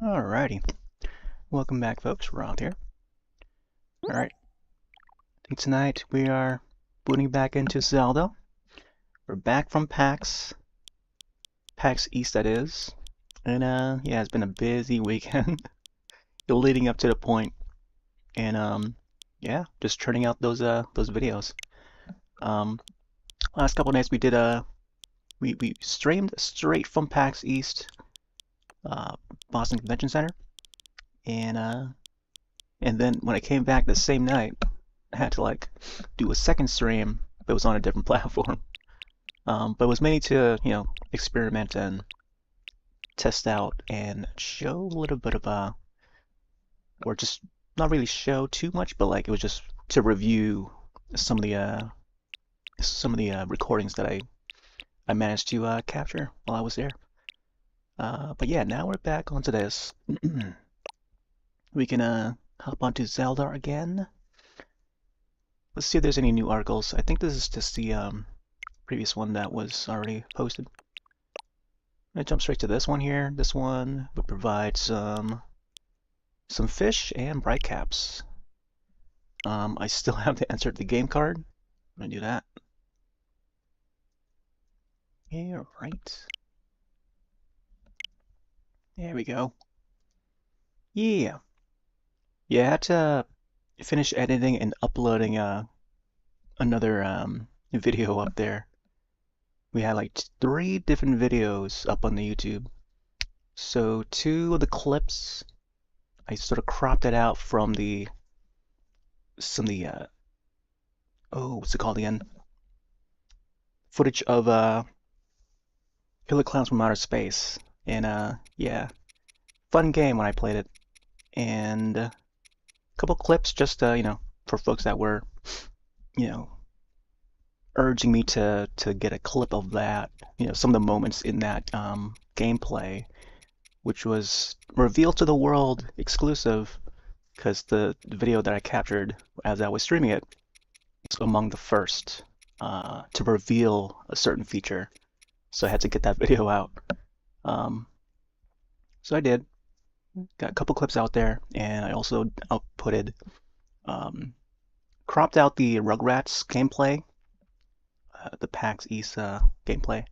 Alrighty, welcome back folks, Rob here. Alright, I think tonight we are booting back into Zelda. We're back from PAX East that is. And yeah, it's been a busy weekend. Leading up to the point. And yeah, just churning out those videos. Last couple of nights we did we streamed straight from PAX East, Boston Convention Center. And then when I came back the same night, I had to like do a second stream, but it was on a different platform. But it was mainly to, experiment and test out and show a little bit of or just not really show too much, but like it was just to review some of the recordings that I managed to capture while I was there. But yeah, now we're back onto this. We can hop onto Zelda again. Let's see if there's any new articles. I think this is just the previous one that was already posted. I'm gonna jump straight to this one here. This one would provide some fish and bright caps. I still have to insert the game card. I'm gonna do that. Yeah, right. There we go. Yeah. Yeah, I had to finish editing and uploading another video up there. We had like 3 different videos up on the YouTube. So 2 of the clips, I sort of cropped it out from what's it called again? Footage of Killer Clowns from Outer Space. And yeah, fun game when I played it. And a couple clips just for folks that were, urging me to get a clip of that, some of the moments in that gameplay, which was revealed to the world exclusive because the video that I captured as I was streaming it was among the first to reveal a certain feature. So I had to get that video out. So I did. Got a couple clips out there, and I also outputted, cropped out the Rugrats gameplay, the PAX East gameplay.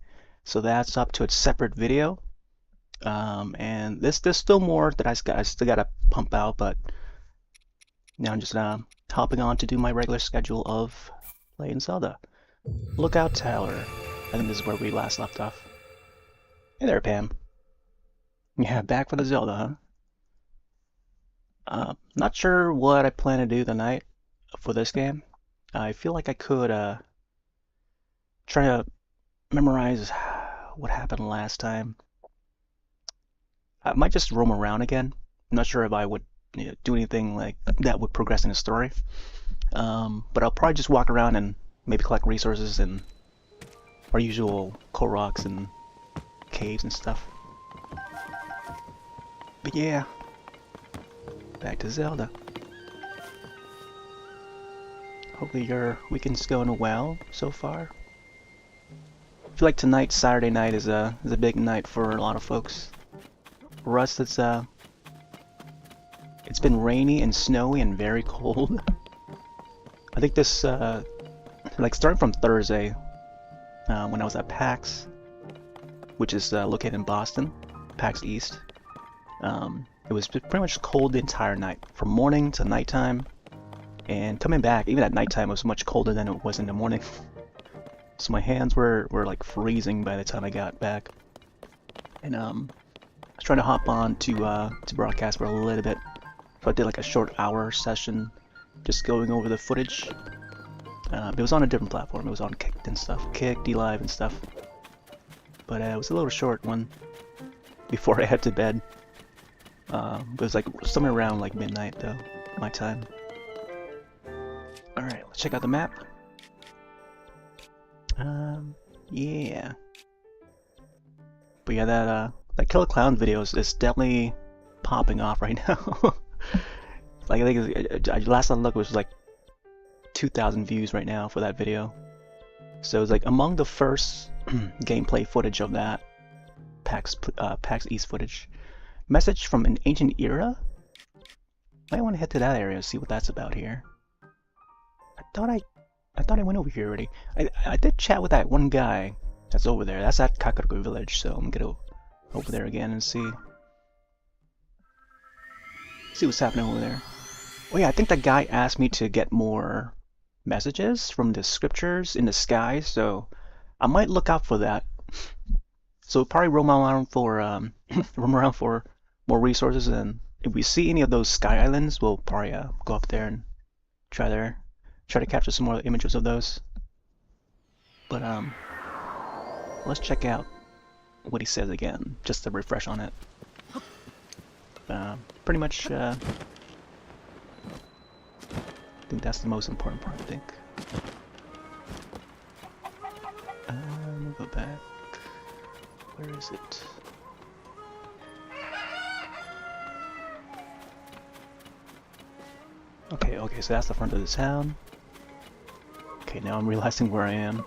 So that's up to its separate video. And there's still more that I still gotta pump out, but now I'm just hopping on to do my regular schedule of playing Zelda. Lookout Tower. I think this is where we last left off. Hey there, Pam. Yeah, back for the Zelda, huh? Not sure what I plan to do tonight for this game. I feel like I could try to memorize what happened last time. I might just roam around again. I'm not sure if I would do anything like that would progress in the story. But I'll probably just walk around and maybe collect resources and our usual Koroks and caves and stuff. But yeah, back to Zelda. Hopefully your weekend's going well so far. I feel like tonight, Saturday night, is a big night for a lot of folks. For us, it's been rainy and snowy and very cold. I think this like starting from Thursday, when I was at PAX, which is located in Boston, PAX East. It was pretty much cold the entire night, from morning to nighttime, and coming back, even at nighttime, it was much colder than it was in the morning. So my hands were like freezing by the time I got back. And I was trying to hop on to broadcast for a little bit, so I did like a short hour session, just going over the footage. It was on a different platform. It was on Kick and stuff, DLive and stuff. But it was a little short one before I head to bed. It was like somewhere around like midnight though, my time. Alright, let's check out the map. Yeah. But yeah, that Killer Clown video is definitely popping off right now. Like I think last time I looked, it was like 2,000 views right now for that video. So it's like among the first gameplay footage of that PAX East footage. Message from an ancient era? Might want to head to that area and see what that's about here. I thought I went over here already. I did chat with that one guy that's over there. That's at Kakaroku village, so I'm gonna go over there again and see what's happening over there. Oh yeah, I think that guy asked me to get more messages from the scriptures in the sky, so I might look out for that. So probably roam around for more resources, and if we see any of those sky islands, we'll probably go up there and try to capture some more images of those. But let's check out what he says again, just to refresh on it. Pretty much, I think that's the most important part, I think. Let me go back. Where is it? Okay, so that's the front of the town. Okay, now I'm realizing where I am.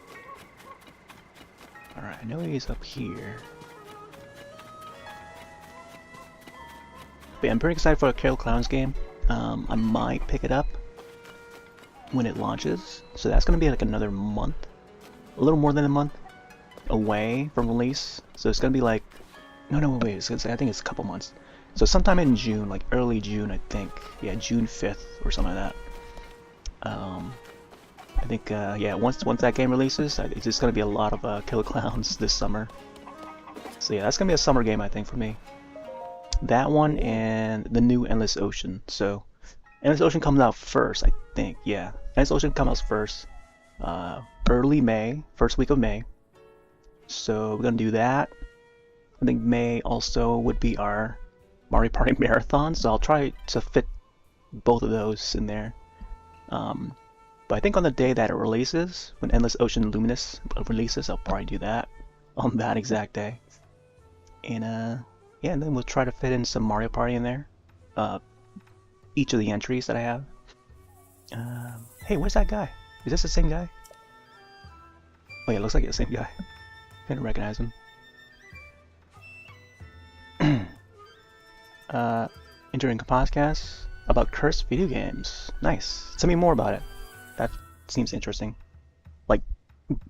Alright, I know he's up here. But yeah, I'm pretty excited for a Carol Clowns game. I might pick it up when it launches. So that's gonna be like another month. A little more than a month away from release. So it's gonna be like... No, wait, I think it's a couple months. So sometime in June, like early June, I think. Yeah, June 5th or something like that. I think, yeah, once that game releases, it's just gonna be a lot of Killer Clowns this summer. So yeah, that's gonna be a summer game, I think, for me. That one and the new Endless Ocean. So, Endless Ocean comes out first, I think. Yeah, Endless Ocean comes out first. Early May, first week of May. So we're gonna do that. I think May also would be our Mario Party Marathon, so I'll try to fit both of those in there. But I think on the day that it releases, when Endless Ocean Luminous releases, I'll probably do that on that exact day. And yeah, and then we'll try to fit in some Mario Party in there. Each of the entries that I have. Hey, where's that guy? Is this the same guy? Oh yeah, it looks like it's the same guy. Couldn't recognize him. Entering a podcast about cursed video games. Nice. Tell me more about it. That seems interesting. Like,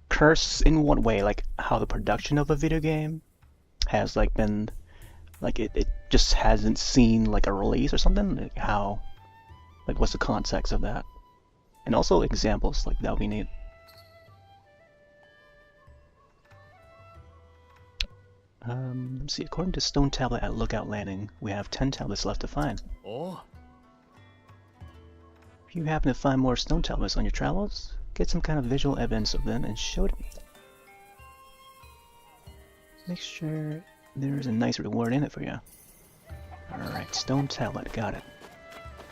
curse in what way? Like, how the production of a video game has, like, been... Like, it just hasn't seen, like, a release or something? Like, how... Like, what's the context of that? And also examples, like, that would be neat. Let's see, according to Stone Tablet at Lookout Landing, we have 10 tablets left to find. Oh. If you happen to find more stone tablets on your travels, get some kind of visual evidence of them and show it to me. Make sure there's a nice reward in it for you. Alright, stone tablet, got it.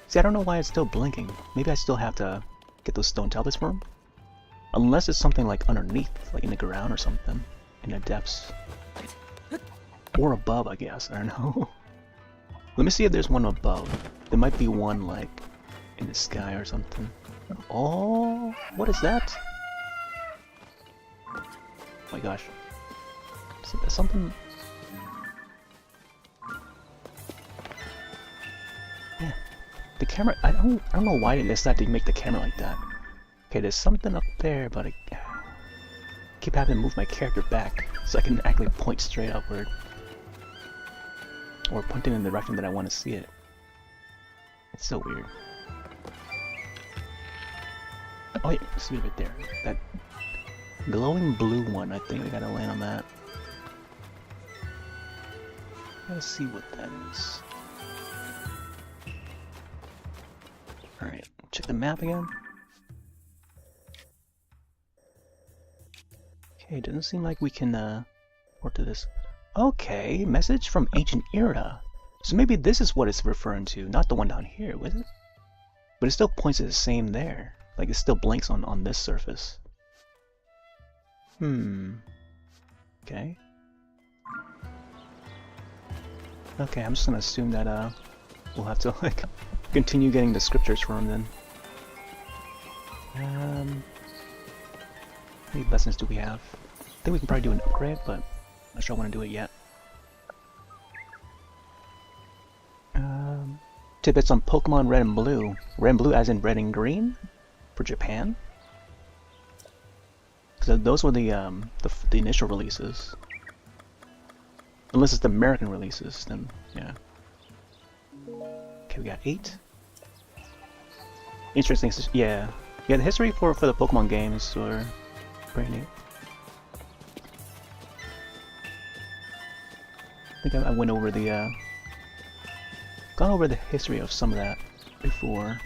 See, I don't know why it's still blinking. Maybe I still have to get those stone tablets for them? Unless it's something like underneath, like in the ground or something, in the depths. Or above, I guess, I don't know. Let me see if there's one above. There might be one, like, in the sky or something. Oh, what is that? Oh my gosh. Is something... Yeah. The camera, I don't know why they decided to make the camera like that. Okay, there's something up there, but I keep having to move my character back so I can actually point straight upward. Or pointing in the direction that I want to see it. It's so weird. Oh yeah, see it right there. That glowing blue one, I think I gotta land on that. Let's see what that is. Alright, check the map again. Okay, doesn't seem like we can work to this. Okay, message from ancient era. So maybe this is what it's referring to, not the one down here, was it? But it still points to the same there. Like it still blinks on this surface. Okay. Okay, I'm just gonna assume that we'll have to like continue getting the scriptures from them then. How many lessons do we have? I think we can probably do an upgrade, but I'm not sure I want to do it yet. tidbits on Pokemon Red and Blue. Red and Blue as in red and green for Japan? Because those were the initial releases. Unless it's the American releases, then yeah. Okay, we got 8. Interesting, yeah. Yeah, the history for the Pokemon games were pretty neat. I think I went over the gone over the history of some of that before.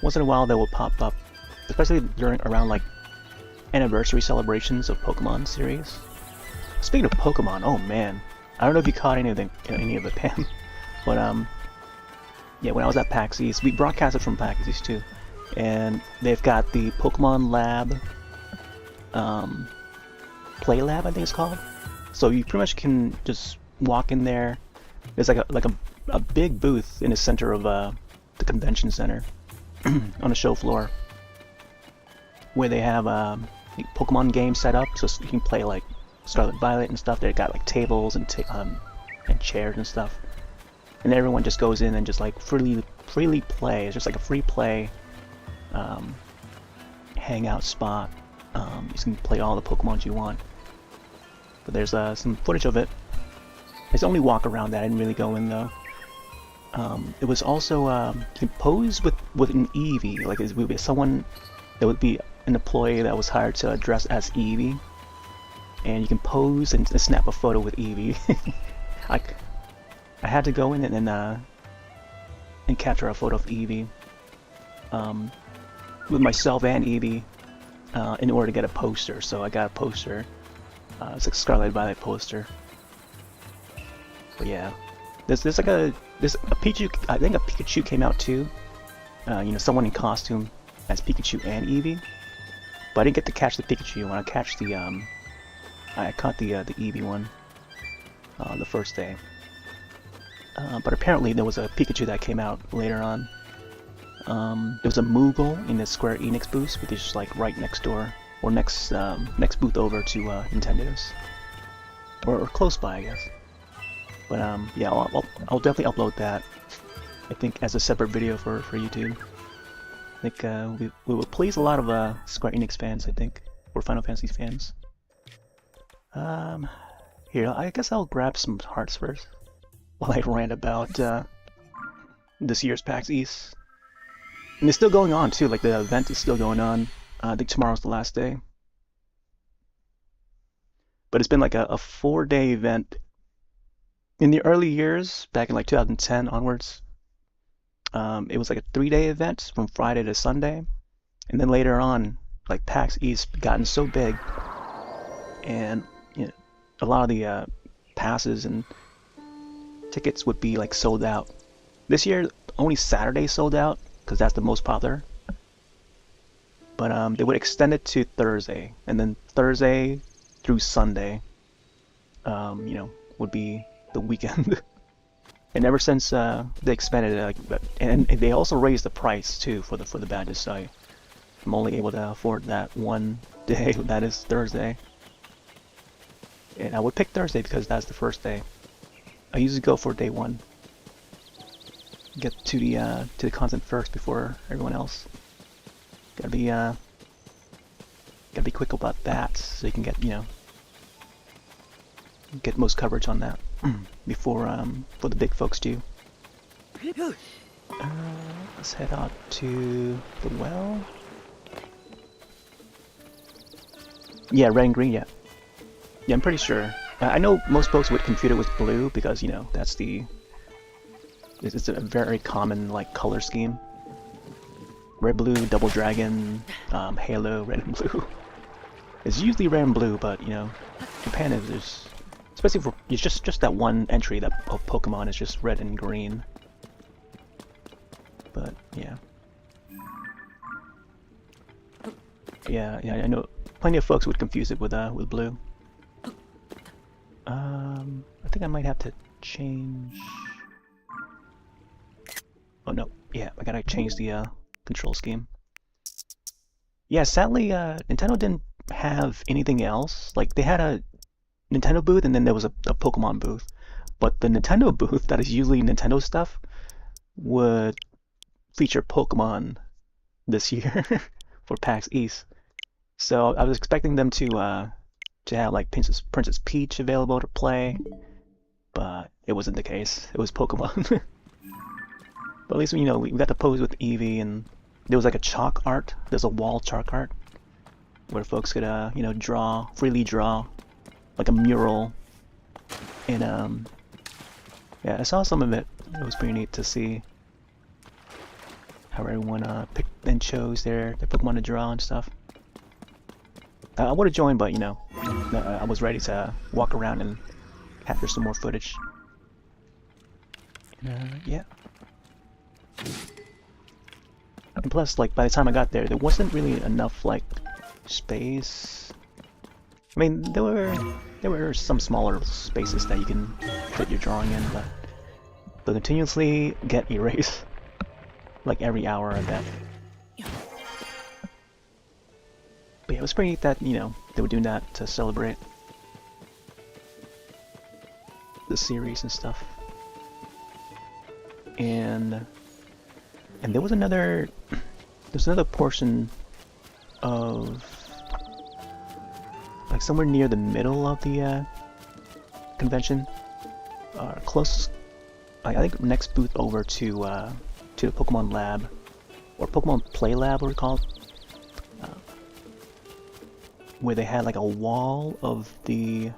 Once in a while, they will pop up, especially around like anniversary celebrations of Pokemon series. Speaking of Pokemon, oh man, I don't know if you caught any of it, Pam, but yeah, when I was at PAX East, we broadcasted from PAX East too, and they've got the Pokemon Lab, Play Lab, I think it's called. So you pretty much can just walk in there. There's like a big booth in the center of the convention center on the show floor, where they have Pokemon games set up, so you can play like Scarlet Violet and stuff. They got like tables and chairs and stuff, and everyone just goes in and just like freely play. It's just like a free play hangout spot. You can play all the Pokemon you want. But there's some footage of it. It's only walk around that. I didn't really go in though. It was also you can pose with an Eevee. Like it would be someone that would be an employee that was hired to dress as Eevee, and you can pose and snap a photo with Eevee. I had to go in and capture a photo of Eevee with myself and Eevee in order to get a poster. So I got a poster. It's like a Scarlet Violet poster. But yeah, there's a Pikachu. I think a Pikachu came out too. You know, someone in costume as Pikachu and Eevee. But I didn't get to catch the Pikachu. When I catch the I caught the Eevee one the first day. But apparently there was a Pikachu that came out later on. There was a Moogle in the Square Enix booth, which is like right next door, or next booth over to Nintendo's, or close by, I guess. But yeah, I'll definitely upload that. I think as a separate video for YouTube. I think we will please a lot of Square Enix fans, I think, or Final Fantasy fans. Here, I guess I'll grab some hearts first while I rant about this year's PAX East. And it's still going on too, like the event is still going on. I think tomorrow's the last day. But it's been like a 4-day event. In the early years, back in like 2010 onwards, it was like a 3-day event from Friday to Sunday. And then later on, like PAX East gotten so big, and you know, a lot of the passes and tickets would be like sold out. This year, only Saturday sold out, because that's the most popular. But they would extend it to Thursday, and then Thursday through Sunday, you know, would be the weekend. And ever since they expanded it, and they also raised the price too for the badges, so I'm only able to afford that one day, that is Thursday. And I would pick Thursday because that's the first day. I usually go for day 1. Get to the content first before everyone else. Gotta be quick about that so you can get, you know, get most coverage on that before the big folks do. Let's head out to the well. Yeah, red and green. Yeah, I'm pretty sure. I know most folks would confuse it with blue because, you know, that's it's a very common like color scheme. Red, blue, double dragon, halo, red and blue. It's usually red and blue, but you know, Japan is especially for it's just that one entry that of Pokemon is just red and green. But yeah, I know plenty of folks would confuse it with blue. I think I might have to change. Oh no, yeah, I gotta change the control scheme. Yeah, sadly, Nintendo didn't have anything else. Like, they had a Nintendo booth and then there was a Pokemon booth. But the Nintendo booth, that is usually Nintendo stuff, would feature Pokemon this year for PAX East. So I was expecting them to have like Princess Peach available to play, but it wasn't the case. It was Pokemon. But at least we got to pose with Eevee, and there was like a chalk art. There's a wall chalk art where folks could freely draw like a mural. And yeah, I saw some of it. It was pretty neat to see how everyone picked and chose their Pokemon to draw and stuff. I would have joined, but I was ready to walk around and capture some more footage. Yeah. And plus, like, by the time I got there wasn't really enough like space. I mean, there were some smaller spaces that you can fit your drawing in, but they'll continuously get erased like every hour of that. But yeah, it was pretty neat that they were doing that to celebrate the series and stuff. And there was another portion of like somewhere near the middle of the convention, close. I think next booth over to the Pokemon Lab or Pokemon Play Lab, what we call it, where they had like a wall of the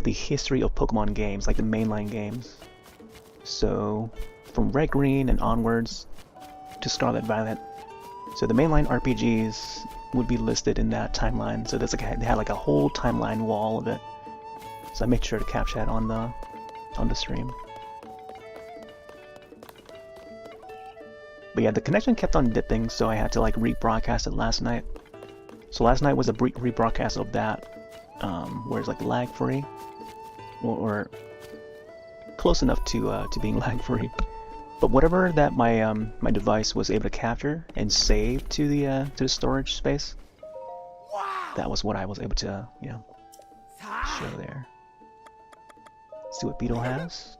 history of Pokemon games, like the mainline games. So from Red Green and onwards to Scarlet Violet. So the mainline RPGs would be listed in that timeline. So they had like a whole timeline wall of it. So I made sure to capture that on the stream. But yeah, the connection kept on dipping, so I had to like rebroadcast it last night. So last night was a rebroadcast of that, where it's like lag free, or close enough to being lag free. But whatever that my device was able to capture and save to the storage space, that was what I was able to show there. Let's see what Beetle has.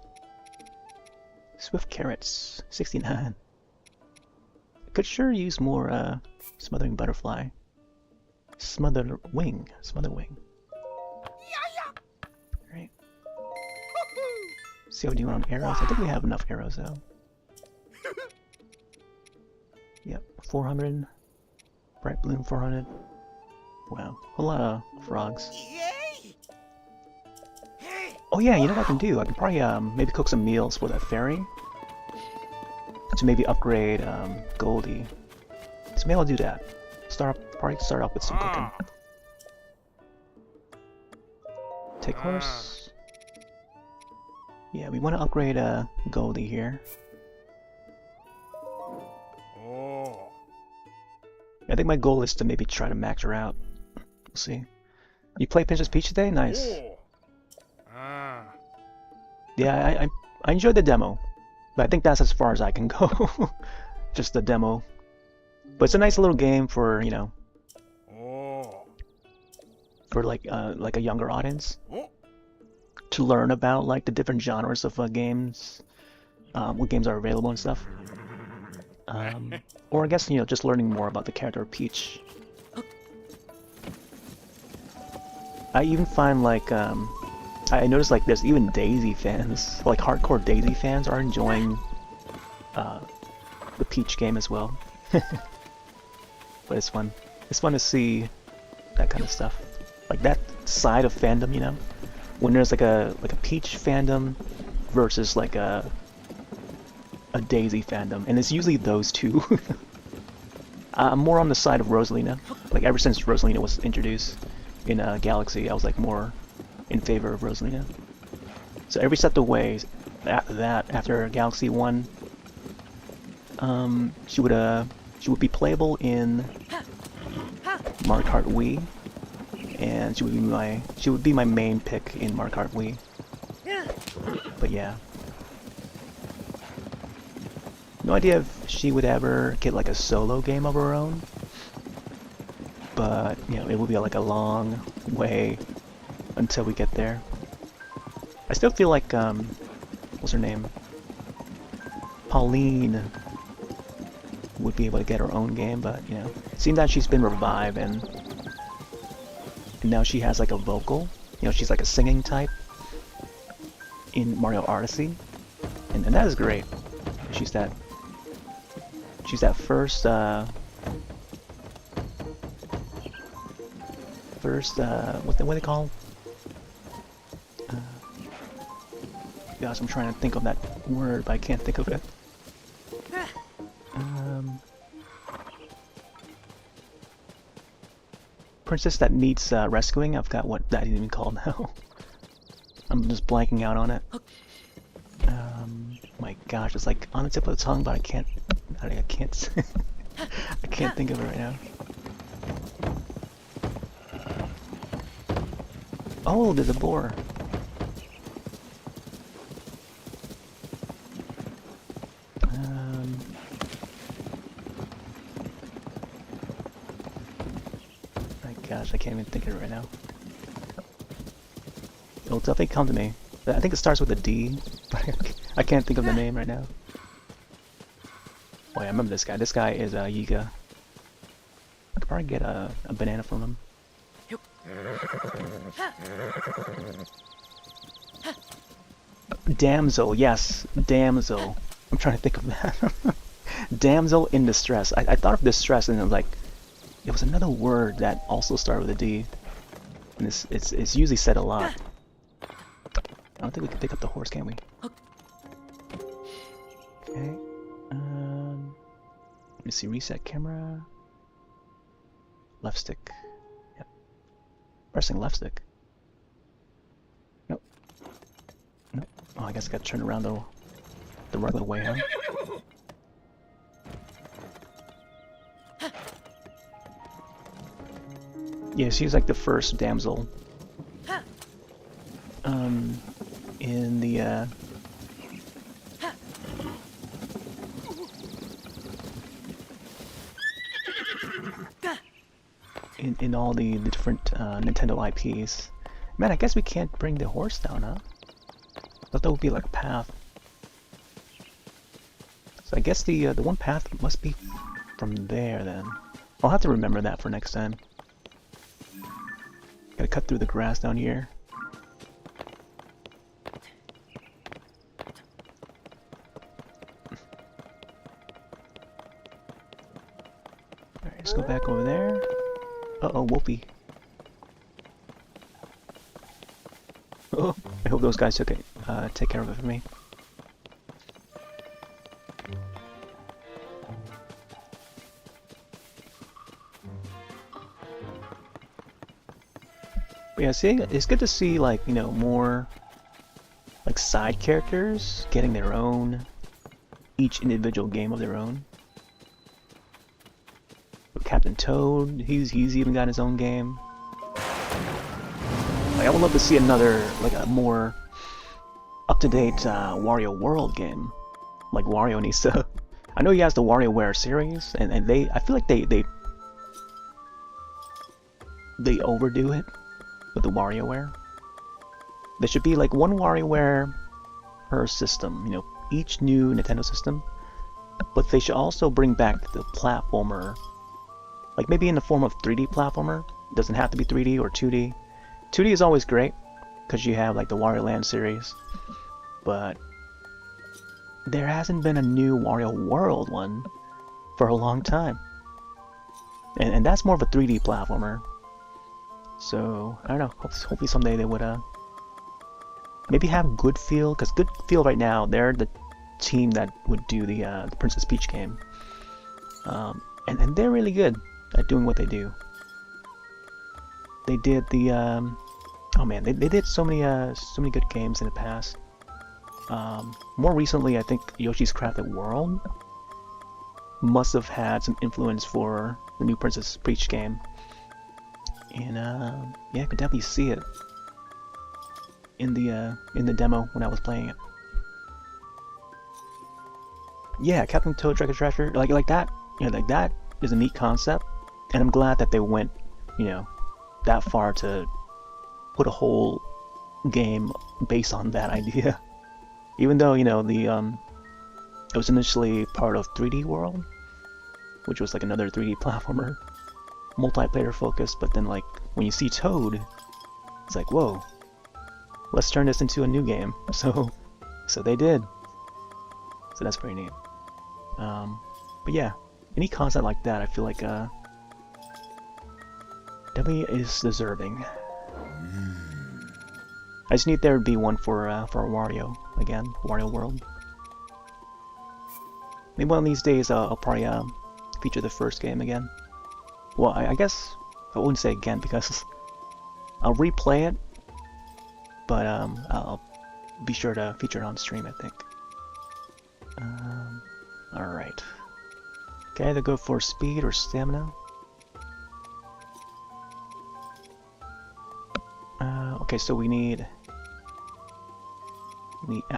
Swift Carrots, 69. Could sure use more Smothering Butterfly. Smother Wing. Alright. See how we're doing on arrows. I think we have enough arrows though. Yep, 400. Bright Bloom 400. Wow, a lot of frogs. Oh yeah, you know what I can do? I can probably maybe cook some meals for that fairy to maybe upgrade Goldie. So maybe I'll do that. Probably start off with some cooking. Take horse. Yeah, we want to upgrade Goldie here. I think my goal is to maybe try to max her out. We'll see. You play Princess Peach today? Nice. Yeah, I enjoyed the demo, but I think that's as far as I can go. Just the demo. But it's a nice little game for for like a younger audience to learn about like the different genres of games, what games are available and stuff. Or I guess just learning more about the character of Peach. I even find like I noticed like there's even Daisy fans, like hardcore Daisy fans are enjoying the Peach game as well. But it's fun. It's fun to see that kind of stuff, like that side of fandom. When there's like a Peach fandom versus like a Daisy fandom, and it's usually those two. I'm more on the side of Rosalina. Like ever since Rosalina was introduced in Galaxy, I was like more in favor of Rosalina. So every step of the way after that, after Galaxy 1, she would be playable in Mario Kart Wii, and she would be my main pick in Mario Kart Wii. But yeah. No idea if she would ever get like a solo game of her own, but it will be like a long way until we get there. I still feel like what's her name? Pauline would be able to get her own game, but you know, it seemed that she's been revived and now she has like a vocal. You know, she's like a singing type in Mario Odyssey, and that is great. She's that first what do they call? Gosh, I'm trying to think of that word, but I can't think of it. Princess that needs rescuing. I forgot what that is even called now. I'm just blanking out on it. My gosh, it's like on the tip of the tongue, but I can't I can't think of it right now. Oh, there's a boar. My gosh, I can't even think of it right now. It'll definitely come to me. I think it starts with a D, but I can't think of the name right now. Oh yeah, I remember this guy. This guy is Yiga. I could probably get a banana from him. Damsel, yes, damsel. I'm trying to think of that. Damsel in distress. I thought of distress and it was like, it was another word that also started with a D. And it's usually said a lot. I don't think we can pick up the horse, can we? Okay. Let me see. Reset camera. Left stick. Yep. Pressing left stick. Nope. Nope. Oh, I guess I got to turn around the regular way, huh? Yeah, she's like the first damsel. In the in all the different Nintendo IPs. Man, I guess we can't bring the horse down, huh? Thought that would be like a path. So I guess the one path must be from there then. I'll have to remember that for next time. Gotta cut through the grass down here. Alright, let's go back over there. Uh-oh, whoopee. Oh, I hope those guys took it, take care of it for me. But yeah, see, it's good to see, like, you know, more, like, side characters getting their own, each individual game of their own. But Captain Toad, he's even got his own game. Like, I would love to see another, like, a more up-to-date Wario World game. Like, Wario needs to... I know he has the WarioWare series, and I feel like they overdo it with the WarioWare. There should be like one WarioWare per system, you know, each new Nintendo system. But they should also bring back the platformer, like maybe in the form of 3D platformer. It doesn't have to be 3D or 2D. 2D is always great because you have like the Wario Land series, but there hasn't been a new Wario World one for a long time, and that's more of a 3D platformer. So, I don't know, hopefully someday they would maybe have Good Feel, because Good Feel right now, they're the team that would do the Princess Peach game. And they're really good at doing what they do. They did the, oh man, they did so many good games in the past. More recently, I think Yoshi's Crafted World must have had some influence for the new Princess Peach game. And yeah, I could definitely see it in the demo when I was playing it. Yeah, Captain Toad Treasure Treasure, like that, you know, like that is a neat concept, and I'm glad that they went, you know, that far to put a whole game based on that idea. Even though, you know, the It was initially part of 3D World, which was like another 3D platformer, multiplayer focused, but then like when you see Toad, it's like, whoa, let's turn this into a new game. So they did. So that's pretty neat. But yeah, any content like that, I feel like definitely is deserving. I just need there to be one for Wario again, Wario World. Maybe one of these days I'll probably feature the first game again. Well, I guess I wouldn't say again because I'll replay it, but I'll be sure to feature it on stream, I think. Alright. Okay, either go for speed or stamina. Okay, so we need...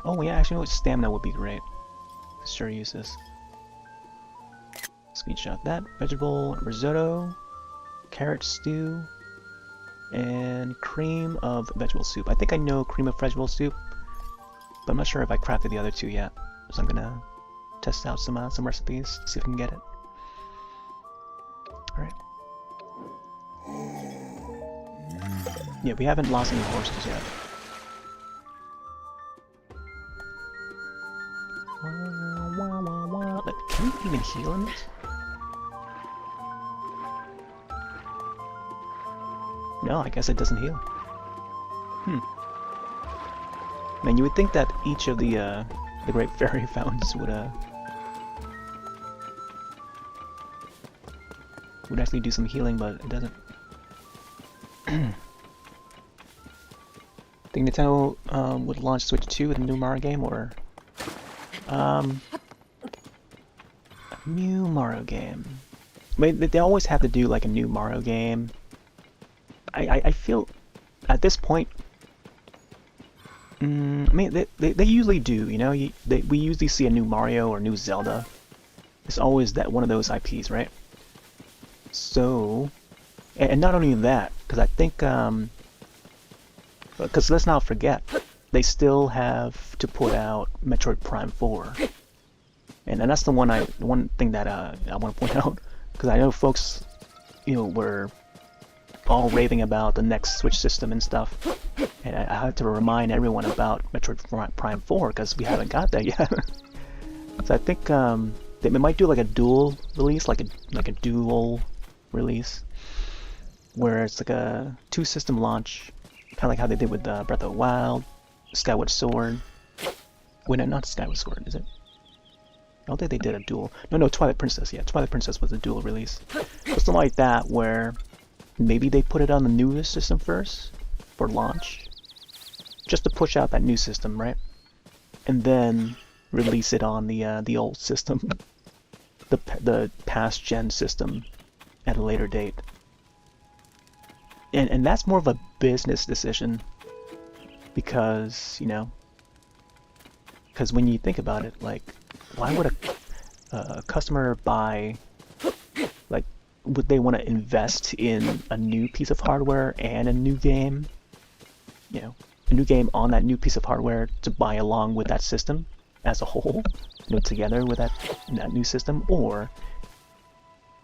Oh yeah, actually, you know what? Stamina would be great. Sure, use this. Screenshot that. Vegetable risotto, carrot stew, and cream of vegetable soup. I think I know cream of vegetable soup, but I'm not sure if I crafted the other two yet. So I'm gonna test out some recipes, see if I can get it. All right. Yeah, we haven't lost any horses yet. Like, can we even heal in it? No, I guess it doesn't heal. Man, you would think that each of the Great Fairy Fountains would actually do some healing, but it doesn't. Think Nintendo would launch Switch 2 with a new Mario game, or a new Mario game. I mean, they always have to do like a new Mario game. I feel at this point, I mean, they usually do, you know. We usually see a new Mario or new Zelda. It's always that one of those IPs, right? So, and not only that, because I think, because let's not forget, they still have to put out Metroid Prime 4, and that's the one thing that I want to point out, because I know folks, you know, were all raving about the next Switch system and stuff, and I have to remind everyone about Metroid Prime 4 because we haven't got that yet. So I think they might do like a dual release, like a dual release, where it's like a two-system launch, kind of like how they did with Breath of the Wild, Skyward Sword. Wait, no, not Skyward Sword, is it? I don't think they did a dual. No, Twilight Princess. Yeah, Twilight Princess was a dual release. Something like that, where maybe they put it on the newest system first for launch, just to push out that new system, right? And then release it on the old system, the past gen system, at a later date. And that's more of a business decision, because, you know, because when you think about it, like, why would a customer buy, like, would they want to invest in a new piece of hardware and a new game, you know, a new game on that new piece of hardware to buy along with that system as a whole, you know, together with that new system, or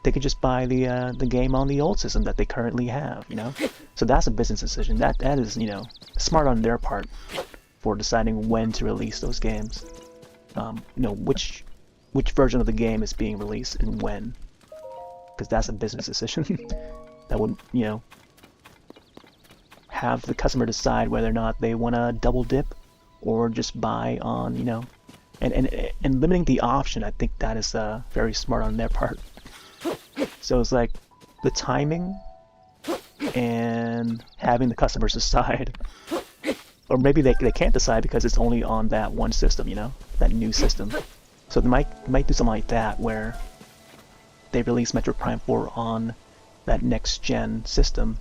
they could just buy the game on the old system that they currently have, you know? So that's a business decision. That is, you know, smart on their part for deciding when to release those games. You know, which version of the game is being released and when, because that's a business decision that would, you know, have the customer decide whether or not they want to double dip or just buy on, you know, and limiting the option. I think that is very smart on their part. So it's like the timing and having the customers decide, or maybe they can't decide because it's only on that one system, you know, that new system. So they might do something like that, where they release Metroid Prime 4 on that next gen system,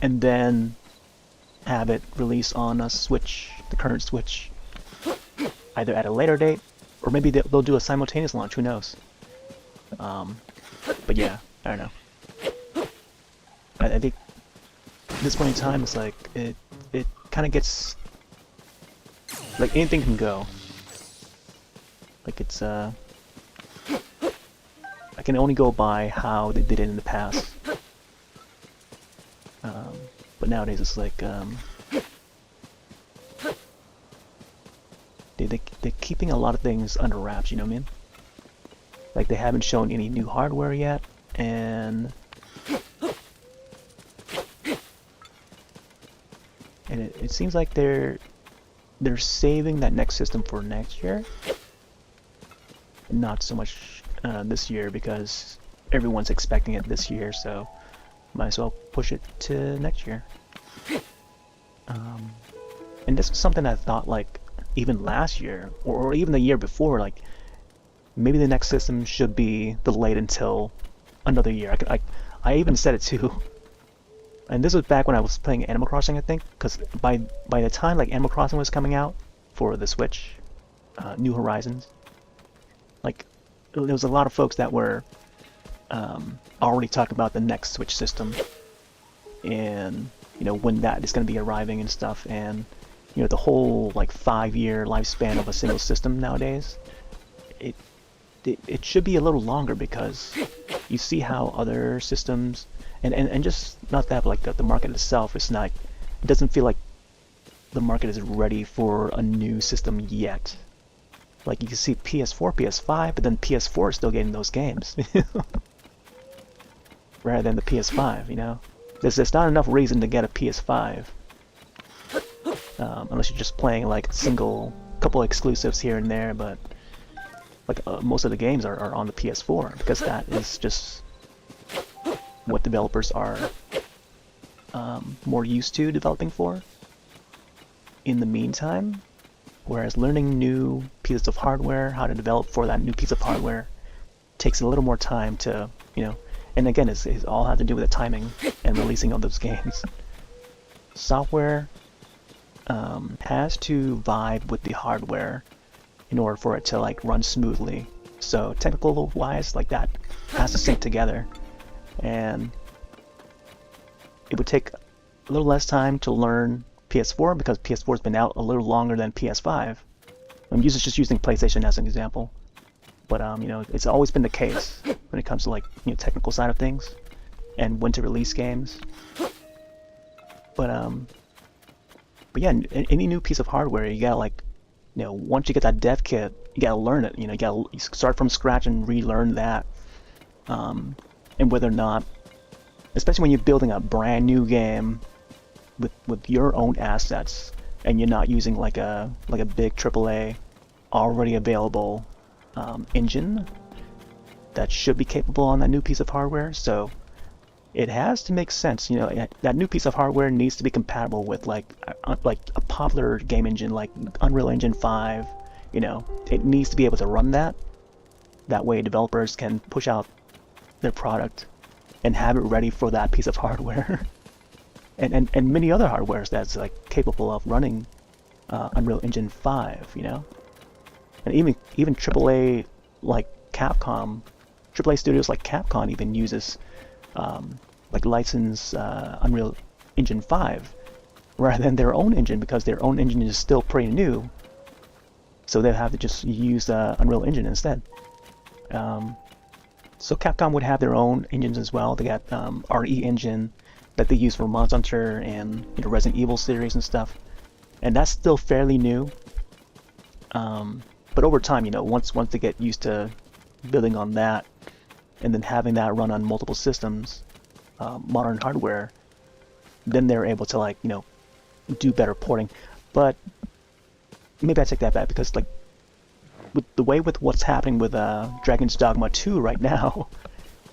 and then have it release on a Switch, the current Switch, either at a later date, or maybe they'll do a simultaneous launch. Who knows? But yeah, I don't know. I think at this point in time, it's like it kind of gets like anything can go. Like it's I can only go by how they did it in the past. But nowadays it's like they're keeping a lot of things under wraps, you know what I mean? Like they haven't shown any new hardware yet, and it seems like they're saving that next system for next year, not so much this year, because everyone's expecting it this year, so might as well push it to next year. And this is something I thought, like, even last year, or even the year before, like, maybe the next system should be delayed until another year. I even said it too. And this was back when I was playing Animal Crossing, I think, because by the time, like, Animal Crossing was coming out for the Switch, New Horizons, like, there was a lot of folks that were already talking about the next Switch system, and, you know, when that is going to be arriving and stuff, and, you know, the whole, like, 5-year lifespan of a single system nowadays, it should be a little longer, because you see how other systems, and just not that, but like the market itself is not, it doesn't feel like the market is ready for a new system yet. Like you can see PS4, PS5, but then PS4 is still getting those games. Rather than the PS5, you know? There's not enough reason to get a PS5. Unless you're just playing like couple exclusives here and there, but like most of the games are on the PS4, because that is just what developers are more used to developing for in the meantime. Whereas learning new pieces of hardware, how to develop for that new piece of hardware, takes a little more time to, you know, and again, it's all has to do with the timing and releasing of those games. Software has to vibe with the hardware in order for it to like run smoothly. So technical wise, like that has to sync together, and it would take a little less time to learn PS4 because PS4 has been out a little longer than PS5. I'm just using PlayStation as an example, but you know, it's always been the case when it comes to like, you know, technical side of things and when to release games. But yeah, any new piece of hardware, you gotta, like, you know, once you get that dev kit, you gotta learn it. You know, you start from scratch and relearn that. And whether or not, especially when you're building a brand new game with your own assets, and you're not using like a big AAA already available engine that should be capable on that new piece of hardware. So it has to make sense, you know, that new piece of hardware needs to be compatible with like a popular game engine like Unreal Engine 5. You know, it needs to be able to run that. That way developers can push out their product and have it ready for that piece of hardware. and many other hardwares that's like capable of running Unreal Engine 5, you know? And even AAA like Capcom, AAA studios like Capcom even uses like license Unreal Engine 5 rather than their own engine, because their own engine is still pretty new, so they have to just use Unreal Engine instead. So Capcom would have their own engines as well. They got RE engine that they use for Monster Hunter and, you know, Resident Evil series and stuff, and that's still fairly new. But over time, you know, once they get used to building on that and then having that run on multiple systems, modern hardware, then they're able to, like, you know, do better porting. But maybe I take that back, because like with what's happening with Dragon's Dogma 2 right now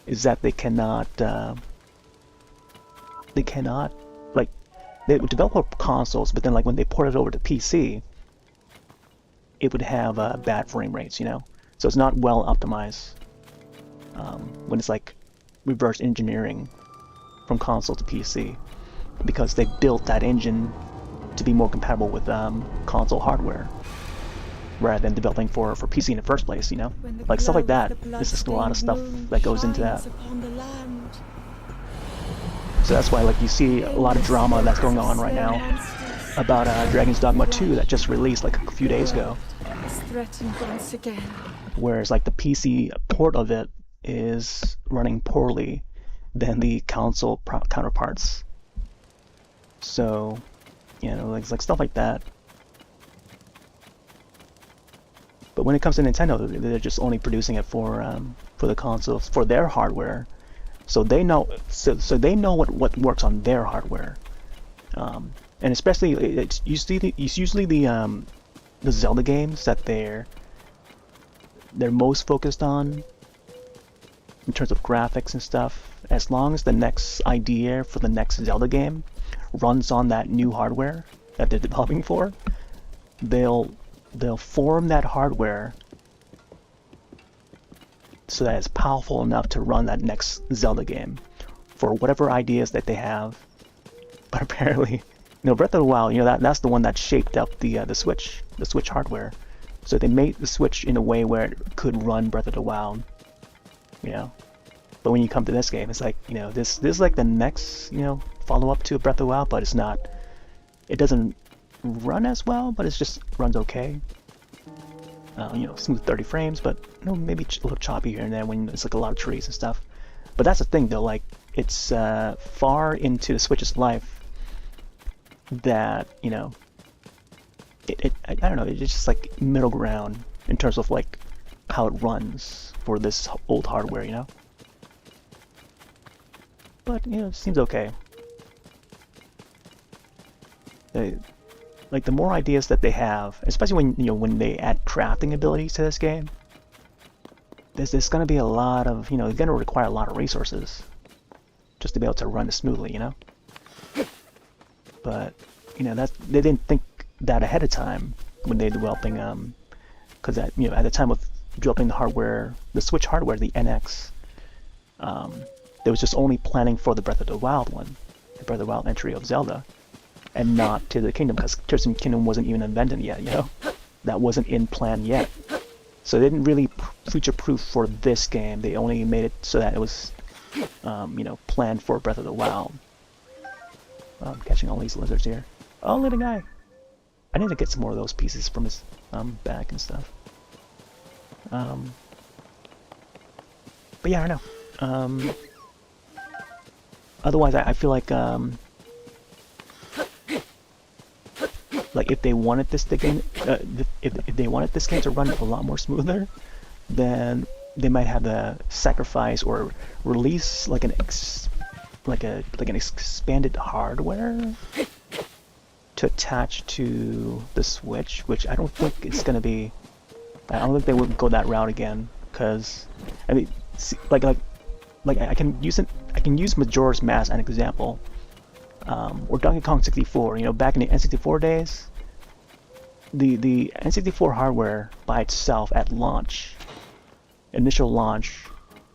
is that they cannot like, they would develop for consoles, but then like when they port it over to PC, it would have bad frame rates, you know, so it's not well optimized when it's like reverse engineering from console to PC, because they built that engine to be more compatible with console hardware rather than developing for PC in the first place, you know? Like stuff like that. There's just a lot of stuff that goes into that. So that's why, like, you see a lot of drama that's going on right now about Dragon's Dogma 2 that just released like a few days ago. threatened once again. Whereas like the PC port of it is running poorly than the console counterparts. So, you know, like stuff like that. But when it comes to Nintendo, they're just only producing it for the consoles, for their hardware. So they know, so they know what works on their hardware. And especially it's usually the Zelda games that they're most focused on in terms of graphics and stuff. As long as the next idea for the next Zelda game runs on that new hardware that they're developing for, they'll form that hardware so that it's powerful enough to run that next Zelda game for whatever ideas that they have. But apparently, you know, Breath of the Wild, you know, that's the one that shaped up the Switch hardware. So they made the Switch in a way where it could run Breath of the Wild, you know. But when you come to this game, it's like, you know, this is like the next, you know, follow-up to Breath of the Wild, but it's not. It doesn't run as well, but it just runs okay. You know, smooth 30 frames, but you know, maybe a little choppy here and there when it's like a lot of trees and stuff. But that's the thing, though. Like, it's far into the Switch's life that, you know, I don't know, it's just like middle ground in terms of like how it runs for this old hardware, you know. But you know, it seems okay. Like the more ideas that they have, especially when, you know, when they add crafting abilities to this game, there's going to be a lot of, you know, it's going to require a lot of resources just to be able to run it smoothly, you know. But you know, they didn't think that ahead of time when they're developing, because you know, at the time of developing the hardware, the Switch hardware, the NX, they was just only planning for the Breath of the Wild one, the Breath of the Wild entry of Zelda, and not Tears of the Kingdom, because Tears of the Kingdom wasn't even invented yet, you know? That wasn't in plan yet. So they didn't really future-proof for this game. They only made it so that it was, you know, planned for Breath of the Wild. I'm catching all these lizards here. Oh, little guy! I need to get some more of those pieces from his back and stuff. But yeah, I don't know. Otherwise, I feel like if they wanted this game, if they wanted this game to run a lot more smoother, then they might have to sacrifice or release like an expanded hardware to attach to the Switch, which I don't think it's gonna be. I don't think they would go that route again, because I mean, like I can use Majora's Mask as an example. Or Donkey Kong 64, you know, back in the N64 days, the N64 hardware by itself at launch, initial launch,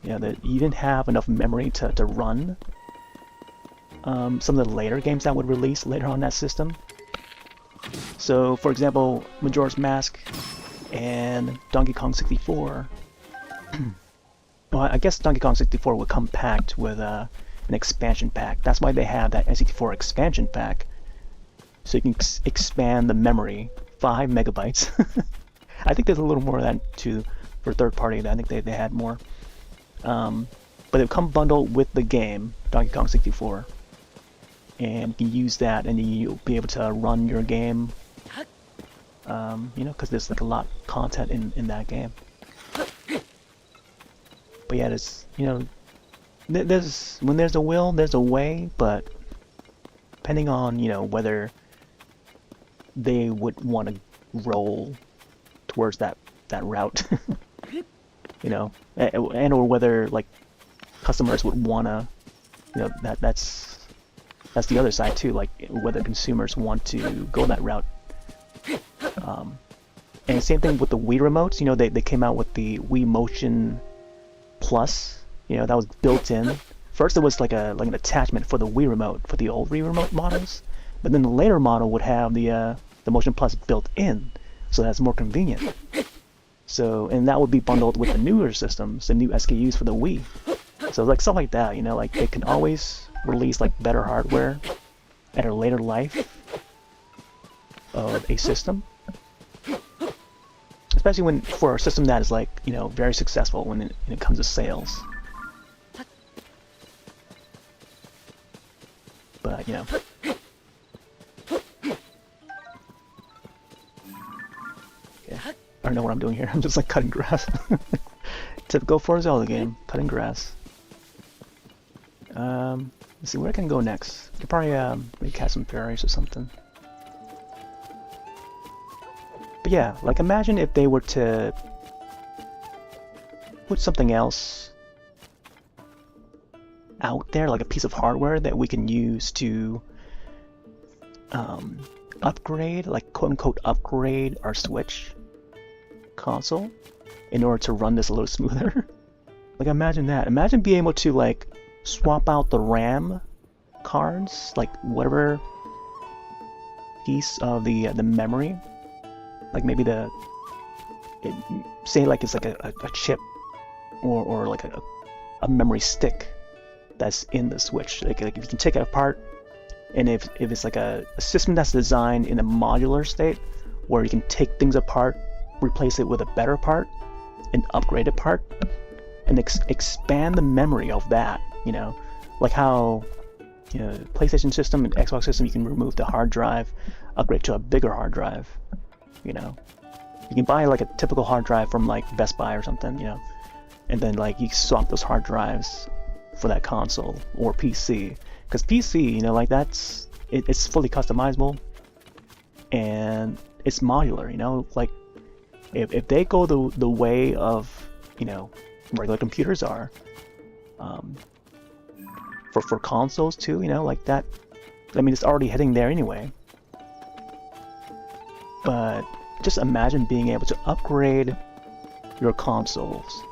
you know, that you didn't have enough memory to run some of the later games that would release later on that system. So, for example, Majora's Mask and Donkey Kong 64. Well, I guess Donkey Kong 64 would come packed with an expansion pack. That's why they have that N64 expansion pack, so you can expand the memory 5 megabytes. I think there's a little more of that too for third party. I think they had more, but they come bundled with the game Donkey Kong 64, and you can use that, and you'll be able to run your game. You know, because there's like a lot of content in that game. But yeah, there's, you know, when there's a will, there's a way, but depending on, you know, whether they would want to roll towards that route, you know, and or whether like customers would want to, you know, that's the other side too, like whether consumers want to go that route. And same thing with the Wii remotes. You know, they came out with the Wii Motion Plus. You know, that was built in. First, it was like an attachment for the Wii remote, for the old Wii remote models, but then the later model would have the Motion Plus built in, so that's more convenient. So, and that would be bundled with the newer systems, the new SKUs for the Wii. So like stuff like that, you know, like they can always release like better hardware at a later life of a system. especially when for a system that is like, you know, very successful when it comes to sales. But you know, okay. I don't know what I'm doing here. I'm just like cutting grass. Typical for a Zelda game, cutting grass. Let's see where I can go next. I could probably maybe catch some fairies or something. But yeah, like imagine if they were to put something else out there, like a piece of hardware that we can use to upgrade, like quote unquote upgrade our Switch console in order to run this a little smoother. Like imagine that. Imagine being able to like swap out the RAM cards, like whatever piece of the memory, like maybe say like it's like a chip or like a memory stick that's in the Switch. Like if you can take it apart, and if it's like a system that's designed in a modular state where you can take things apart, replace it with a better part, an upgraded part, and expand the memory of that, you know, like how, you know, PlayStation system and Xbox system, you can remove the hard drive, upgrade to a bigger hard drive, you know. You can buy like a typical hard drive from like Best Buy or something, you know, and then like you swap those hard drives for that console or PC, because PC, you know, like it's fully customizable and it's modular, you know, like if they go the way of, you know, regular computers are, for consoles too, you know, like that, I mean, it's already heading there anyway. But just imagine being able to upgrade your consoles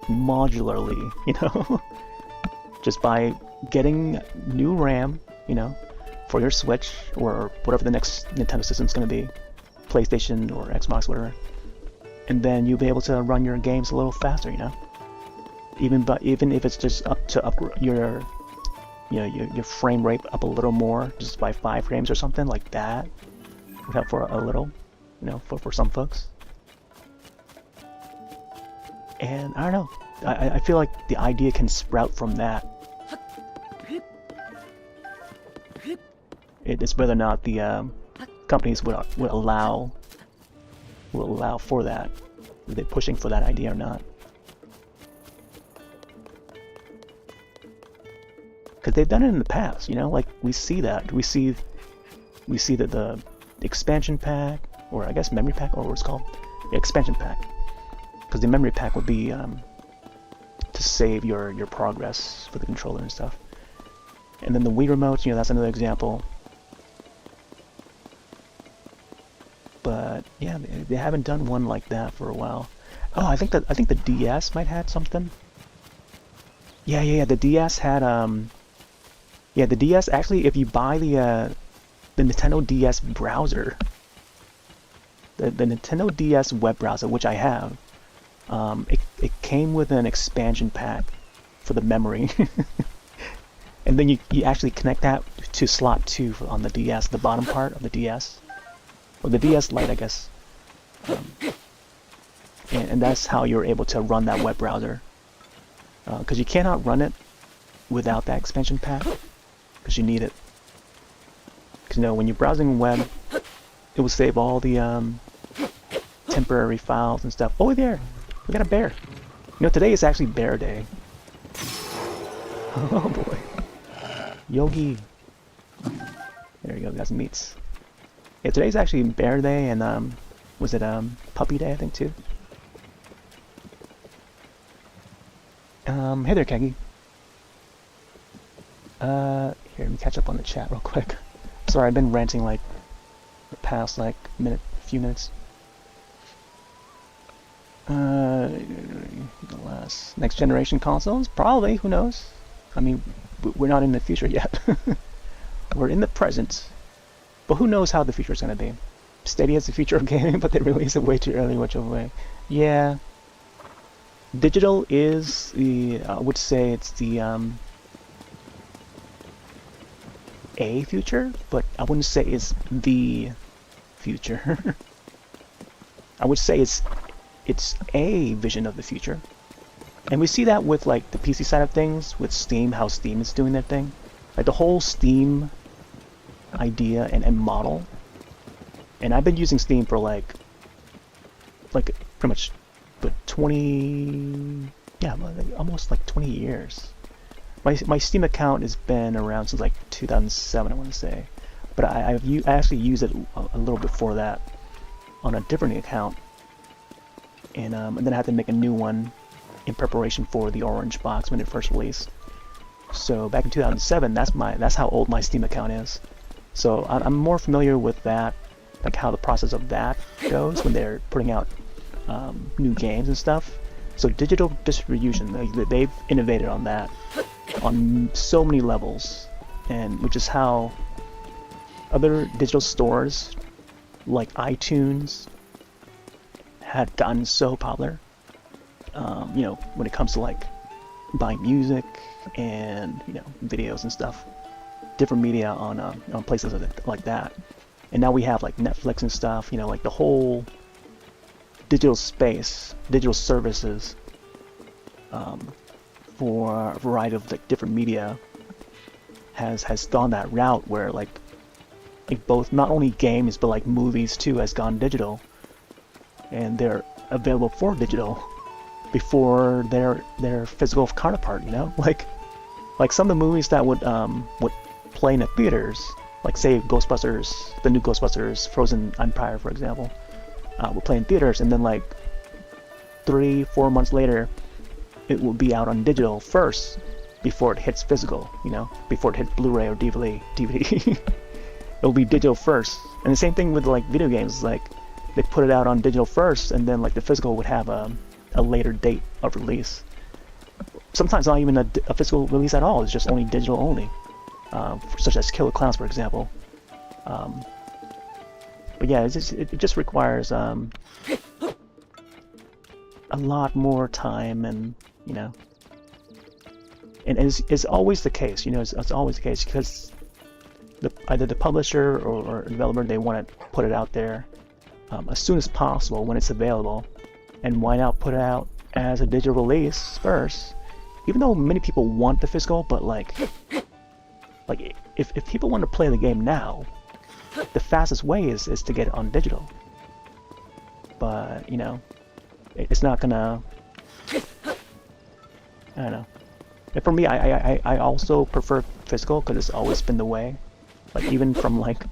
modularly, you know, just by getting new RAM, you know, for your Switch or whatever the next Nintendo system's going to be, PlayStation or Xbox, whatever, and then you'll be able to run your games a little faster, you know, even if it's just up to upgrade your, you know, your frame rate up a little more, just by 5 frames or something like that. Would help for a little, you know, for some folks. And I don't know, I feel like the idea can sprout from that. It's whether or not the companies would allow for that. Are they pushing for that idea or not? Because they've done it in the past, you know, like we see that that the expansion pack, or I guess memory pack, or what it's called, the expansion pack, because the memory pack would be to save your progress for the controller and stuff. And then the Wii remotes, you know, that's another example. But yeah, they haven't done one like that for a while. Oh, I think the DS might have something. Yeah. The DS had yeah, the DS actually, if you buy the Nintendo DS browser, the Nintendo DS web browser, which I have, it came with an expansion pack for the memory. And then you actually connect that to slot 2 on the DS, the bottom part of the DS, or the DS Lite, I guess. And that's how you're able to run that web browser. Because you cannot run it without that expansion pack, because you need it. Because, you know, when you're browsing web, it will save all the temporary files and stuff. Oh, there! We got a bear! You know, today is actually Bear Day. Oh boy. Yogi! There you go, we got some meats. Yeah, today's actually Bear Day, and was it Puppy Day, I think, too? Hey there, Keggy. Here, let me catch up on the chat real quick. Sorry, I've been ranting like the past like few minutes. The last next generation consoles, probably. Who knows? I mean, we're not in the future yet. We're in the present, but who knows how the future is gonna be? Stadia is the future of gaming, but they release it way too early, whichever way. Yeah. Digital is the, I would say it's the a future, but I wouldn't say it's the future. I would say it's a vision of the future. And we see that with like the PC side of things, with Steam, how Steam is doing their thing. Like the whole Steam idea and model. And I've been using Steam for like pretty much, but 20, yeah, almost like 20 years. My Steam account has been around since like 2007, I want to say. But I actually used it a little before that on a different account. And then I had to make a new one in preparation for the orange box when it first released. So back in 2007, that's how old my Steam account is. So I'm more familiar with that, like how the process of that goes when they're putting out new games and stuff. So digital distribution, they've innovated on that on so many levels, and which is how other digital stores like iTunes had gotten so popular. You know, when it comes to like buying music and, you know, videos and stuff, different media on places like that. And now we have like Netflix and stuff. You know, like the whole digital space, digital services for a variety of like different media has gone that route where like both not only games but like movies too has gone digital, and they're available for digital before their physical counterpart. You know, like some of the movies that would play in the theaters, like say Ghostbusters, the new Ghostbusters, Frozen Empire, for example, will play in theaters, and then like 3-4 months later, it will be out on digital first before it hits physical. You know, before it hits Blu-ray or DVD. It'll be digital first, and the same thing with like video games. Like they put it out on digital first, and then like the physical would have a later date of release. Sometimes not even a physical release at all. It's just only digital only, such as Killer Clowns, for example. But yeah, it just requires a lot more time, and you know, and it's always the case. You know, it's always the case because either the publisher or developer, they want to put it out there as soon as possible when it's available. And why not put it out as a digital release first? Even though many people want the physical, but like if people want to play the game now, the fastest way is to get it on digital. But you know, it's not gonna. I don't know. And for me, I also prefer physical because it's always been the way. Like even from like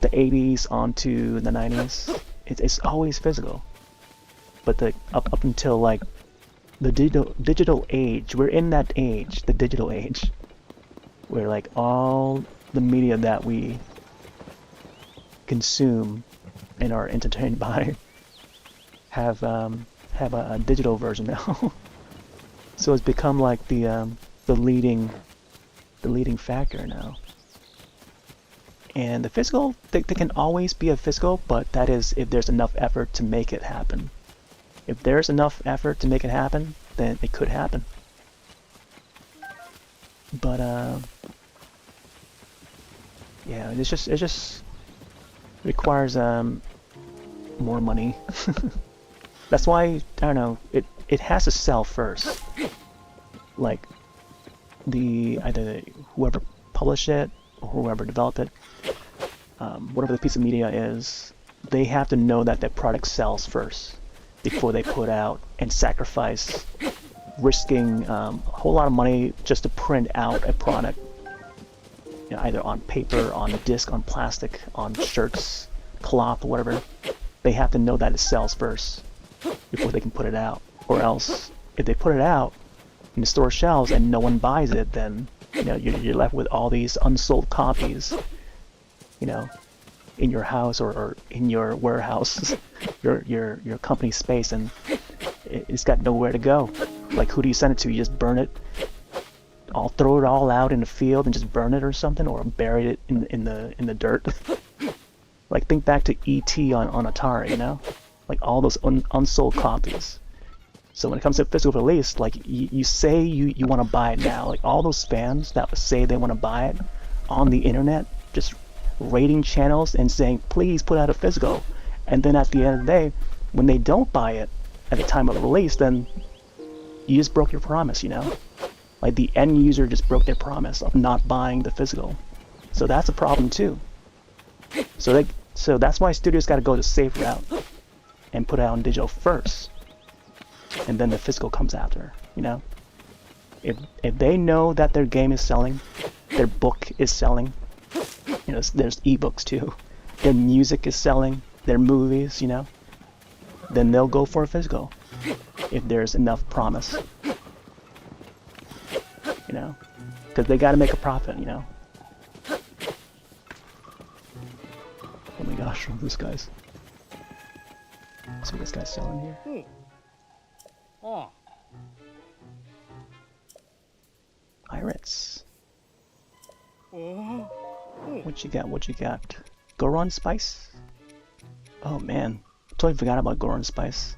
the 80s onto the 90s, it's always physical. But up until like the digital age, we're in that age, the digital age, where like all the media that we consume and are entertained by have a digital version now. So it's become like the leading factor now. And the physical, they can always be a physical, but that is if there's enough effort to make it happen. If there's enough effort to make it happen, then it could happen. But yeah, it just requires more money. That's why, I don't know, it has to sell first. Like either whoever published it or whoever developed it, whatever the piece of media is, they have to know that their product sells first before they put out and sacrifice, risking a whole lot of money just to print out a product, you know, either on paper, on disc, on plastic, on shirts, cloth, whatever. They have to know that it sells first before they can put it out. Or else, if they put it out in the store shelves and no one buys it, then you know you're left with all these unsold copies, you know, in your house or in your warehouse, your company space, and it's got nowhere to go. Like, who do you send it to? You just burn it, throw it all out in the field and just burn it or something, or bury it in the dirt. Like, think back to E.T. on Atari, you know, like all those unsold copies. So when it comes to physical release, like you say you want to buy it now, like all those fans that say they want to buy it on the internet, just rating channels and saying please put out a physical, and then at the end of the day, when they don't buy it at the time of release, then you just broke your promise, you know? Like the end user just broke their promise of not buying the physical. So that's a problem too. So that's why studios got to go the safe route and put it out on digital first, and then the physical comes after, you know? If they know that their game is selling, their book is selling, you know, there's ebooks too, their music is selling, their movies, you know, then they'll go for a physical if there's enough promise, you know, because they got to make a profit, you know. Oh my gosh, this guy's. Let's see what this guy's selling here. Oh. Pirates. Oh. What you got? What you got? Goron Spice? Oh man, totally forgot about Goron Spice.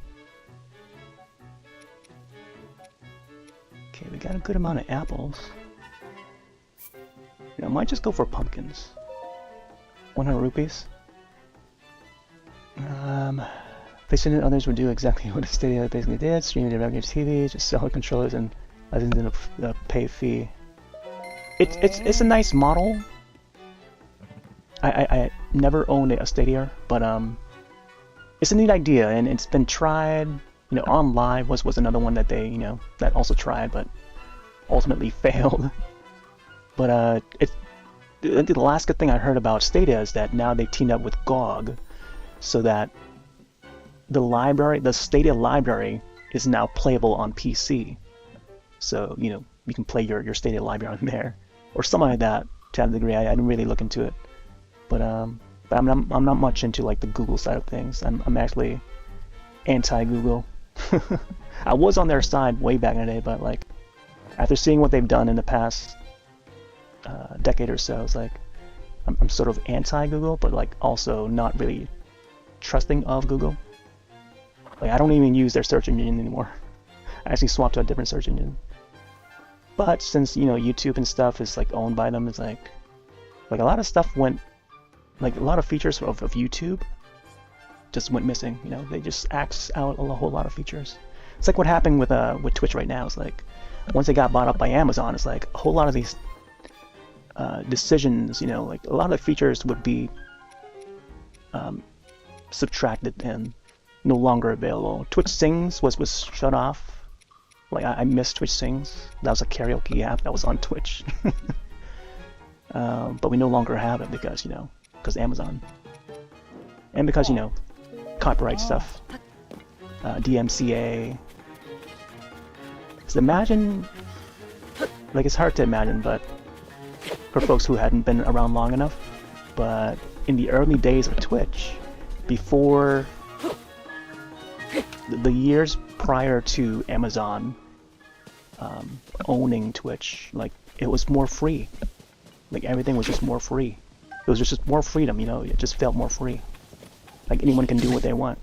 Okay, we got a good amount of apples. You know, I might just go for pumpkins. 100 rupees. Facing it, others would do exactly what Stadia basically did, streaming their revenue to TV, just sell controllers and other than a pay fee. It's a nice model. I never owned a Stadia, but it's a neat idea, and it's been tried. You know, DLive was another one that they, you know, that also tried, but ultimately failed. But the last good thing I heard about Stadia is that now they teamed up with GOG, so that the Stadia library is now playable on PC. So, you know, you can play your Stadia library on there, or something like that. To a degree, I didn't really look into it, but I'm not much into like the Google side of things. I'm actually anti-Google. I was on their side way back in the day, but like after seeing what they've done in the past decade or so, it's like I'm sort of anti-Google, but like also not really trusting of Google. Like I don't even use their search engine anymore. I actually swapped to a different search engine. But since, you know, YouTube and stuff is like owned by them, it's like a lot of stuff went, like a lot of features of YouTube just went missing. You know, they just axed out a whole lot of features. It's like what happened with Twitch right now. It's like once it got bought up by Amazon, it's like a whole lot of these decisions, you know, like a lot of the features would be subtracted and no longer available. Twitch Sings was shut off. Like I miss Twitch Sings. That was a karaoke app that was on Twitch. But we no longer have it because, you know, because Amazon. And because, you know, copyright stuff. DMCA. So imagine, like it's hard to imagine, but for folks who hadn't been around long enough, but in the early days of Twitch, before the years prior to Amazon owning Twitch, like it was more free. Like everything was just more free. It was just more freedom, you know. It just felt more free. Like anyone can do what they want.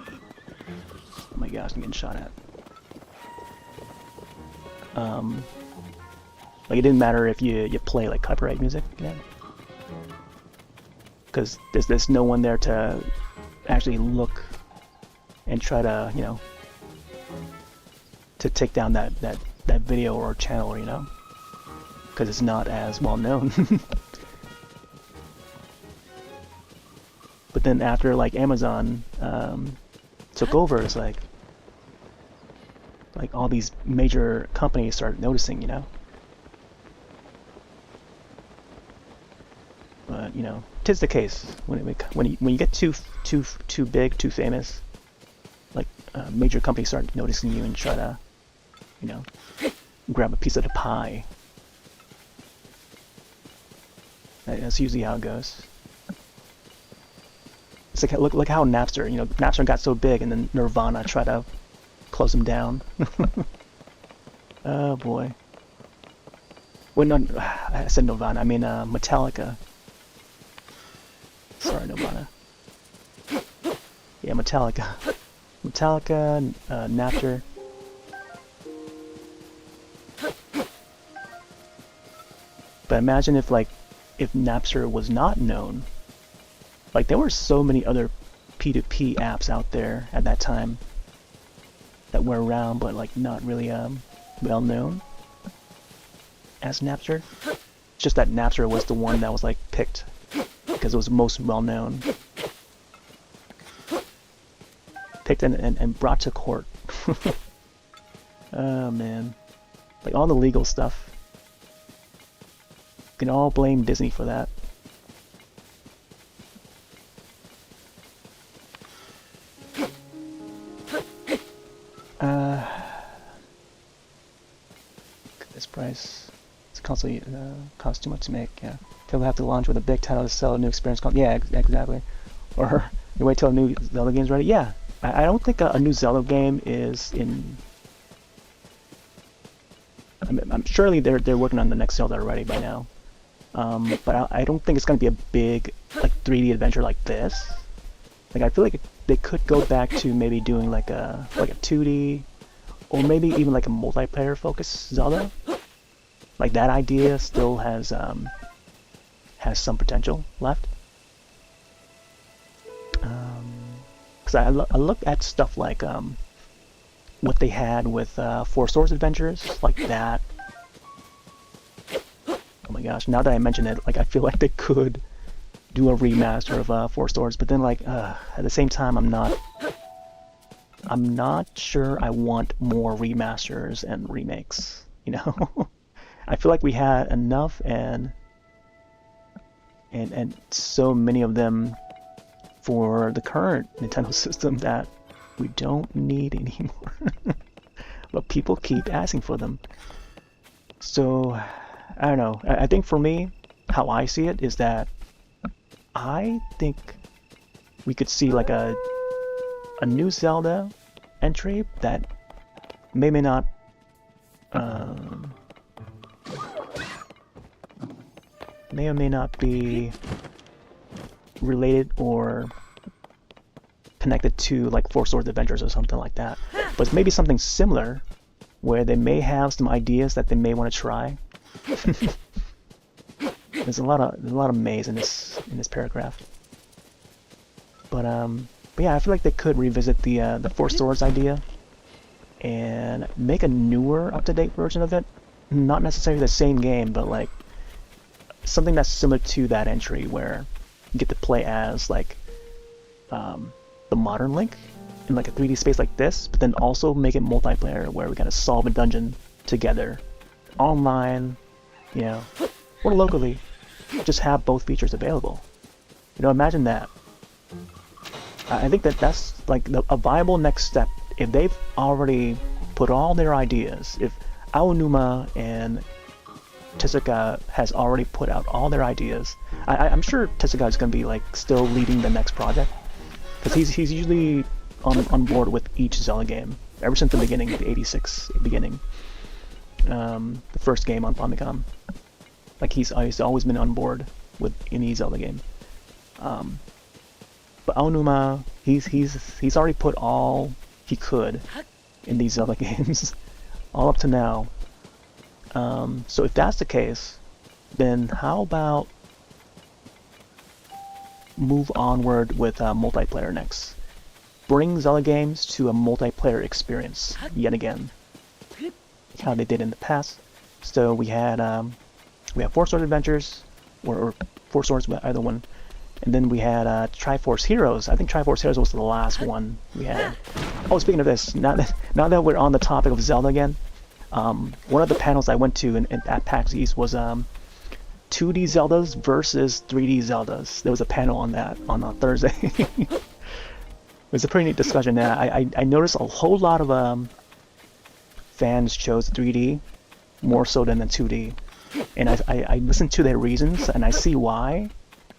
Oh my gosh, I'm getting shot at. Like it didn't matter if you play like copyright music, you know, because there's no one there to actually look and try to, you know, to take down that video or channel, you know, because it's not as well known. But then after like Amazon took over, it's like all these major companies started noticing, you know. But you know, 'tis the case when you get too big, too famous, like major companies start noticing you and try to, you know, grab a piece of the pie. That's usually how it goes. It's like look how Napster, you know, Napster got so big, and then Nirvana tried to close them down. Oh boy. Well, no, I said Nirvana. I mean Metallica. Sorry, Nirvana. Yeah, Metallica. Metallica, Napster. But imagine if Napster was not known. Like there were so many other P2P apps out there at that time that were around, but like not really well known as Napster. It's just that Napster was the one that was like picked because it was most well known. Picked and brought to court. Oh man, like all the legal stuff. You can all blame Disney for that. This price, it's constantly costs too much to make. Yeah, they'll have to launch with a big title to sell a new experience. Yeah, exactly. Or you wait till a new Zelda game's ready. Yeah, I don't think a new Zelda game is in. I'm surely they're working on the next Zelda already by now. But I don't think it's gonna be a big like 3D adventure like this. Like I feel like they could go back to maybe doing like a 2D, or maybe even like a multiplayer focused Zelda. Like that idea still has some potential left. Because I look at stuff like what they had with Four Swords Adventures, like that. Oh my gosh! Now that I mention it, like I feel like they could do a remaster of Four Swords, but then like at the same time, I'm not sure I want more remasters and remakes. You know, I feel like we had enough, and so many of them for the current Nintendo system that we don't need anymore. But people keep asking for them. So I don't know. I think for me, how I see it is that I think we could see like a new Zelda entry that may not may or may not be related or connected to like Four Swords Adventures or something like that, but maybe something similar where they may have some ideas that they may want to try. There's a lot of maze in this paragraph, but yeah, I feel like they could revisit the Four Swords idea and make a newer, up-to-date version of it. Not necessarily the same game, but like something that's similar to that entry where you get to play as like the modern Link in like a 3D space like this, but then also make it multiplayer where we gotta solve a dungeon together, online, you know, or locally. Just have both features available. You know, imagine that. I think that's like a viable next step. If they've already put all their ideas, if Aonuma and Tezuka has already put out all their ideas, I'm sure Tezuka is going to be like still leading the next project, because he's usually on board with each Zelda game ever since the beginning, the '86 beginning, the first game on Famicom. Like he's always been on board with any Zelda game. But Aonuma, he's already put all he could in these Zelda games, all up to now. So if that's the case, then how about move onward with multiplayer next? Bring Zelda games to a multiplayer experience yet again, like how they did in the past. So we had Four Swords Adventures, or Four Swords, either one. And then we had Triforce Heroes. I think Triforce Heroes was the last one we had. Oh, speaking of this, now that we're on the topic of Zelda again, one of the panels I went to at PAX East was 2D Zeldas versus 3D Zeldas. There was a panel on that on Thursday. It was a pretty neat discussion. I noticed a whole lot of fans chose 3D more so than the 2D. And I listened to their reasons, and I see why.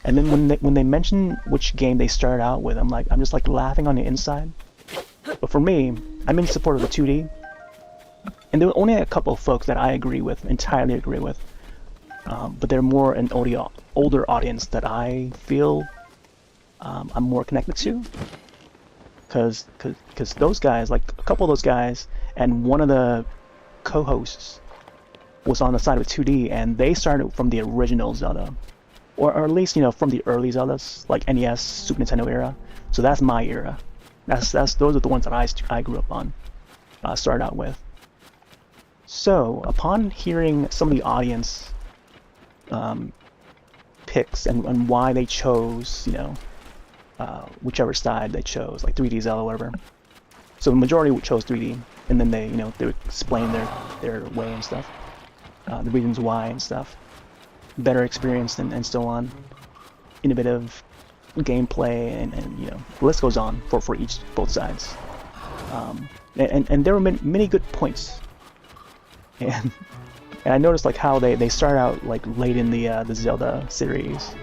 And then when they mention which game they started out with, I'm just like laughing on the inside. But for me, I'm in support of the 2D. And there were only a couple of folks that I entirely agree with. But they're more an older audience that I feel I'm more connected to. Because those guys, like a couple of those guys, and one of the co-hosts was on the side of 2D, and they started from the original Zelda. Or at least, you know, from the early Zeldas, like NES, Super Nintendo era. So that's my era. Those are the ones that I grew up on, started out with. So upon hearing some of the audience picks and why they chose, whichever side they chose, like 3D Zelda, whatever. So the majority chose 3D, and then they would explain their way and stuff, the reasons why and stuff. Better experience and so on. Innovative gameplay and the list goes on for both sides. And there were many good points. And I noticed like how they start out like late in the Zelda series.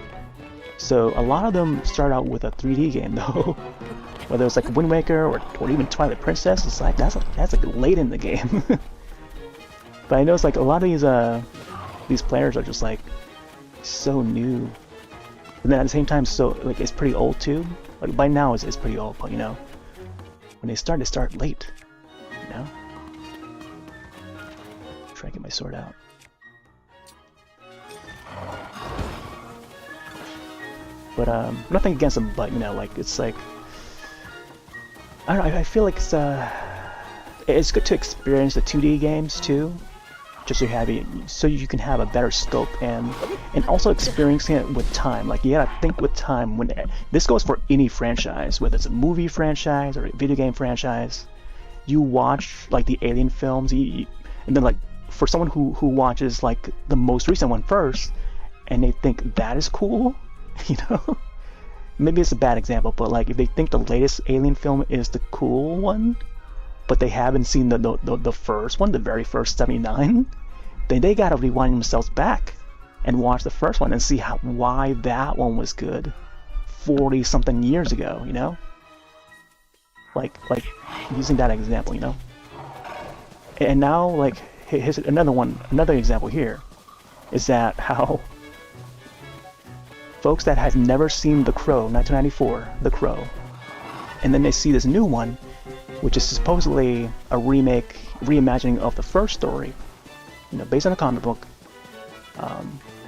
So a lot of them start out with a 3D game though. Whether it's like Wind Waker or even Twilight Princess, it's like that's like late in the game. But I noticed like a lot of these players are just like so new. But then at the same time, so like it's pretty old too. Like by now it's pretty old, but when they start late. Try to get my sword out. But nothing against them, but like it's like I don't know. I feel like it's good to experience the 2D games too, just so you can have a better scope and also experiencing it with time. Like you gotta think with time. When this goes for any franchise, whether it's a movie franchise or a video game franchise, you watch like the Alien films, and then like for someone who watches like the most recent one first, and they think that is cool, maybe it's a bad example, but like if they think the latest Alien film is the cool one, but they haven't seen the first one, the very first 79, then they gotta rewind themselves back and watch the first one and see why that one was good 40 something years ago, like using that example, and now like here's another example here is that how folks that have never seen The Crow, 1994, The Crow, and then they see this new one, which is supposedly a reimagining of the first story, based on a comic book,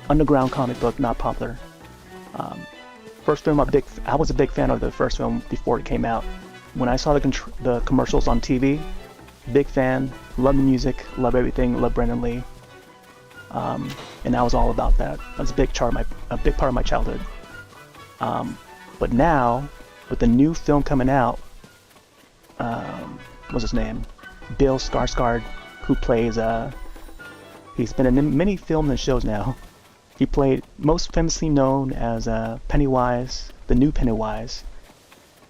underground comic book, not popular. First film, I was a big fan of the first film before it came out. When I saw the commercials on TV, big fan, love the music, love everything, love Brandon Lee. And I was all about that. That was a big part of my childhood. But now, with the new film coming out, what's his name? Bill Skarsgård, who plays, he's been in many films and shows now. He played, most famously known as Pennywise, the new Pennywise.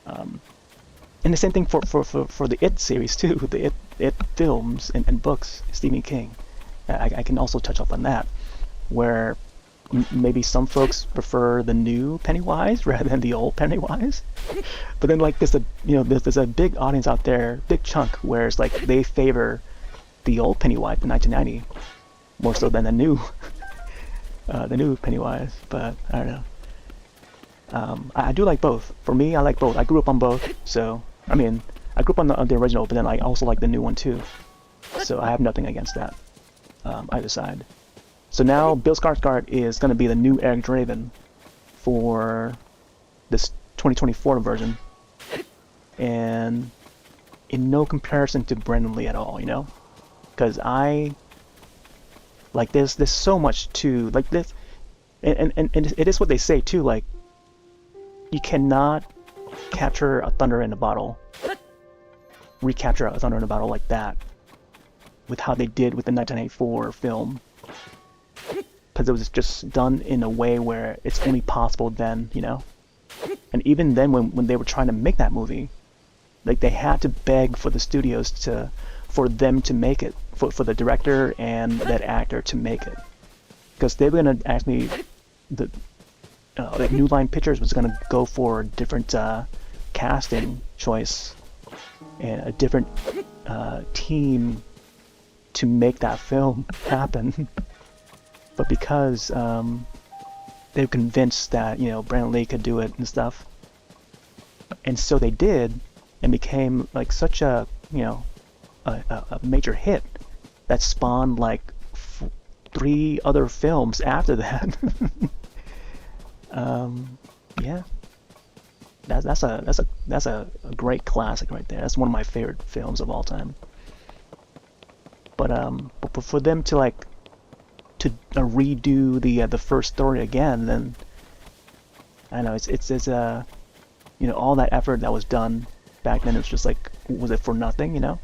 And the same thing for the It series too, the It films and books, Stephen King. I can also touch up on that, where maybe some folks prefer the new Pennywise rather than the old Pennywise. But then like there's a big audience out there, big chunk, where it's like they favor the old Pennywise in 1990 more so than the new Pennywise. But I don't know. I do like both. For me, I like both. I grew up on both, so I mean I grew up on the original, but then I also like the new one too. So I have nothing against that. Either side. So now Bill Skarsgård is going to be the new Eric Draven for this 2024 version, and in no comparison to Brandon Lee at all, because I like there's so much to like this, and it is what they say too, like you cannot capture a thunder in a bottle, recapture a thunder in a bottle like that with how they did with the 1984 film, because it was just done in a way where it's only possible then, and even then when they were trying to make that movie, like they had to beg for the studios for them to make it, for the director and that actor to make it, because they were going to actually like New Line Pictures was going to go for a different casting choice and a different team to make that film happen. But because they were convinced that Brandon Lee could do it and stuff, and so they did, and became like such a a major hit that spawned like 3 other films after that. Yeah. That's a great classic right there. That's one of my favorite films of all time. But for them to like to redo the first story again, then I know it's you know, all that effort that was done back then, it's just like, was it for nothing, you know?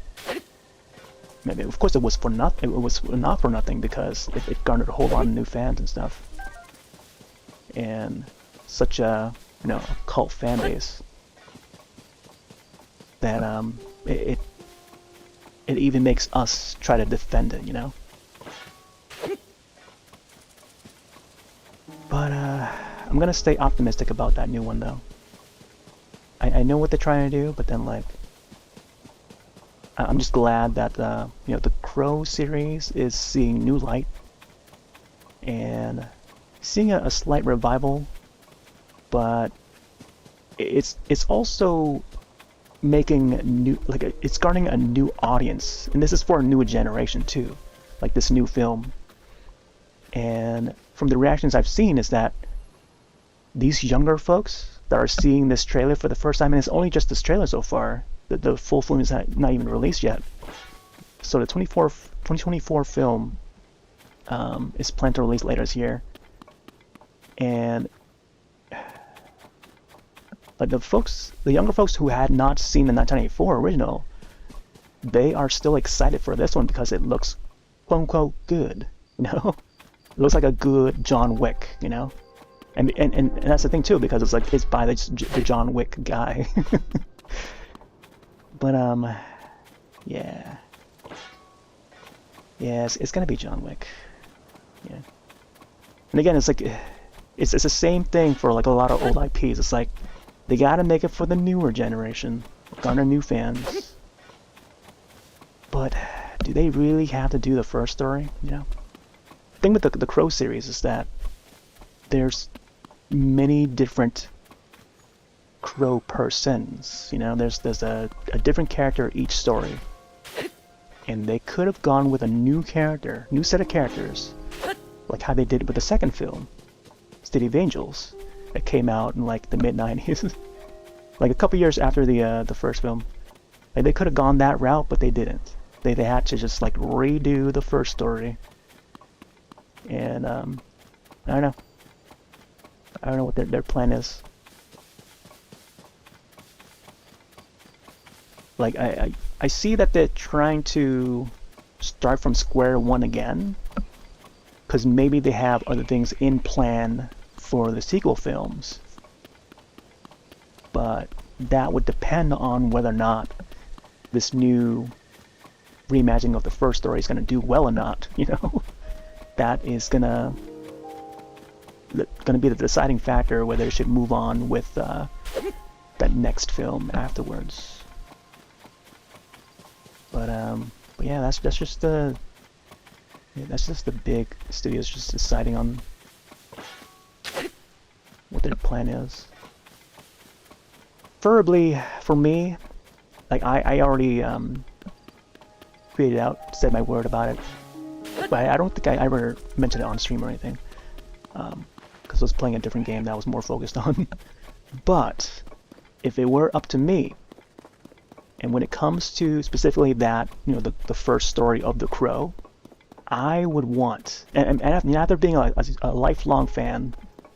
Maybe, of course it was for nothing. It was not for nothing because it garnered a whole lot of new fans and stuff, and such a, you know, a cult fan base that it even makes us try to defend it, you know. But I'm gonna stay optimistic about that new one though. I know what they're trying to do, but then like I'm just glad that you know, the Crow series is seeing new light and seeing a slight revival, but it's also making new, like it's garnering a new audience, and this is for a new generation too, like this new film. And from the reactions I've seen is that these younger folks that are seeing this trailer for the first time, and it's only just this trailer so far, the full film is not even released yet. So the 2024 film is planned to release later this year, and like the younger folks who had not seen the 1984 original, they are still excited for this one because it looks quote unquote good, you know. It looks like a good John Wick, you know. And that's the thing too, because it's like it's by the John Wick guy. But yeah, it's gonna be John Wick. Yeah. And again, it's like it's the same thing for like a lot of old IPs. It's like they gotta make it for the newer generation, garner new fans. But do they really have to do the first story? You know, the thing with the Crow series is that there's many different Crow persons. You know, there's a different character each story, and they could have gone with a new set of characters, like how they did with the second film, City of Angels, that came out in like the mid-90s, like a couple years after the first film. Like they could have gone that route, but they didn't. They had to just like redo the first story, and I don't know. I don't know what their plan is. Like I see that they're trying to start from square one again, because maybe they have other things in plan for the sequel films. But that would depend on whether or not this new reimagining of the first story is going to do well or not, you know. That is gonna be the deciding factor whether it should move on with that next film afterwards. But yeah, that's just the big studios just deciding on what their plan is. Preferably for me, like I already said my word about it, but I don't think I ever mentioned it on stream or anything, because I was playing a different game that I was more focused on. But if it were up to me, and when it comes to specifically that, you know, the first story of The Crow, I would want, and after being a lifelong fan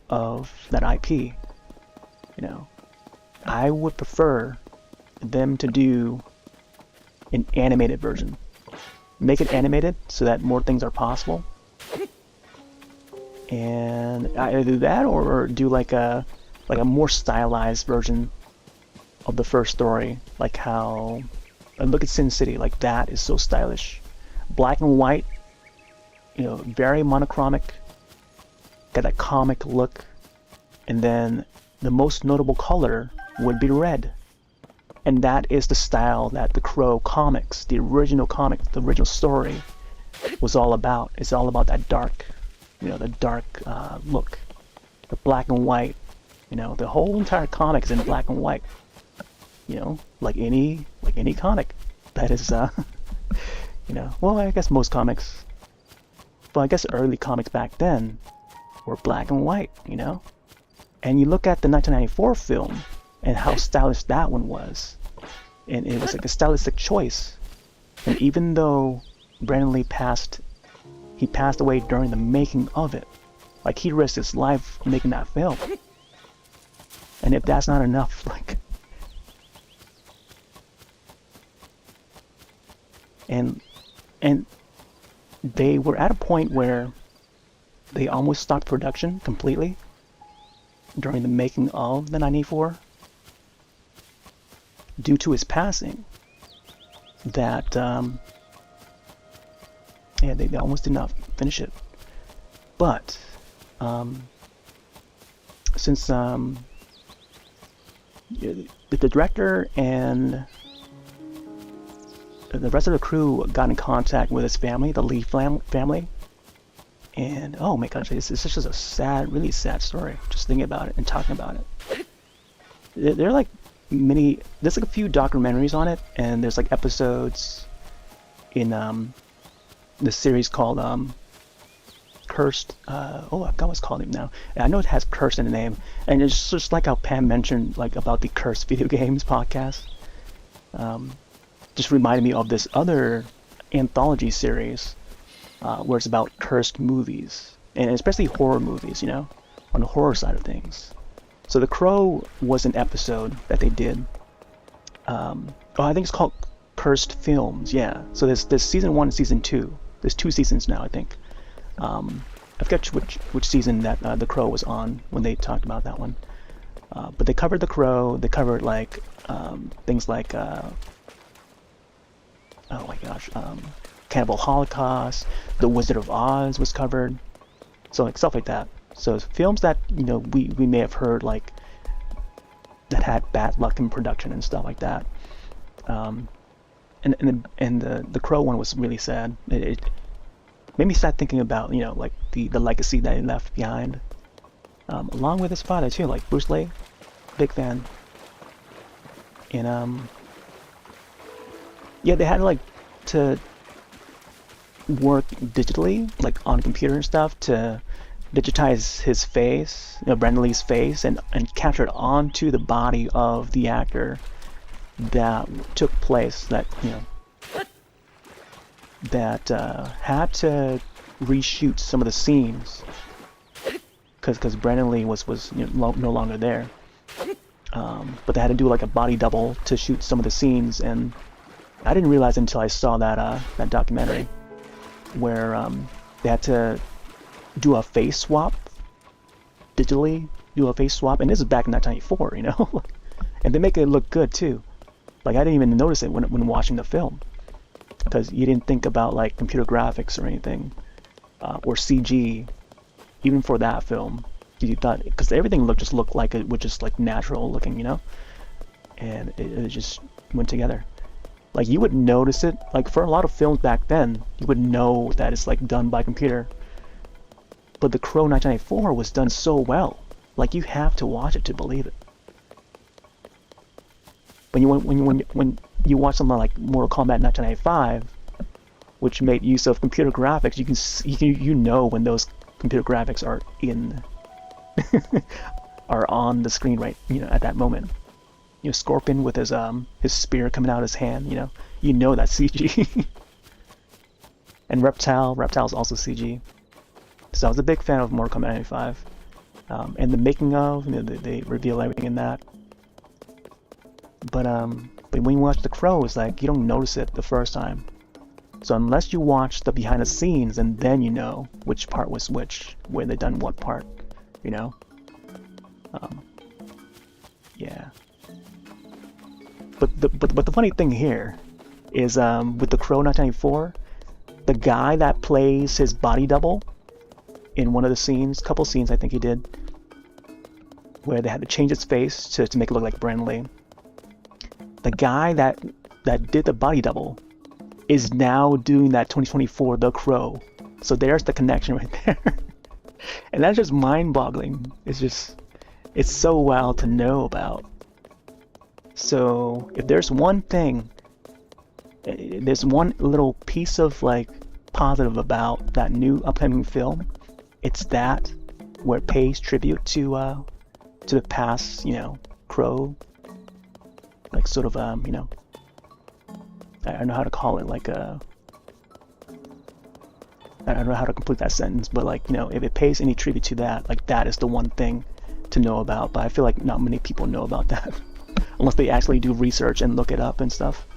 of that IP, you know, I would prefer them to do an animated version. Make it animated so that more things are possible. And either do that or do like a more stylized version of the first story, like how, look at Sin City, like that is so stylish, black and white, you know, very monochromatic, got that comic look, and then the most notable color would be red, and that is the style that the Crow comics, the original story, was all about. It's all about that dark, you know, the dark look, the black and white, you know, the whole entire comic is in black and white. You know, like any comic that is, you know, well, I guess most comics, but I guess early comics back then were black and white, you know. And you look at the 1994 film, and how stylish that one was. And it was like a stylistic choice. And even though Brandon Lee passed away during the making of it. Like, he risked his life making that film. And if that's not enough, like... And they were at a point where they almost stopped production completely during the making of the 94 due to his passing. That, yeah, they almost did not finish it. But, since the director and the rest of the crew got in contact with his family, the Lee family, and oh my gosh, it's just a sad, really sad story, just thinking about it and talking about it. They're like there's like a few documentaries on it, and there's like episodes in the series called Cursed, oh, I forgot what's called now. I know it has Cursed in the name, and it's just like how Pam mentioned, like, about the Cursed video games podcast. Just reminded me of this other anthology series where it's about cursed movies, and especially horror movies, you know, on the horror side of things. So The Crow was an episode that they did. Oh, I think it's called Cursed Films, yeah. So there's season 1 and season 2. There's 2 seasons now, I think. I forget which season that The Crow was on when they talked about that one. But they covered The Crow. They covered like things like oh my gosh, Cannibal Holocaust, The Wizard of Oz was covered. So like stuff like that. So films that, you know, we may have heard, like, that had bad luck in production and stuff like that. And the Crow one was really sad. It made me start thinking about, you know, like the legacy that he left behind, along with his father too, like Bruce Lee, big fan. And yeah, they had like to work digitally, like on computer and stuff, to digitize his face, you know, Brandon Lee's face, and capture it onto the body of the actor that took place, that, you know, that had to reshoot some of the scenes because Brandon Lee was you know, no longer there. But they had to do like a body double to shoot some of the scenes, and I didn't realize until I saw that documentary where they had to do a face swap digitally, and this is back in 1994, you know, and they make it look good too. Like, I didn't even notice it when watching the film, because you didn't think about like computer graphics or anything, or CG, even for that film. You thought, because everything looked like it was just like natural looking, you know, and it just went together. Like, you would notice it, like for a lot of films back then, you would know that it's like done by computer. But The Crow 1994 was done so well, like you have to watch it to believe it. When you watch something like Mortal Kombat 1995, which made use of computer graphics, you know when those computer graphics are are on the screen, right, you know, at that moment. You know, Scorpion with his spear coming out of his hand, you know that's CG. And Reptile's also CG. So I was a big fan of Mortal Kombat 95. And the making of, you know, they reveal everything in that. But when you watch The Crow, it's like you don't notice it the first time. So unless you watch the behind the scenes, and then you know which part was which, where they done what part, you know. Yeah. But the funny thing here is with The Crow 1994, the guy that plays his body double in one of the scenes, couple scenes I think he did, where they had to change its face to make it look like Brandon Lee. The guy that did the body double is now doing that 2024 The Crow. So there's the connection right there. And that's just mind-boggling. It's so wild to know about. So if there's one thing, there's one little piece of like positive about that new upcoming film, it's that, where it pays tribute to the past, you know, Crow like sort of you know, I don't know how to call it, like I don't know how to complete that sentence, but like, you know, if it pays any tribute to that, like that is the one thing to know about. But I feel like not many people know about that unless they actually do research and look it up and stuff.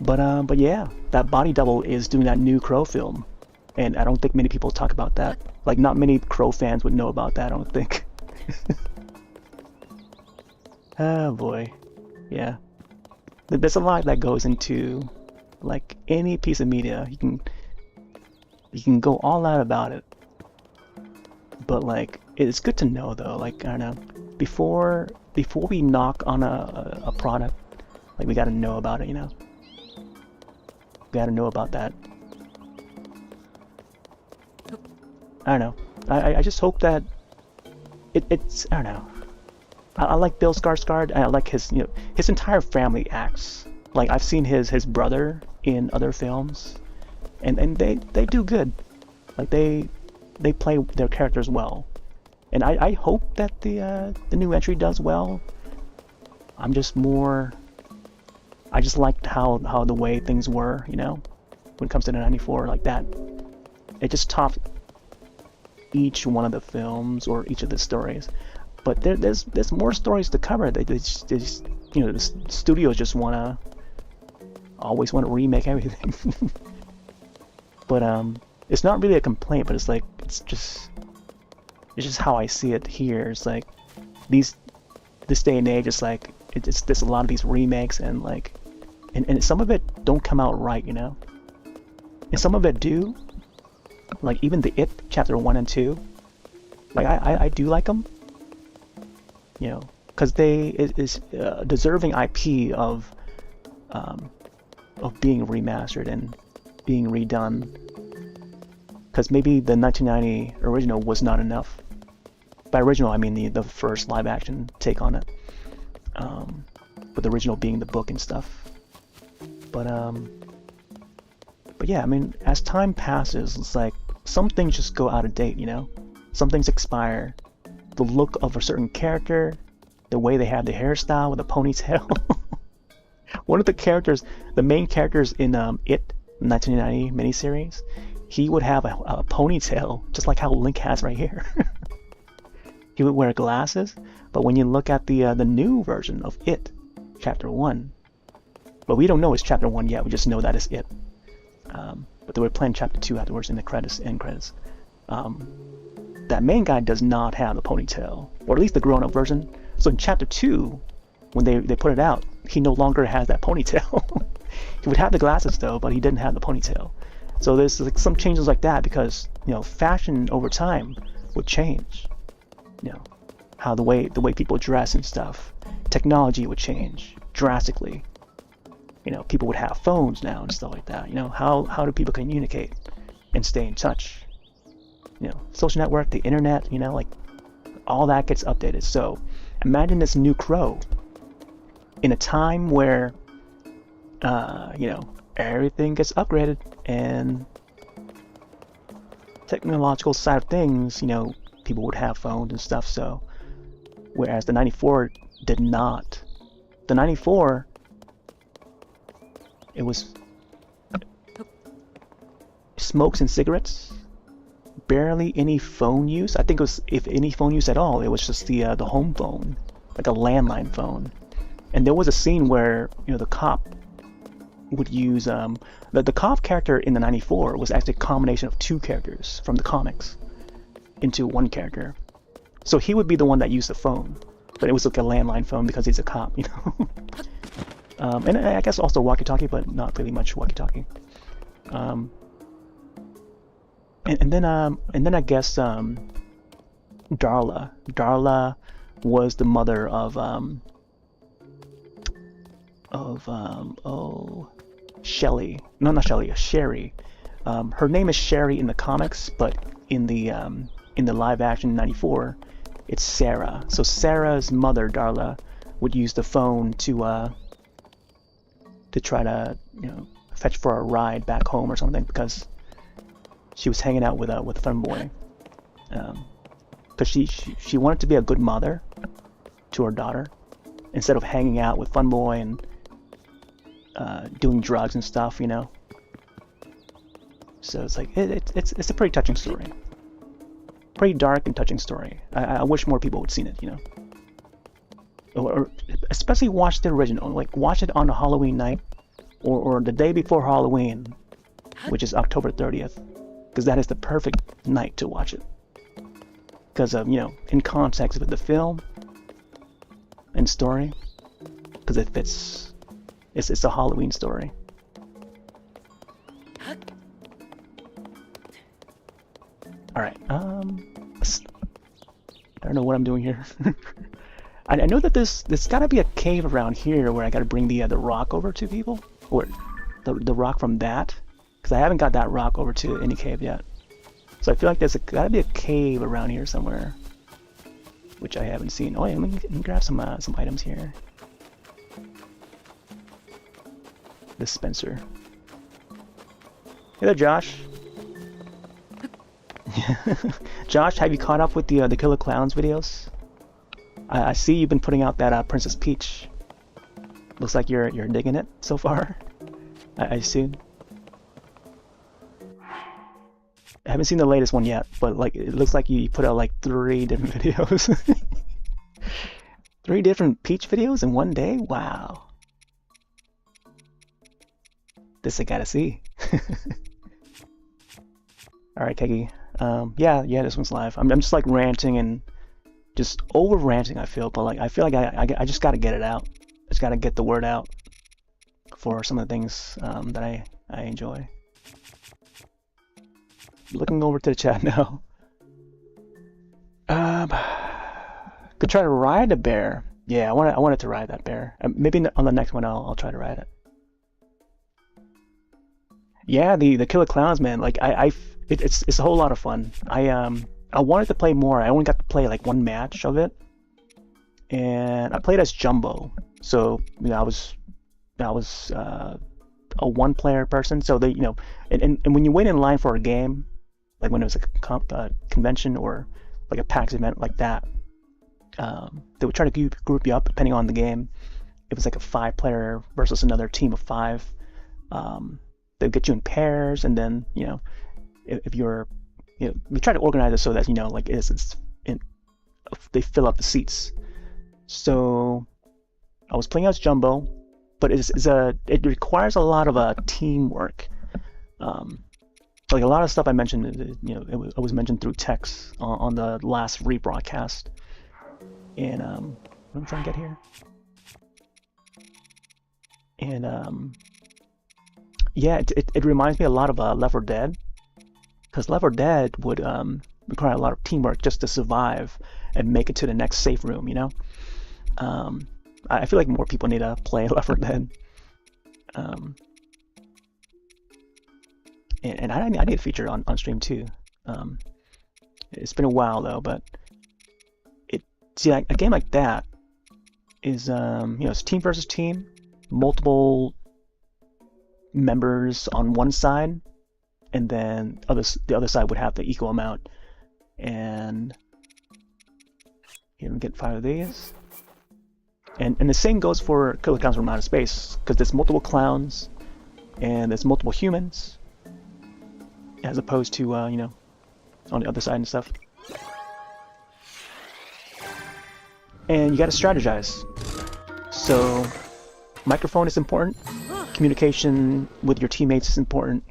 But yeah, that body double is doing that new Crow film, and I don't think many people talk about that. Like, not many Crow fans would know about that, I don't think. Oh boy, yeah. There's a lot that goes into like any piece of media. You can go all out about it, but like it's good to know though. Like, I don't know, before we knock on a product, like we got to know about it, you know. We got to know about that. I don't know. I just hope that it's I don't know. I like Bill Skarsgård, and I like his, you know, his entire family acts. Like, I've seen his brother in other films, and they do good. Like, they play their characters well, and I hope that the new entry does well. I'm just more. I just liked how the way things were, you know, when it comes to the '94, like that. It just topped each one of the films or each of the stories. But there's more stories to cover. They just, you know, the studios just always want to remake everything. But it's not really a complaint, but it's like it's just how I see it here. It's like this day and age, it's like there's a lot of these remakes, and like and some of it don't come out right, you know, and some of it do. Like even the It Chapter 1 and 2, like I do like them. You know, because it is deserving IP of being remastered and being redone. Because maybe the 1990 original was not enough. By original, I mean the first live action take on it. With the original being the book and stuff. But yeah, I mean, as time passes, it's like some things just go out of date. You know, some things expire. The look of a certain character, the way they have the hairstyle with a ponytail. One of the characters, the main characters in It 1990 miniseries, he would have a ponytail, just like how Link has right here. He would wear glasses, but when you look at the new version of It, Chapter 1, but we don't know it's Chapter 1 yet, we just know that it's It. But they were playing Chapter 2 afterwards in the end credits. That main guy does not have the ponytail, or at least the grown-up version. So in Chapter 2, when they put it out, he no longer has that ponytail. He would have the glasses though, but he didn't have the ponytail. So there's like some changes like that because, you know, fashion over time would change. You know, how the way people dress and stuff. Technology would change drastically. You know, people would have phones now and stuff like that. You know, how do people communicate and stay in touch? You know, social network, the internet, you know, like all that gets updated. So imagine this new Crow in a time where, you know, everything gets upgraded and technological side of things, you know, people would have phones and stuff. So whereas the 94 did not. The 94, it was smokes and cigarettes. Barely any phone use. I think it was, if any phone use at all, it was just the home phone, like a landline phone. And there was a scene where, you know, the cop would use the cop character in the 94 was actually a combination of two characters from the comics into one character. So he would be the one that used the phone, but it was like a landline phone because he's a cop, you know. And I guess also walkie-talkie, but not really much walkie-talkie. And then I guess Darla was the mother of Shelly. No, not Shelly, Sherry. Her name is Sherry in the comics, but in the live action '94, it's Sarah. So Sarah's mother, Darla, would use the phone to try to, you know, fetch for a ride back home or something because she was hanging out with a femboy. Because she wanted to be a good mother to her daughter, instead of hanging out with Funboy and doing drugs and stuff, you know. So it's like it's a pretty touching story, pretty dark and touching story. I wish more people would seen it, you know, or especially watch the original, like watch it on a Halloween night or the day before Halloween, which is October 30th, because that is the perfect night to watch it. Because of, you know, in context with the film and story, because it fits. It's a Halloween story. All right. I don't know what I'm doing here. I know that there's got to be a cave around here where I got to bring the rock over to people, or the rock from that, because I haven't got that rock over to any cave yet. So I feel like there's got to be a cave around here somewhere, which I haven't seen. Oh yeah, let me grab some items here. Dispenser. Hey there, Josh. Josh, have you caught up with the Killer Clowns videos? I see you've been putting out that Princess Peach. Looks like you're digging it so far. I assume. I haven't seen the latest one yet, but like it looks like you put out like 3 different videos. 3 different Peach videos in one day? Wow. This I gotta see. Alright, Kegi. Yeah, this one's live. I'm just like ranting and just over ranting, I feel, but like I feel like I just gotta get it out. I just gotta get the word out for some of the things that I enjoy. Looking over to the chat now. Could try to ride a bear. Yeah, I wanted to ride that bear. Maybe on the next one I'll try to ride it. Yeah, the Killer Clowns, man. Like it's a whole lot of fun. I wanted to play more. I only got to play like 1 match of it, and I played as Jumbo. So you know, I was a 1-player person. So they, you know, and when you wait in line for a game, like when it was a convention or like a PAX event like that, they would try to group you up depending on the game. It was like a 5-player versus another team of 5. They would get you in pairs, and then, you know, if you're, you know, we try to organize it so that, you know, like they fill up the seats. So I was playing as Jumbo, but it requires a lot of teamwork. Like a lot of stuff I mentioned, you know, it was mentioned through text on the last rebroadcast. And what I'm trying to get here. And yeah, it reminds me a lot of Left 4 Dead, because Left 4 Dead would require a lot of teamwork just to survive and make it to the next safe room, you know. I feel like more people need to play Left 4 Dead. And I need a feature on stream too. It's been a while though, but a game like that is you know, it's team versus team, multiple members on one side, and then the other side would have the equal amount. And here we get 5 of these. And the same goes for Killer Clowns from Outer Space, because there's multiple clowns and there's multiple humans, as opposed to you know, on the other side and stuff. And you got to strategize. So microphone is important. Communication with your teammates is important,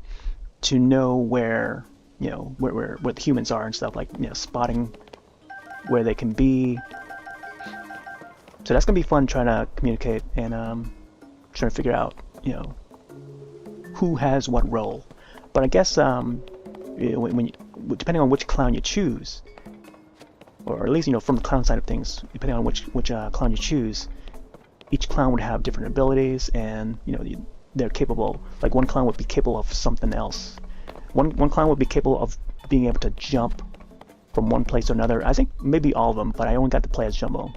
to know where, you know, where the humans are and stuff, like, you know, spotting where they can be. So that's gonna be fun, trying to communicate and trying to figure out, you know, who has what role. But I guess depending on which clown you choose, or at least, you know, from the clown side of things, depending on which clown you choose, each clown would have different abilities, and, you know, they're capable. Like one clown would be capable of something else. One clown would be capable of being able to jump from one place to another. I think maybe all of them, but I only got to play as Jumbo.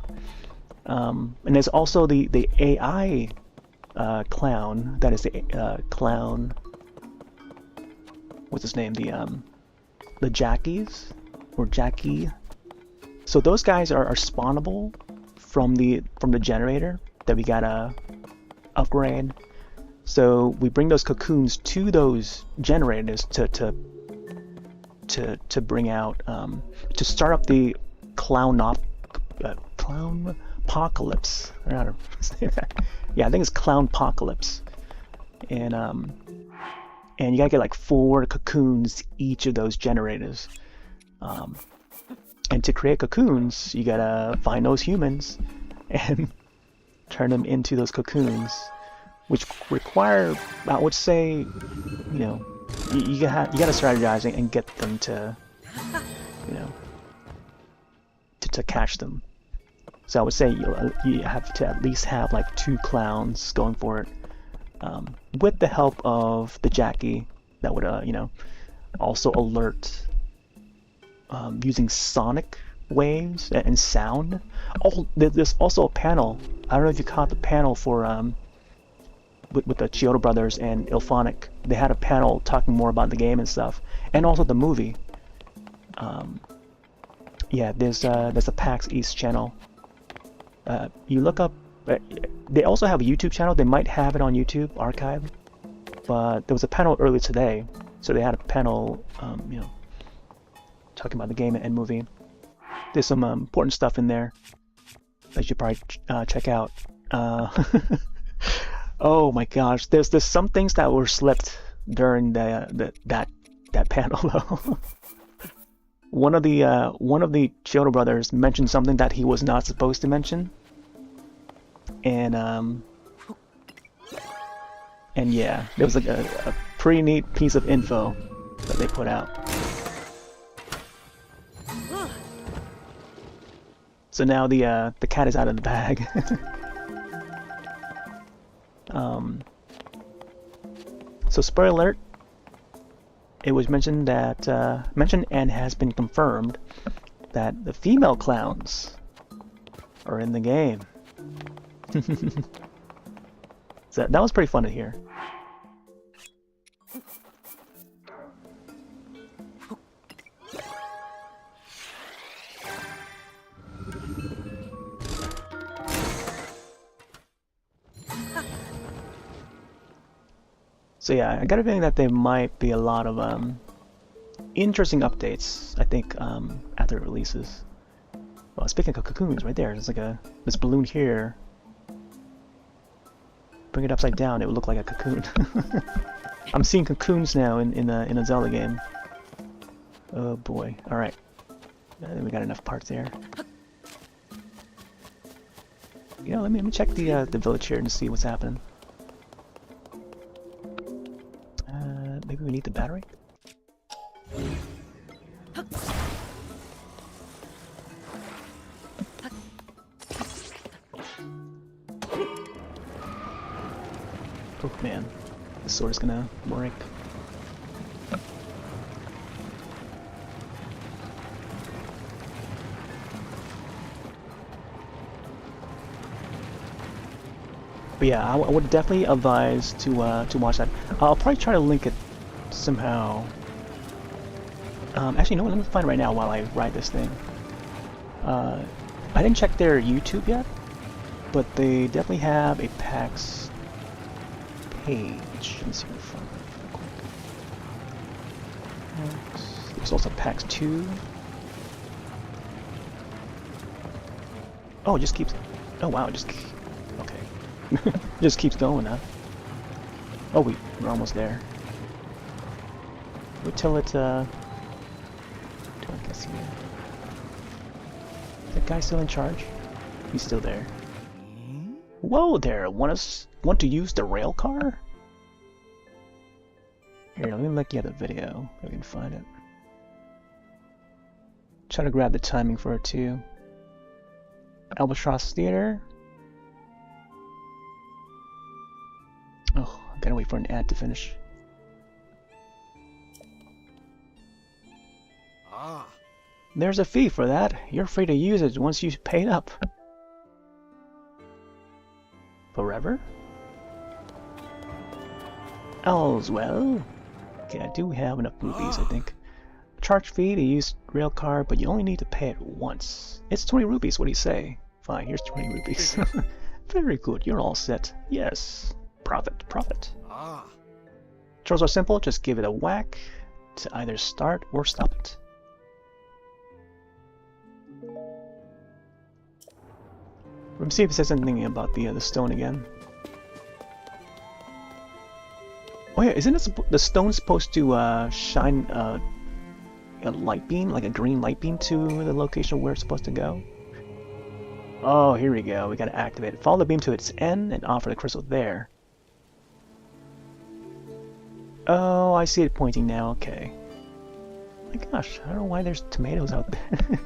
And there's also the AI clown. That is the clown. What's his name? The Jackies, or Jackie. So those guys are spawnable from the generator that we gotta upgrade. So we bring those cocoons to those generators to bring out to start up the clown apocalypse. I don't know how to say that. Yeah, I think it's clown apocalypse. And you gotta get like 4 cocoons each of those generators. And to create cocoons, you gotta find those humans and turn them into those cocoons, which require, I would say, you know, you gotta strategize and get them to, you know, to catch them. So I would say you have to at least have like 2 clowns going for it, with the help of the Jackie that would, you know, also alert using sonic waves and sound. Oh, there's also a panel. I don't know if you caught the panel for with the Chiodo brothers and Ilphonic. They had a panel talking more about the game and stuff, and also the movie. Yeah, there's a PAX East channel. You look up. They also have a YouTube channel. They might have it on YouTube archived, but there was a panel earlier today, so they had a panel, you know, talking about the game and movie. There's some important stuff in there that you should probably check out. Oh my gosh, there's some things that were slipped during that panel though. One of the Chiodo brothers mentioned something that he was not supposed to mention, and yeah, there was like a pretty neat piece of info that they put out. So now the cat is out of the bag. So spoiler alert, it was mentioned that mentioned and has been confirmed that the female clowns are in the game. So that was pretty fun to hear. So yeah, I got a feeling that there might be a lot of interesting updates, I think, after it releases. Well, speaking of cocoons, right there, there's like this balloon here. Bring it upside down, it would look like a cocoon. I'm seeing cocoons now in a Zelda game. Oh boy! All right, we got enough parts there. You know, let me check the village here and see what's happening. Maybe we need the battery? Oh man, this sword is gonna break. But yeah, I would definitely advise to watch that. I'll probably try to link it somehow. Actually, no, let me find it right now while I ride this thing. I didn't check their YouTube yet, but they definitely have a PAX page. Let me see if I can find it real quick. There's also PAX 2. Oh, it just keeps. Oh wow, it just. Okay. It just keeps going, huh? Oh, we're almost there. Wait till it, I guess here. Is that guy still in charge? He's still there. Whoa there! Want to use the rail car? Here, let me look at the video if I can find it. Try to grab the timing for it too. Albatross Theater. Oh, I gotta wait for an ad to finish. There's a fee for that. You're free to use it once you've paid up. Forever? All's well. Okay, I do have enough rupees, I think. Charge fee to use rail car, but you only need to pay it once. It's 20 rupees, what do you say? Fine, here's 20 rupees. Very good, you're all set. Yes. Profit, profit. Ah. Controls are simple, just give it a whack to either start or stop it. Let me see if it says anything about the stone again. Oh yeah, isn't it the stone supposed to shine a light beam, like a green light beam to the location where it's supposed to go? Oh, here we go. We gotta activate it. Follow the beam to its end and offer the crystal there. Oh, I see it pointing now. Okay. My gosh, I don't know why there's tomatoes out there.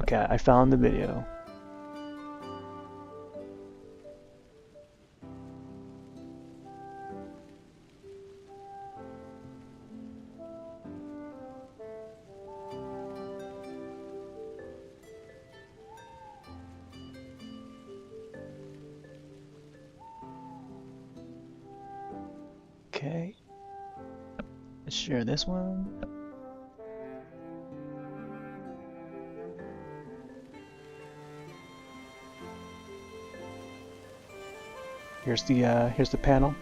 Okay, I found the video. Okay. Let's share this one. Here's the panel.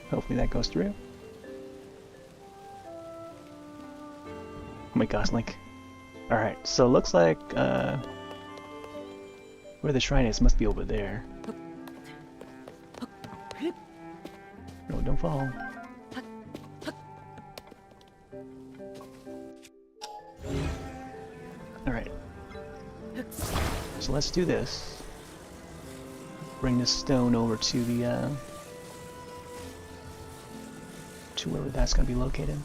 Hopefully that goes through. Oh my gosh, Link. Alright, so it looks like where the shrine is must be over there. No, don't fall. Alright. So let's do this. Bring this stone over to the to where that's gonna be located.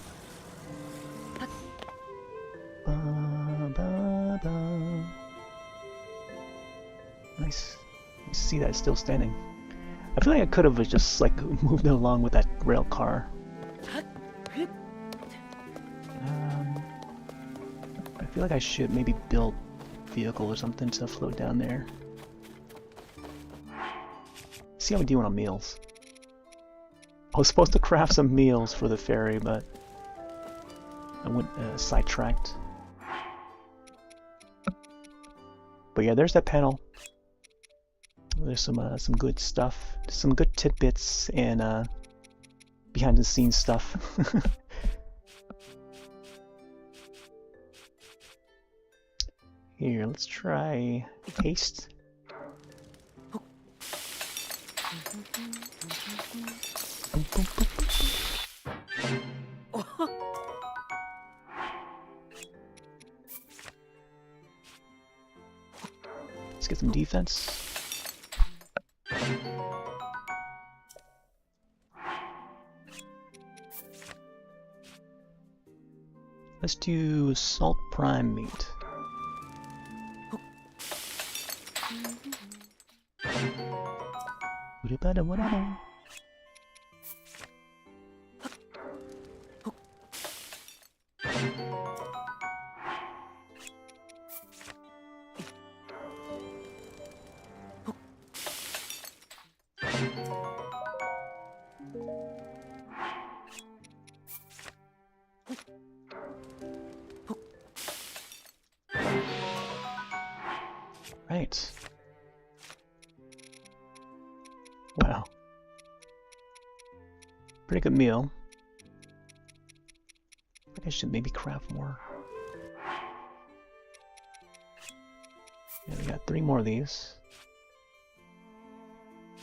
Nice. You see that it's still standing. I feel like I could have just like moved it along with that rail car. I feel like I should maybe build a vehicle or something to float down there. See how we do on meals. I was supposed to craft some meals for the ferry, but I went sidetracked. But yeah, there's that panel. There's some good stuff, some good tidbits and behind the scenes stuff. Here, let's try haste. Let's get some defense. Let's do salt prime meat. Right. Wow. Pretty good meal. I think I should maybe craft more. Yeah, we got 3 more of these.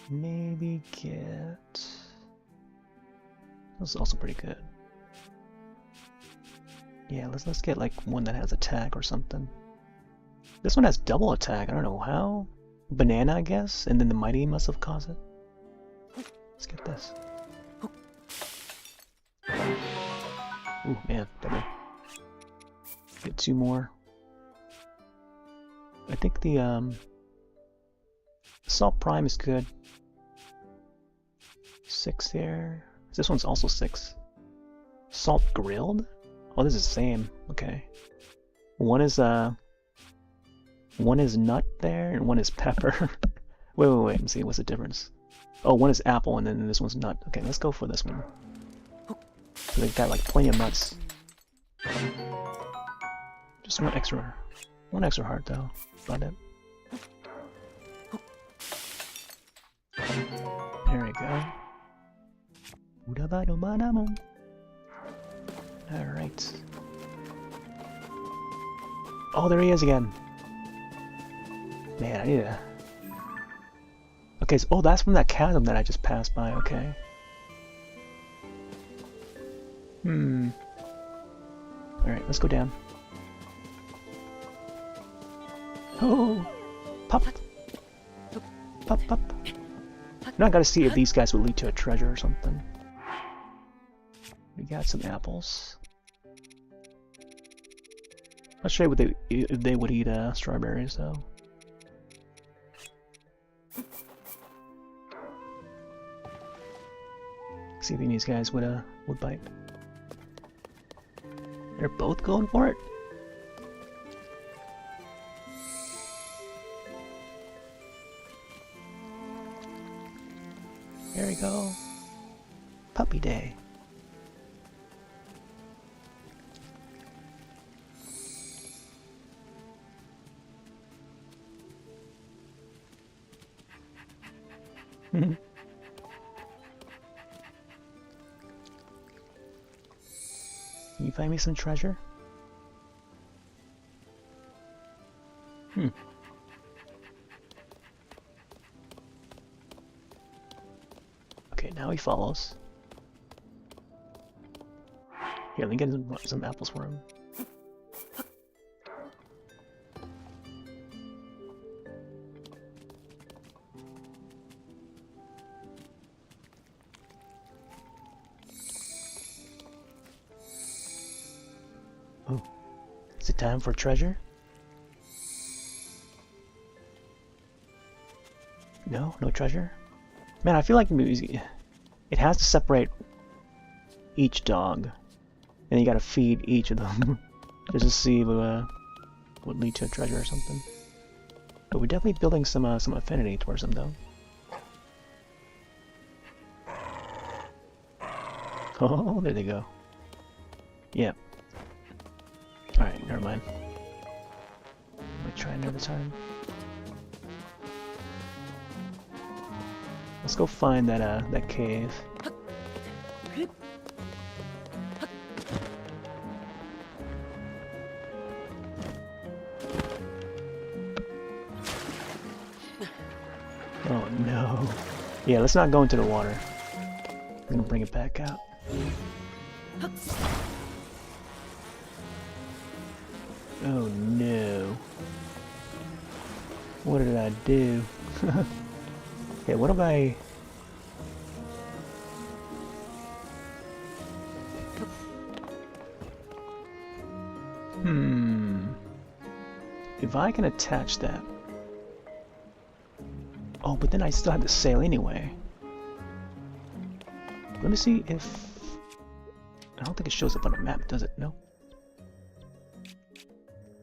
Maybe get... This is also pretty good. Yeah, let's get like one that has attack or something. This one has double attack, I don't know how. Banana, I guess, and then the mighty must have caused it. Let's get this. Ooh, man, double. Get 2 more. I think the Salt Prime is good. 6 there. This one's also 6. Salt grilled? Oh, this is the same. Okay. One is nut there, and one is pepper. wait. Let's see. What's the difference? Oh, one is apple, and then this one's nut. Okay, let's go for this one. So they've got like plenty of nuts. Just one extra heart though. About it. There we go. Alright. Oh, there he is again. Man, I need to... Okay, so, oh, that's from that chasm that I just passed by, okay. Alright, let's go down. Oh! Pop! Pop, pop. Now I gotta see if these guys would lead to a treasure or something. We got some apples. Not sure if they would eat strawberries though. See if any of these guys would bite. They're both going for it. There we go. Puppy day. Can you find me some treasure? Okay, now he follows. Here, let me get some apples for him. Oh, is it time for treasure? No? No treasure? Man, I feel like it has to separate each dog. And you gotta feed each of them. Just to see if would lead to a treasure or something. But we're definitely building some affinity towards them though. Oh, there they go. Yep. Alright, never mind. Let me try another time. Let's go find that cave. Oh no. Yeah, let's not go into the water. I'm gonna bring it back out. Oh no. What did I do? Okay, what if I... If I can attach that... Oh, but then I still have to sail anyway. Let me see if... I don't think it shows up on the map, does it? No?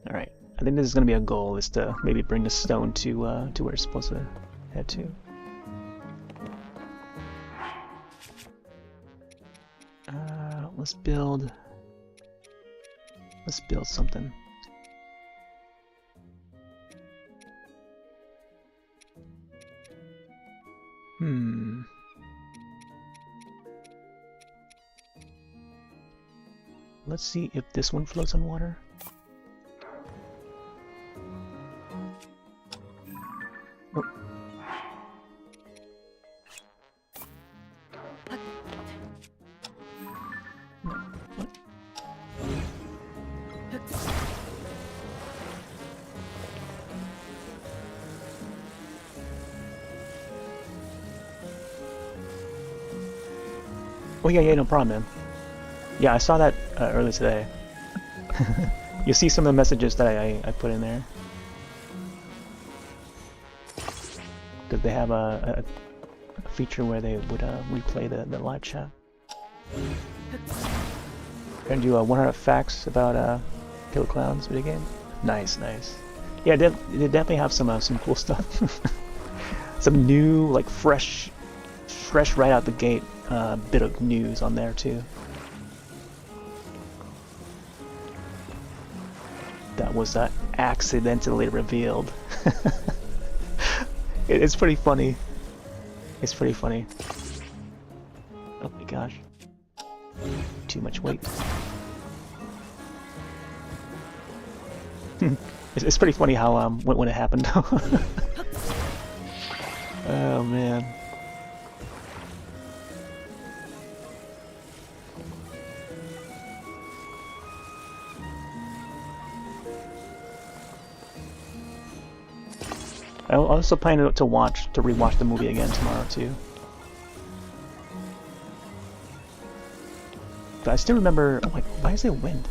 Alright, I think this is going to be a goal, is to maybe bring the stone to where it's supposed to head to. Let's build something. Let's see if this one floats on water. Oh. Oh yeah, no problem, man. Yeah, I saw that earlier today. You see some of the messages that I put in there. Because they have a feature where they would replay the live chat. Gonna do 100 facts about Killer Clowns video game. Nice, nice. Yeah, they definitely have some cool stuff. Some new, like fresh right out the gate bit of news on there too. That was accidentally revealed. It's pretty funny. It's pretty funny. Oh my gosh. Too much weight. It's pretty funny how when it happened. Oh man. I also plan to rewatch the movie again tomorrow too. But I still remember, I'm like, why is there wind?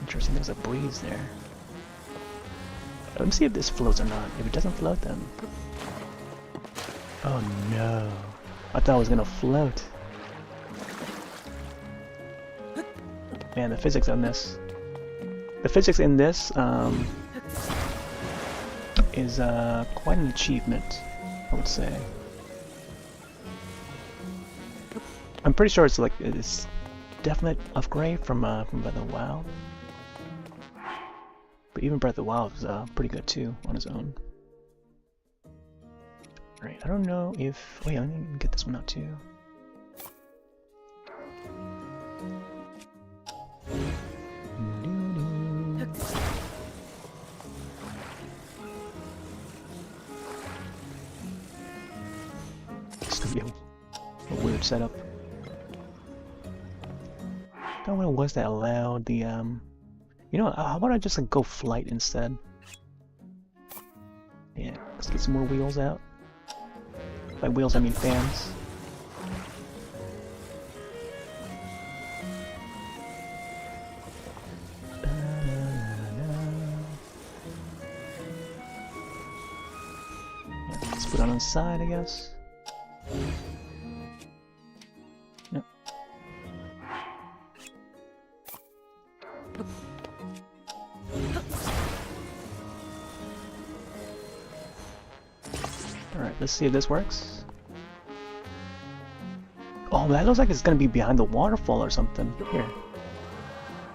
Interesting, there's a breeze there. Let me see if this floats or not. If it doesn't float, then... Oh no. I thought it was gonna float. Man, the physics on this... The physics in this, is quite an achievement, I would say. I'm pretty sure it's like it's definite upgrade from Breath of the Wild, but even Breath of the Wild is pretty good too on its own. Right, I don't know if wait, I need to get this one out too. It's gonna be a weird setup. I don't know what it was that allowed the you know, how about I just like go flight instead? Yeah, let's get some more wheels out. By wheels I mean fans. Yeah, let's put it on the side, I guess. Yep. Alright, let's see if this works. Oh, that looks like it's gonna be behind the waterfall or something. Here.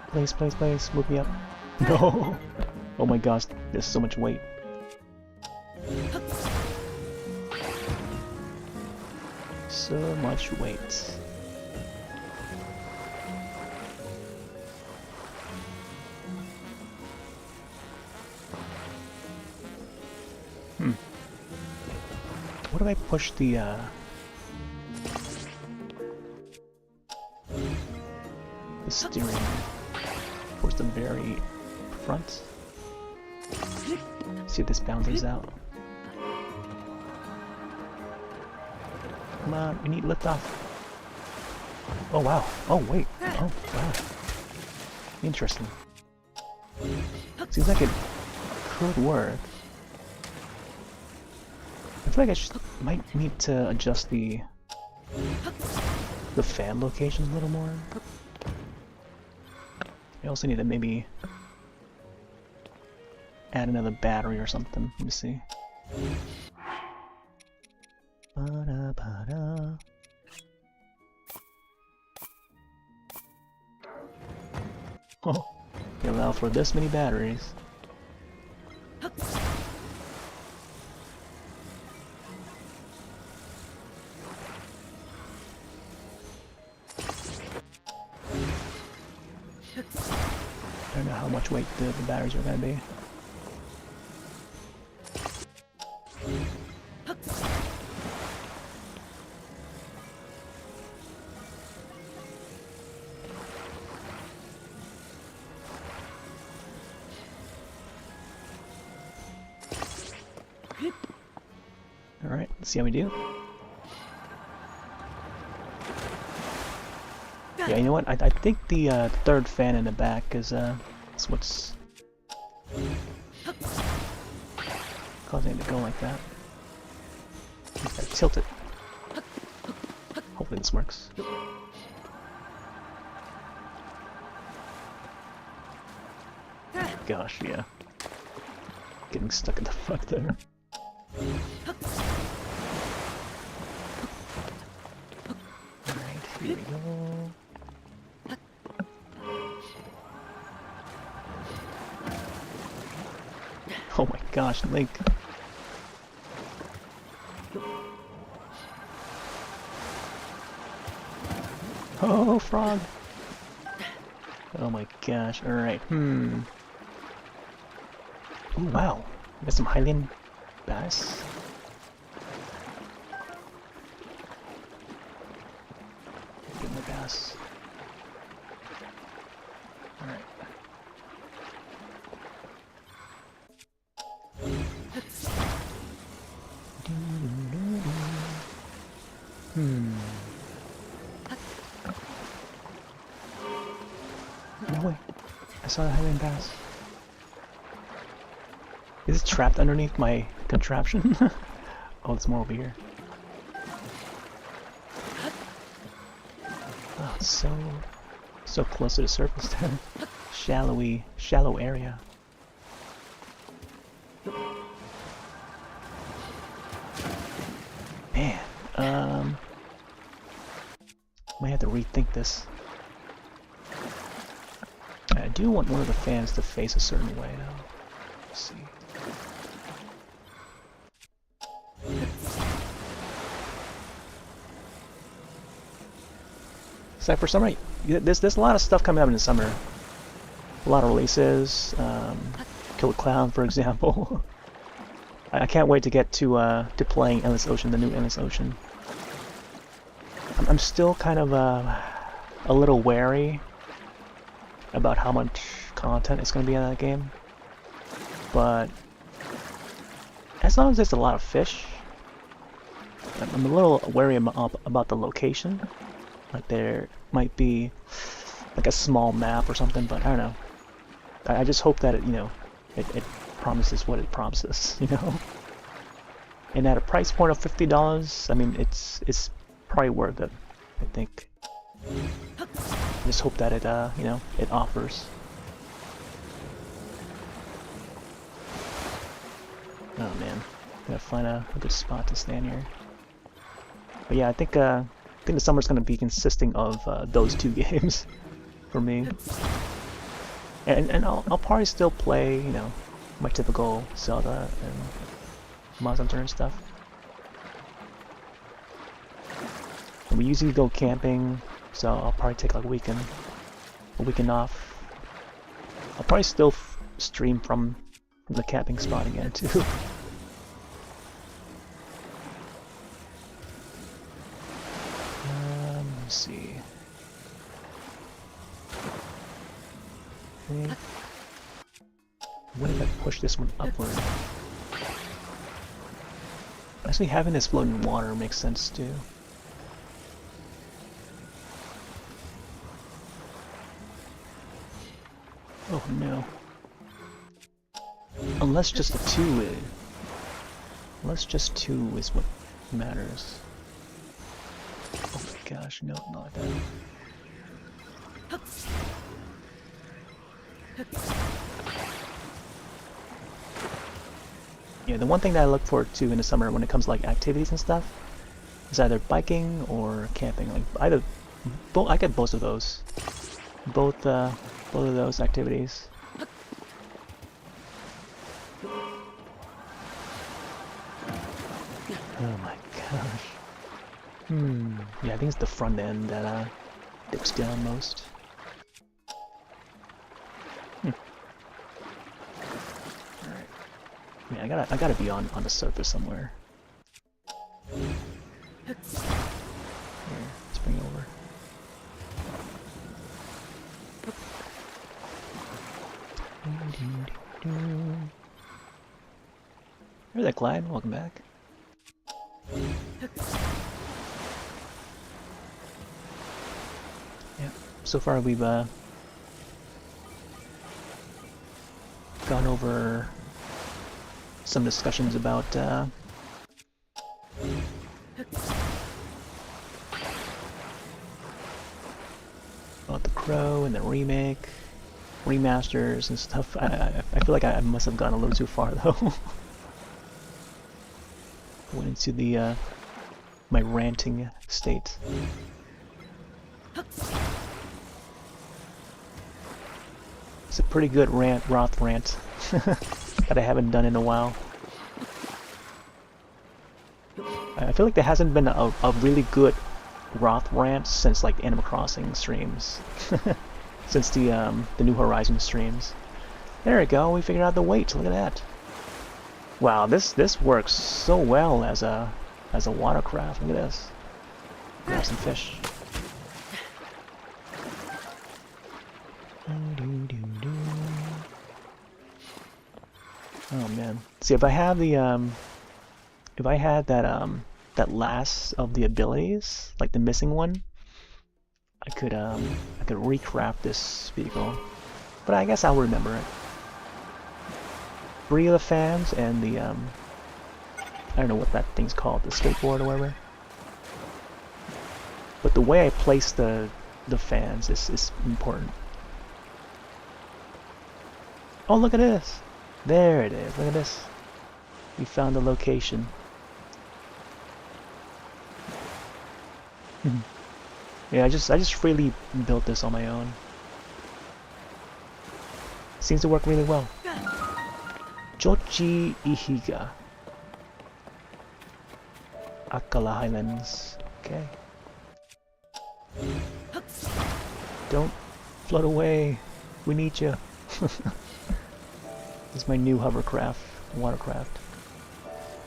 Please, please, please, move me up. No! Oh my gosh, there's so much weight. So much weight. What if I push the steering towards the very front? See if this balances out. Come on, we need liftoff. Oh wow. Oh wait. Oh wow. Interesting. Seems like it could work. I feel like I might need to adjust the fan locations a little more. I also need to maybe add another battery or something. Let me see. Ba-da-ba-da. Oh, they allow for this many batteries. I don't know how much weight the batteries are going to be. Alright, let's see how we do. Yeah, you know what? I think the third fan in the back is what's causing it to go like that. I tilt it. Hopefully this works. gosh, yeah. Getting stuck in the front there. Alright, here we go. Oh my gosh, Link. Oh, frog. Oh my gosh, alright, Oh wow, we got some Highland bass. Give me the bass. Alright. No way. I saw the Highland bass. Is it trapped underneath my contraption? Oh, there's more over here. Oh, it's so close to the surface there. Shallow area. Man, might have to rethink this. I do want one of the fans to face a certain way though. Let's see. So for summer, there's a lot of stuff coming up in the summer. A lot of releases. Kill the Clown, for example. I can't wait to get to playing Endless Ocean, the new Endless Ocean. I'm still kind of a little wary about how much content is going to be in that game, but as long as there's a lot of fish, I'm a little wary about the location. Like there might be like a small map or something, but I don't know. I just hope that it promises what it promises, And at a price point of $50, I mean it's probably worth it, I think. I just hope that it it offers. Oh man, gotta find a good spot to stand here. But yeah, I think the summer's gonna be consisting of those two games for me. And I'll probably still play, my typical Zelda and Monster Hunter and stuff. And we usually go camping, so I'll probably take like a weekend off. I'll probably still stream from the camping spot again too. Let's see. Okay. What if I push this one upward? Actually, having this float in water makes sense too. Oh no. Unless just two is what matters. Oh my gosh, no, not like that. Yeah, the one thing that I look forward to in the summer when it comes to like activities and stuff is either biking or camping. Like either, I get both of those. Both of those activities. Oh my gosh. Yeah, I think it's the front end that dips down most. Alright. Yeah, I gotta be on the surface somewhere. Here, let's bring it over. Here's that Clyde, welcome back. Yeah, so far we've gone over some discussions about the Crow and the remake. remasters and stuff. I feel like I must have gone a little too far though. Went into the my ranting state. It's a pretty good Roth rant that I haven't done in a while. I feel like there hasn't been a really good Roth rant since like Animal Crossing streams, since the New Horizons streams. There we go. We figured out the weight. Look at that. Wow, this works so well as a watercraft. Look at this. Grab some fish. Oh man. See, if I have the if I had that last of the abilities, like the missing one, I could recraft this vehicle. But I guess I'll remember it. 3 of the fans and the I don't know what that thing's called, the skateboard or whatever. But the way I place the fans is important. Oh, look at this! There it is. Look at this. We found the location. Yeah, I just freely built this on my own. Seems to work really well. Jochi Ihiga. Akala Highlands. Okay. Don't float away. We need you. This is my new watercraft.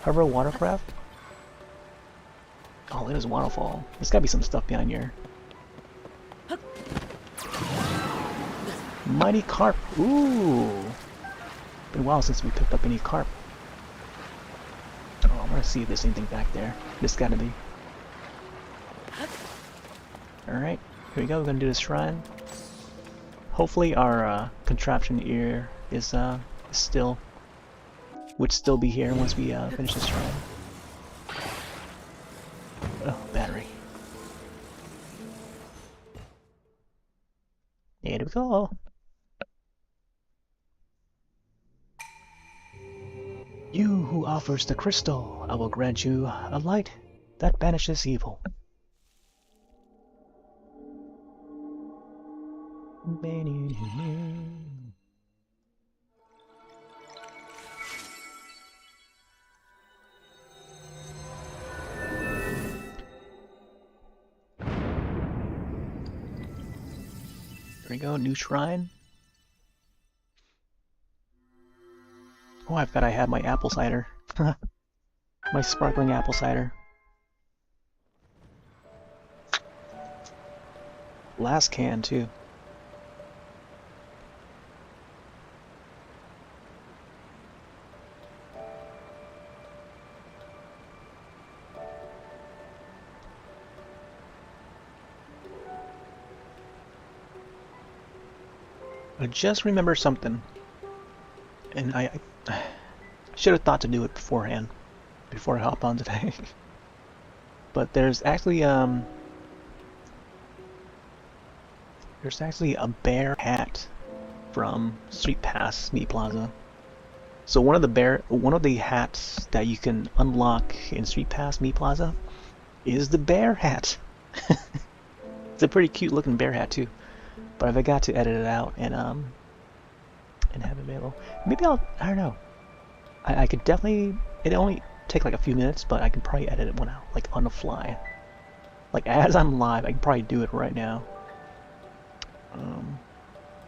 Hover watercraft? Oh, look at this waterfall. There's gotta be some stuff behind here. Mighty carp. Ooh. Been a while since we picked up any carp. Oh, I wanna see if there's anything back there. There's gotta be. Alright, here we go. We're gonna do this shrine. Hopefully our contraption ear is would still be here once we finish this shrine. Oh, battery. Here we go. You who offers the crystal, I will grant you a light that banishes evil. Here we go, new shrine. Oh, I forgot I had my apple cider. My sparkling apple cider. Last can, too. I just remember something, and I should have thought to do it beforehand, before I hop on today. But there's actually a bear hat from Street Pass Meat Plaza. So one of the hats that you can unlock in Street Pass Meat Plaza is the bear hat. It's a pretty cute looking bear hat too. But I forgot to edit it out and have it available. Maybe I don't know. I could definitely, it only take like a few minutes, but I can probably edit it one out, like on the fly. Like as I'm live, I can probably do it right now.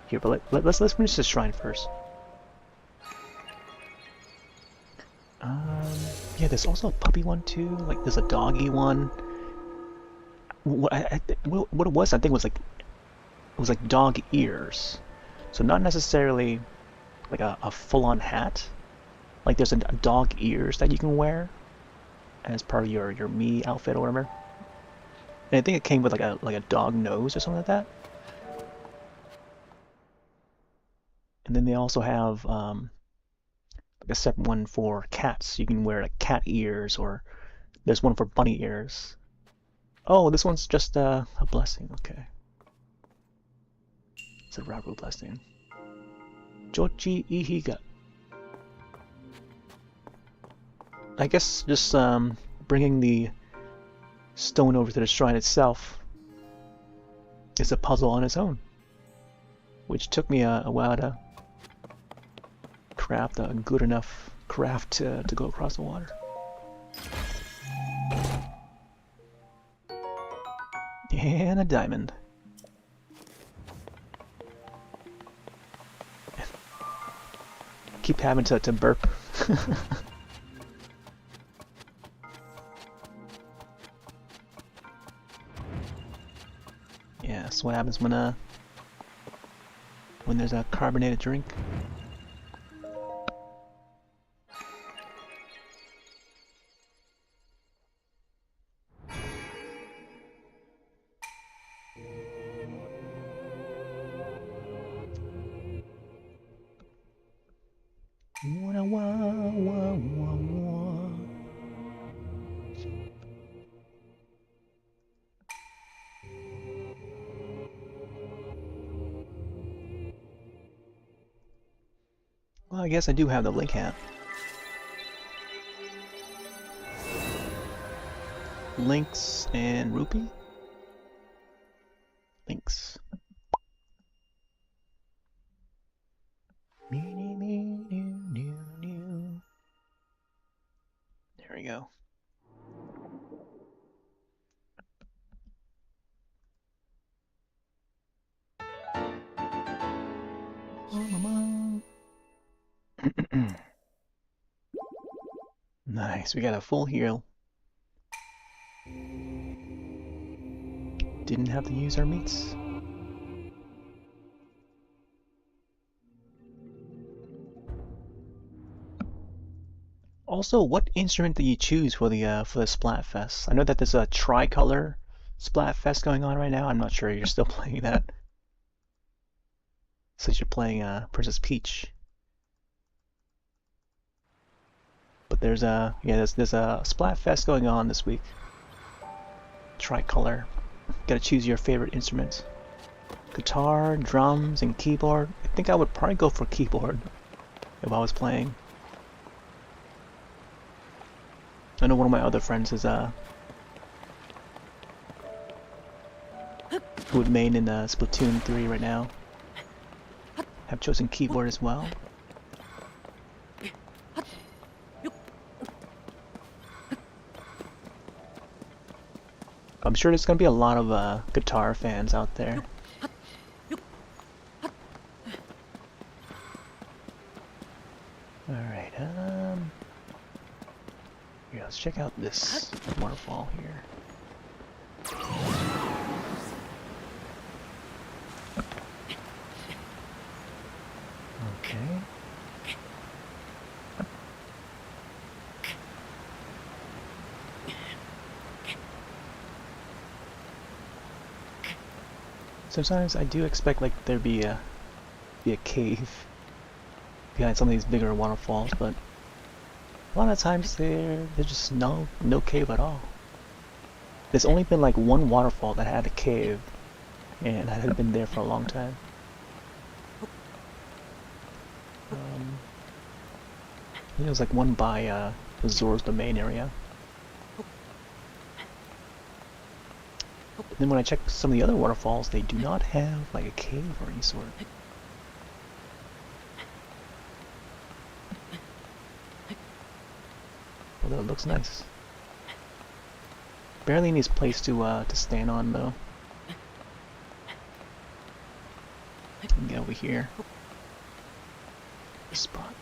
Here, but let's finish this shrine first. Yeah, there's also a puppy one too. Like there's a doggy one. What it was, I think it was like dog ears. So not necessarily like a full-on hat. Like there's a dog ears that you can wear as part of your Mii outfit or whatever. And I think it came with like a dog nose or something like that. And then they also have like a separate one for cats. You can wear like cat ears, or there's one for bunny ears. Oh, this one's just a blessing. Okay. It's a Rabu blessing. Jochi Ihiga. I guess just bringing the stone over to the shrine itself is a puzzle on its own, which took me a while to craft a good enough craft to go across the water. And a diamond. Keep having to burp. Yeah, that's what happens when there's a carbonated drink. Well, I guess I do have the link hat. Links and rupee? Links. There we go. Nice, we got a full heal. Didn't have to use our meats. Also, what instrument do you choose for the Splatfest? I know that there's a tricolor Splatfest going on right now. I'm not sure you're still playing that, since you're playing Princess Peach. But there's a Splatfest going on this week. Tricolor. Gotta choose your favorite instruments. Guitar, drums, and keyboard. I think I would probably go for keyboard if I was playing. I know one of my other friends is who would main in Splatoon 3 right now. Have chosen keyboard as well. I'm sure there's gonna be a lot of guitar fans out there. Alright, here, let's check out this waterfall here. Okay. Sometimes I do expect like there be a cave behind some of these bigger waterfalls, but a lot of times there's just no cave at all. There's only been like one waterfall that had a cave, and that had been there for a long time. I think it was like one by the Zor's domain area. But then when I check some of the other waterfalls, they do not have like a cave or any sort. Although it looks nice. Barely needs place to stand on though. Get over here. This spot.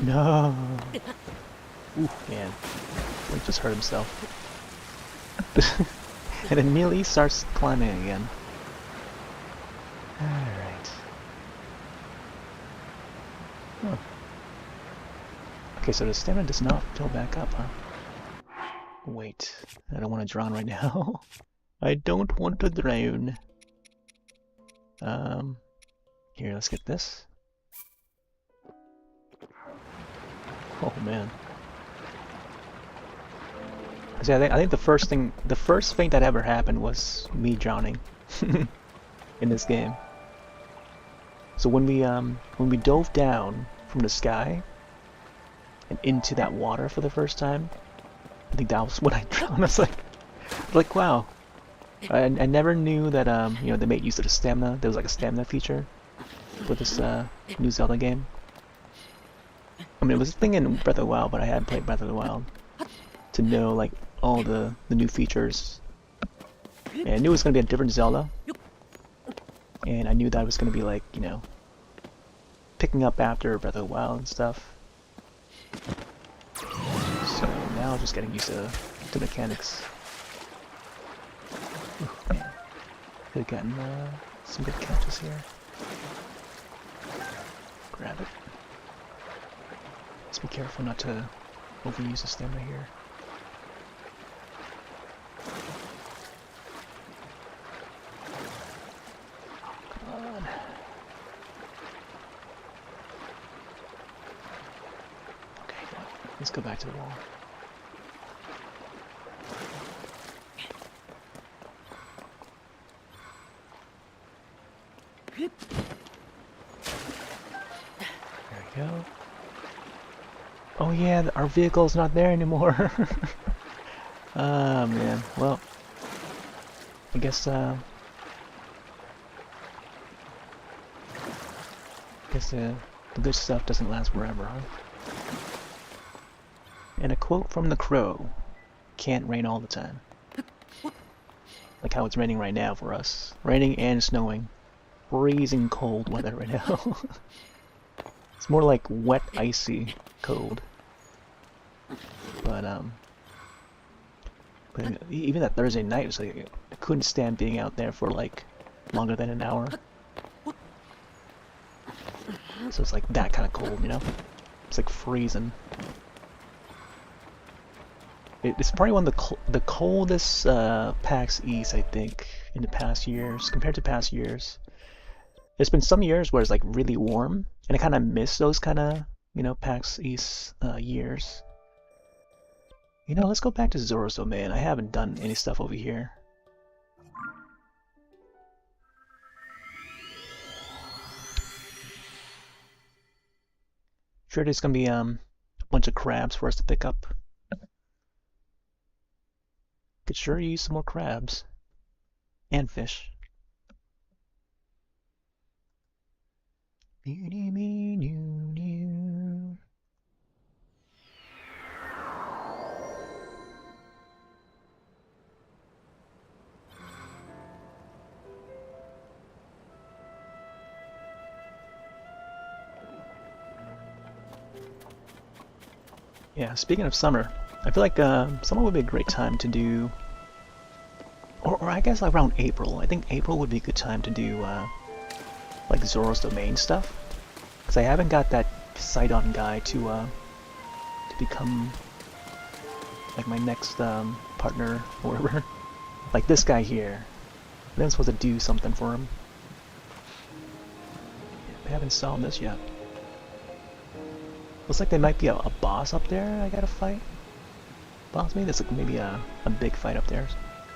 No. Ooh, man. He just hurt himself. And then immediately starts climbing again. Alright. Huh. Okay, so the stamina does not fill back up, huh? Wait, I don't want to drown right now. I don't want to drown. Here, let's get this. Oh man. See, I think the first thing that ever happened was me drowning in this game. So when we dove down from the sky and into that water for the first time, I think that was when I drowned. I was like wow. I never knew that you know, they made use of the stamina. There was like a stamina feature with this new Zelda game. I mean, it was a thing in Breath of the Wild, but I hadn't played Breath of the Wild to know like all the new features. And I knew it was gonna be a different Zelda, and I knew that it was gonna be like, you know, picking up after Breath of the Wild and stuff. So now just getting used to the mechanics. Ooh, man. Could have gotten some good catches here. Grab it. Just be careful not to overuse the stamina here. Come on. Okay, let's go back to the wall. There we go. Oh yeah, our vehicle's not there anymore. Ah man, well, I guess the good stuff doesn't last forever, huh? And a quote from the Crow: "Can't rain all the time." Like how it's raining right now for us. Raining and snowing. Freezing cold weather right now. It's more like wet, icy cold. But even that Thursday night was like, I couldn't stand being out there for like longer than an hour. So it's like that kind of cold, you know? It's like freezing. It's probably one of the coldest PAX East, I think, in the past years, compared to past years. There's been some years where it's like really warm, and I kind of miss those kind of, you know, PAX East years. You know, let's go back to Zora's Domain. I haven't done any stuff over here. Sure, there's gonna be a bunch of crabs for us to pick up. Could sure use some more crabs and fish. Yeah, speaking of summer, I feel like summer would be a great time to do, or I guess around April. I think April would be a good time to do like Zora's Domain stuff, because I haven't got that Sidon guy to become like my next partner or whatever. Like this guy here. I think I'm supposed to do something for him. I haven't solved this yet. Looks like there might be a boss up there I gotta fight. Boss, maybe there's like maybe a big fight up there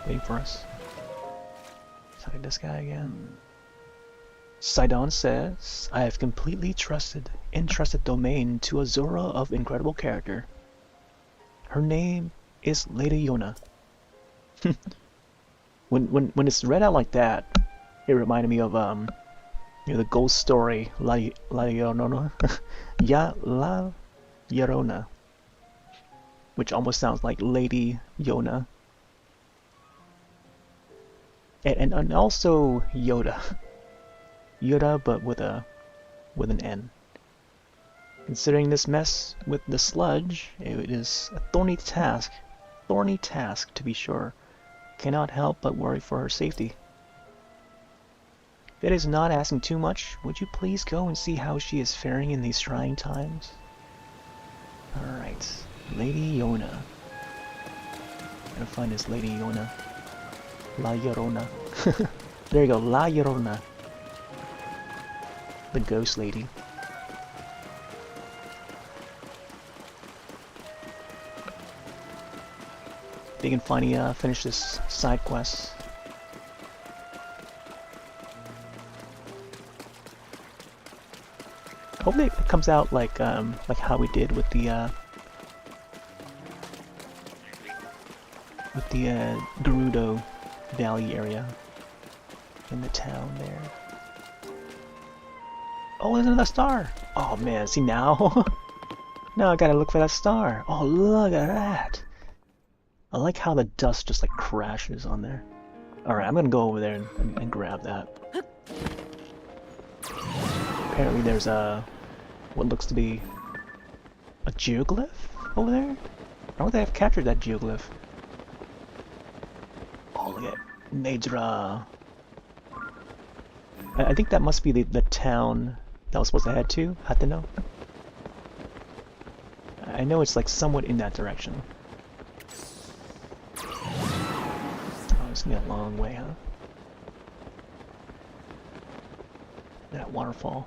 waiting for us. Target this guy again. Sidon says, I have completely entrusted domain to a Zora of incredible character. Her name is Lady Yona. when it's read out like that, it reminded me of you know, the ghost story La Llorona. Ya La Llorona, which almost sounds like Lady Yona. And also Yoda. Yoda, but with an N. Considering this mess with the sludge, it is a thorny task to be sure. Cannot help but worry for her safety. If it is not asking too much, would you please go and see how she is faring in these trying times? Alright, Lady Yona. Gotta find this Lady Yona. La Llorona. There you go, La Llorona. The ghost lady. they can finally finish this side quest. Hopefully it comes out like how we did with the Gerudo Valley area in the town there. Oh, there's another star! Oh man, see now? Now I gotta look for that star. Oh, look at that! I like how the dust just like crashes on there. Alright, I'm gonna go over there and grab that. Apparently there's what looks to be a geoglyph over there? I don't think I've captured that geoglyph. Oh, look at Nedra. I think that must be the town that I was supposed to head to, Hateno. I know it's like somewhat in that direction. Oh, it's gonna be a long way, huh? That waterfall.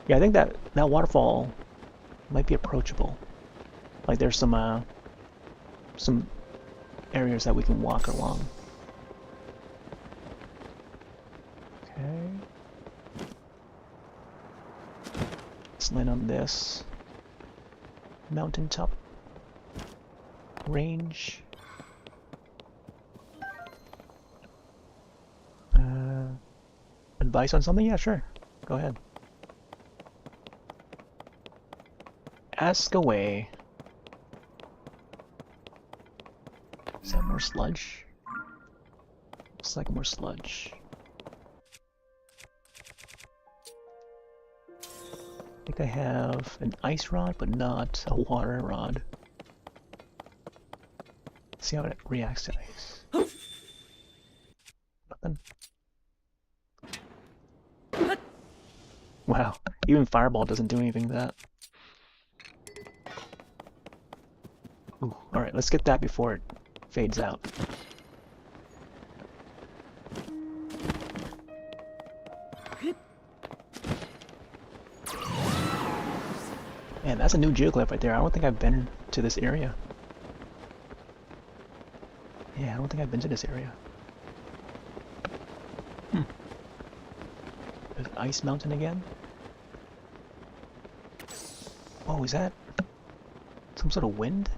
Yeah, I think that waterfall might be approachable. Like there's some areas that we can walk along. Okay. Let's land on this mountaintop range. Advice on something? Yeah, sure. Go ahead. Ask away. Is that more sludge? Looks like more sludge. I think I have an ice rod, but not a water rod. Let's see how it reacts to ice. Nothing. Wow, even Fireball doesn't do anything to that. Ooh, alright, let's get that before it fades out. Man, that's a new geoglyph right there. I don't think I've been to this area. Yeah, I don't think I've been to this area. There's Ice Mountain again. Oh, is that some sort of wind?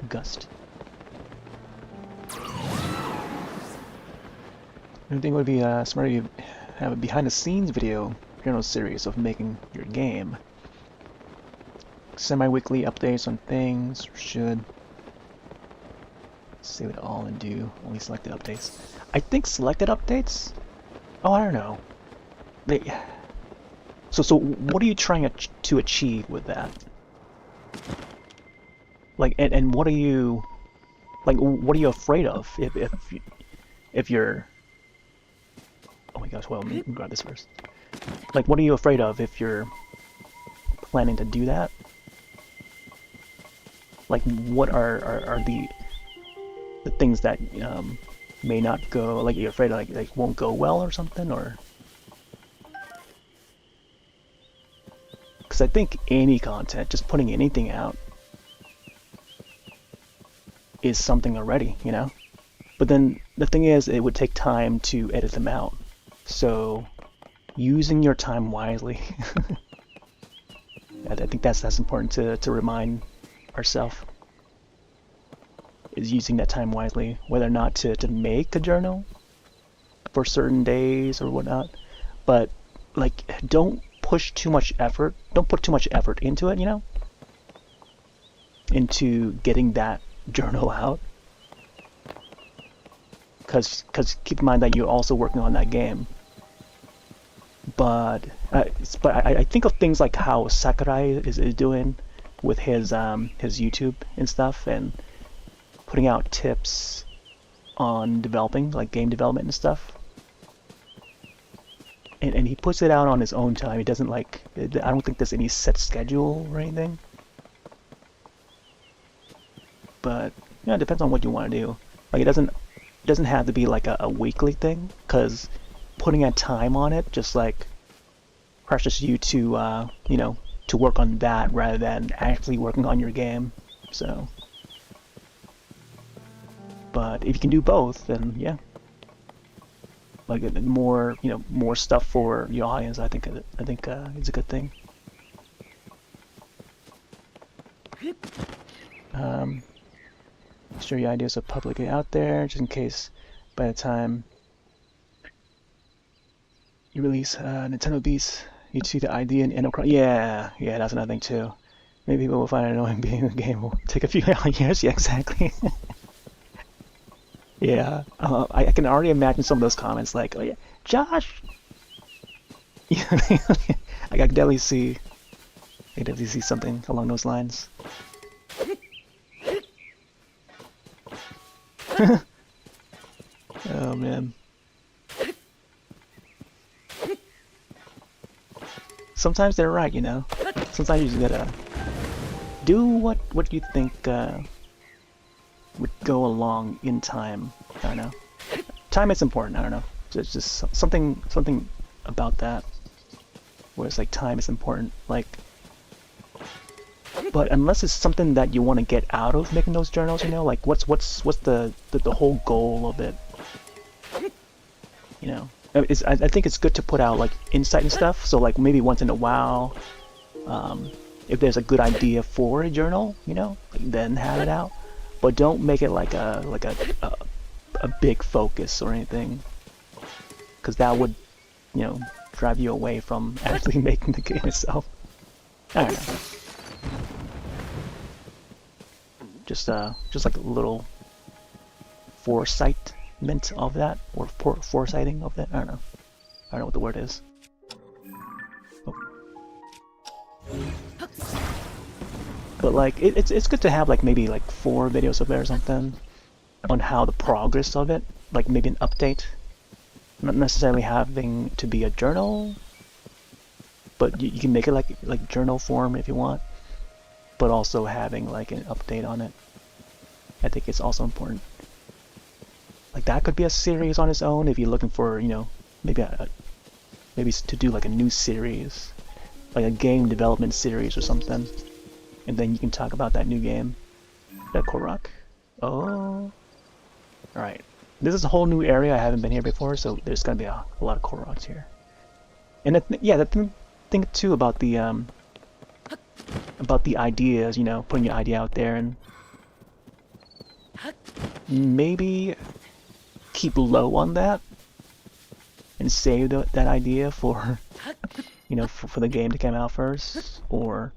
Gust. I think it would be smart if you have a behind-the-scenes video journal series of making your game. Semi-weekly updates on things, or should save it all and do only selected updates. I think selected updates? Oh, I don't know. So what are you trying to achieve with that? Like, and what are you, like, what are you afraid of if you're, oh my gosh, well, let me grab this first. Like, what are you afraid of if you're planning to do that? Like, what are the things that may not go, like, you're afraid of, like won't go well or something, or? Because I think any content, just putting anything out, is something already, you know? But then the thing is, it would take time to edit them out. So using your time wisely. I think that's important to remind ourselves. Is using that time wisely, whether or not to make a journal for certain days or whatnot. But like, don't push too much effort. Don't put too much effort into it, you know? Into getting that journal out. Because keep in mind that you're also working on that game. But I think of things like how Sakurai is doing with his YouTube and stuff, and putting out tips on developing, like game development and stuff. And he puts it out on his own time. He doesn't like, I don't think there's any set schedule or anything. But yeah, it depends on what you want to do. Like, it doesn't have to be like a weekly thing, because putting a time on it just like pressures you to you know, to work on that rather than actually working on your game. So But if you can do both, then yeah, like more, more stuff for your audience. I think it's a good thing. Share your ideas are publicly out there, just in case by the time you release Nintendo Beats, you see the idea in Animal Crossing. Yeah, that's another thing too. Maybe people will find it annoying being in the game will take a few years. Yeah, exactly. Yeah, I can already imagine some of those comments like, "Oh yeah, Josh." Yeah, I can definitely see. I can definitely see something along those lines. Oh man. Sometimes they're right, Sometimes you just gotta do what you think would go along in time. I don't know. Time is important. I don't know. Just something about that, where it's like time is important. Like, but unless it's something that you want to get out of making those journals, like what's the whole goal of it? I think it's good to put out like insight and stuff. So like maybe once in a while, if there's a good idea for a journal, then have it out. But don't make it like a big focus or anything, because that would, drive you away from actually making the game itself. I don't know. Just like a little foresight-ment of that, or foresighting of that. I don't know what the word is. Oh. But like it's good to have like maybe like 4 videos of it or something on how the progress of it, like maybe an update. Not necessarily having to be a journal, but you can make it like journal form if you want. But also having like an update on it, I think it's also important. Like that could be a series on its own if you're looking for, maybe to do like a new series, like a game development series or something, and then you can talk about that new game. That Korok. Oh, all right. This is a whole new area. I haven't been here before, so there's gonna be a lot of Koroks here. And the thing too about the ideas, putting your idea out there and maybe keep low on that and save that idea for, for the game to come out first, or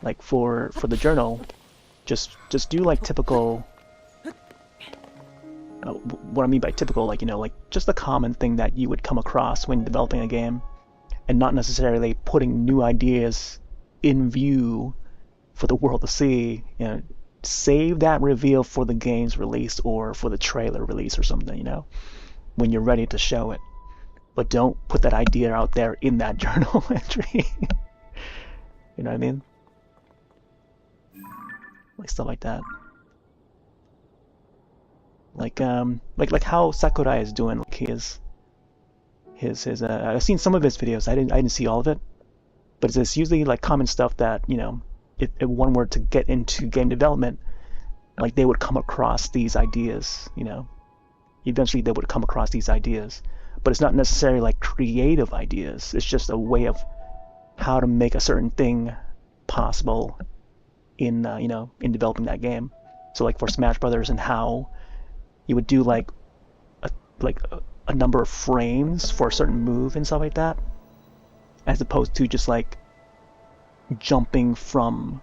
like for the journal, just do like typical. What I mean by typical, like just a common thing that you would come across when developing a game, and not necessarily putting new ideas in view for the world to see. Save that reveal for the game's release or for the trailer release or something, when you're ready to show it. But don't put that idea out there in that journal entry. You know what I mean? Like stuff like that. Like how Sakurai is doing, like his I've seen some of his videos. I didn't see all of it, but it's usually like common stuff that, if one were to get into game development, like they would come across these ideas, eventually they would come across these ideas, but it's not necessarily like creative ideas. It's just a way of how to make a certain thing possible in in developing that game. So like for Smash Brothers, and how you would do like a number of frames for a certain move and stuff like that, as opposed to just like jumping from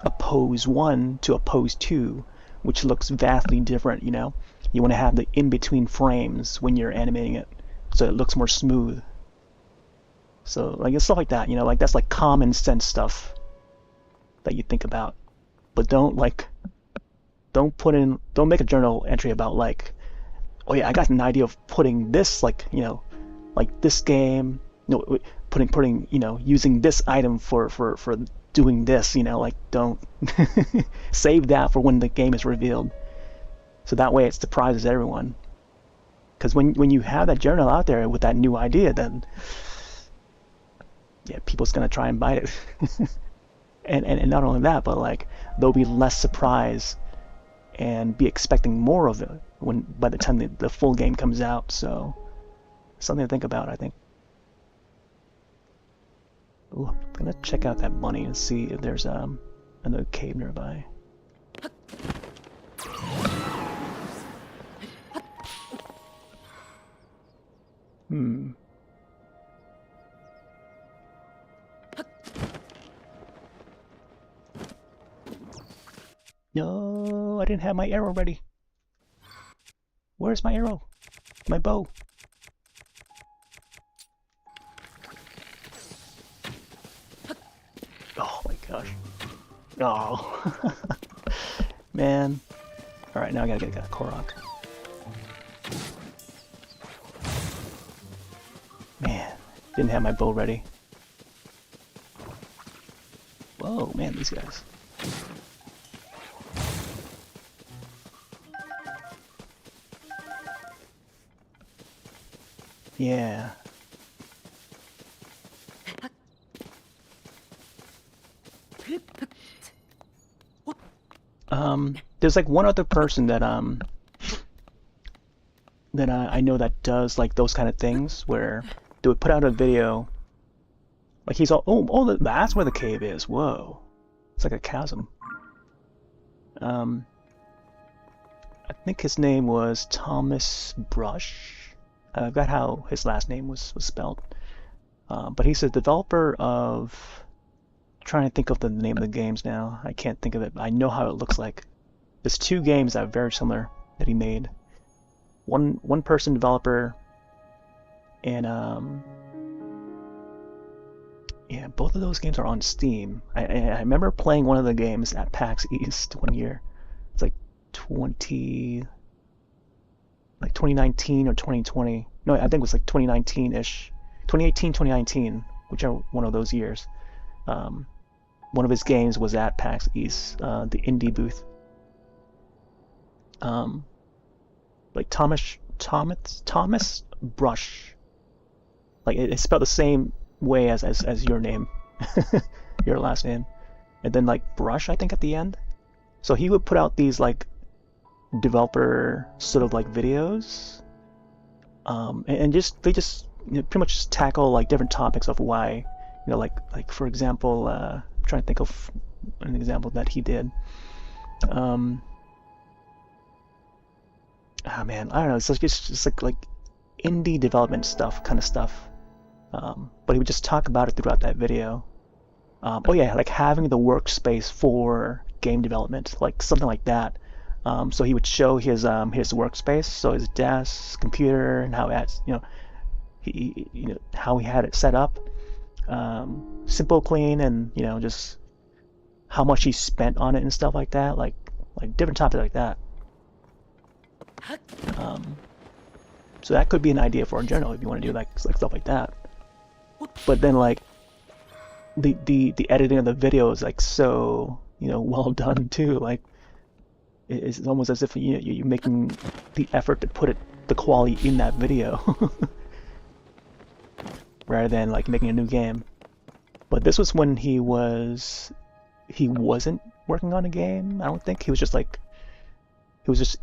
a pose 1 to a pose 2, which looks vastly different. You want to have the in-between frames when you're animating it, so it looks more smooth. So like it's stuff like that, like that's like common sense stuff that you think about. But don't make a journal entry about like, oh yeah, I got an idea of putting this like this game, putting using this item for doing this, like don't save that for when the game is revealed, so that way it surprises everyone. Because when you have that journal out there with that new idea, then yeah, people's gonna try and bite it. and not only that, but like they'll be less surprised and be expecting more of it by the time the full game comes out. So something to think about, I think. Ooh, I'm gonna check out that bunny and see if there's another cave nearby. No, I didn't have my arrow ready. Where's my arrow? My bow. Oh my gosh. Oh. Man. Alright, now I gotta get a Korok. Man, didn't have my bow ready. Whoa, man, these guys. Yeah. There's like one other person that I know that does like those kind of things where they would put out a video. Like he's all, that's where the cave is. Whoa, it's like a chasm. I think his name was Thomas Brush. I forgot how his last name was spelled. But he's a developer of. I'm trying to think of the name of the games now. I can't think of it. But I know how it looks like. There's two games that are very similar that he made. One person developer, and yeah, both of those games are on Steam. I remember playing one of the games at PAX East one year. It's like 2019 or 2020. No, I think it was like 2019-ish. 2018, 2019, which are one of those years. One of his games was at PAX East, the indie booth. Like Thomas Brush. Like it's spelled the same way as your name, your last name, and then like Brush, I think, at the end. So he would put out these like developer sort of like videos, and they just pretty much just tackle like different topics of why, like for example, I'm trying to think of an example that he did. Ah man, I don't know. It's just like indie development stuff, kind of stuff. But he would just talk about it throughout that video. Oh yeah, like having the workspace for game development, like something like that. So he would show his workspace, so his desk, computer, and how it's how he had it set up. Simple, clean, and just how much he spent on it and stuff like that. Like different topics like that. So that could be an idea for a journal if you want to do like stuff like that. But then like the editing of the video is like so well done too. Like it's almost as if you're making the effort to put the quality in that video rather than like making a new game. But this was when he wasn't working on a game. I don't think he was just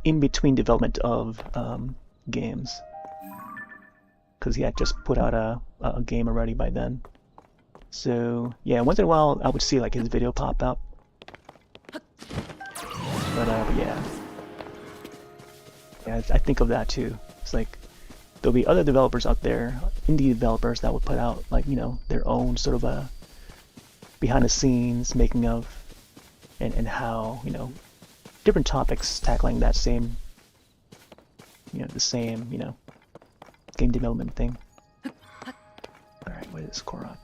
in between development of games, because he had just put out a game already by then. So yeah, once in a while I would see like his video pop up. But yeah, I think of that too. It's like there'll be other developers out there, indie developers, that would put out like their own sort of a behind the scenes making of, and how different topics tackling that same the same game development thing. Alright, what is Korok?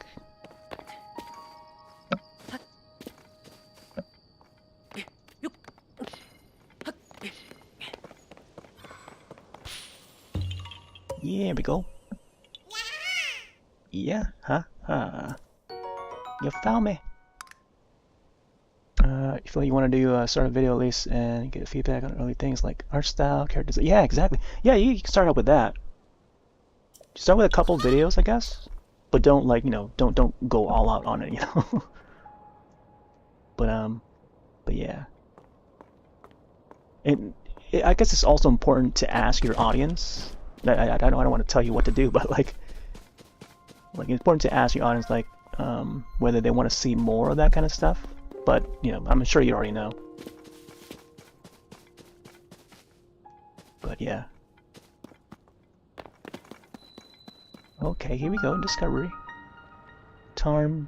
Yeah, we go. Yeah, you found me. You feel like you want to do start a video at least and get feedback on early things like art style, characters. Yeah, exactly. Yeah, you can start out with that. Start with a couple videos, I guess, but don't don't go all out on it, but yeah. And I guess it's also important to ask your audience. I don't want to tell you what to do, but like it's important to ask your audience like whether they want to see more of that kind of stuff. But you know, I'm sure you already know. But yeah. Okay, here we go. Discovery. Tarn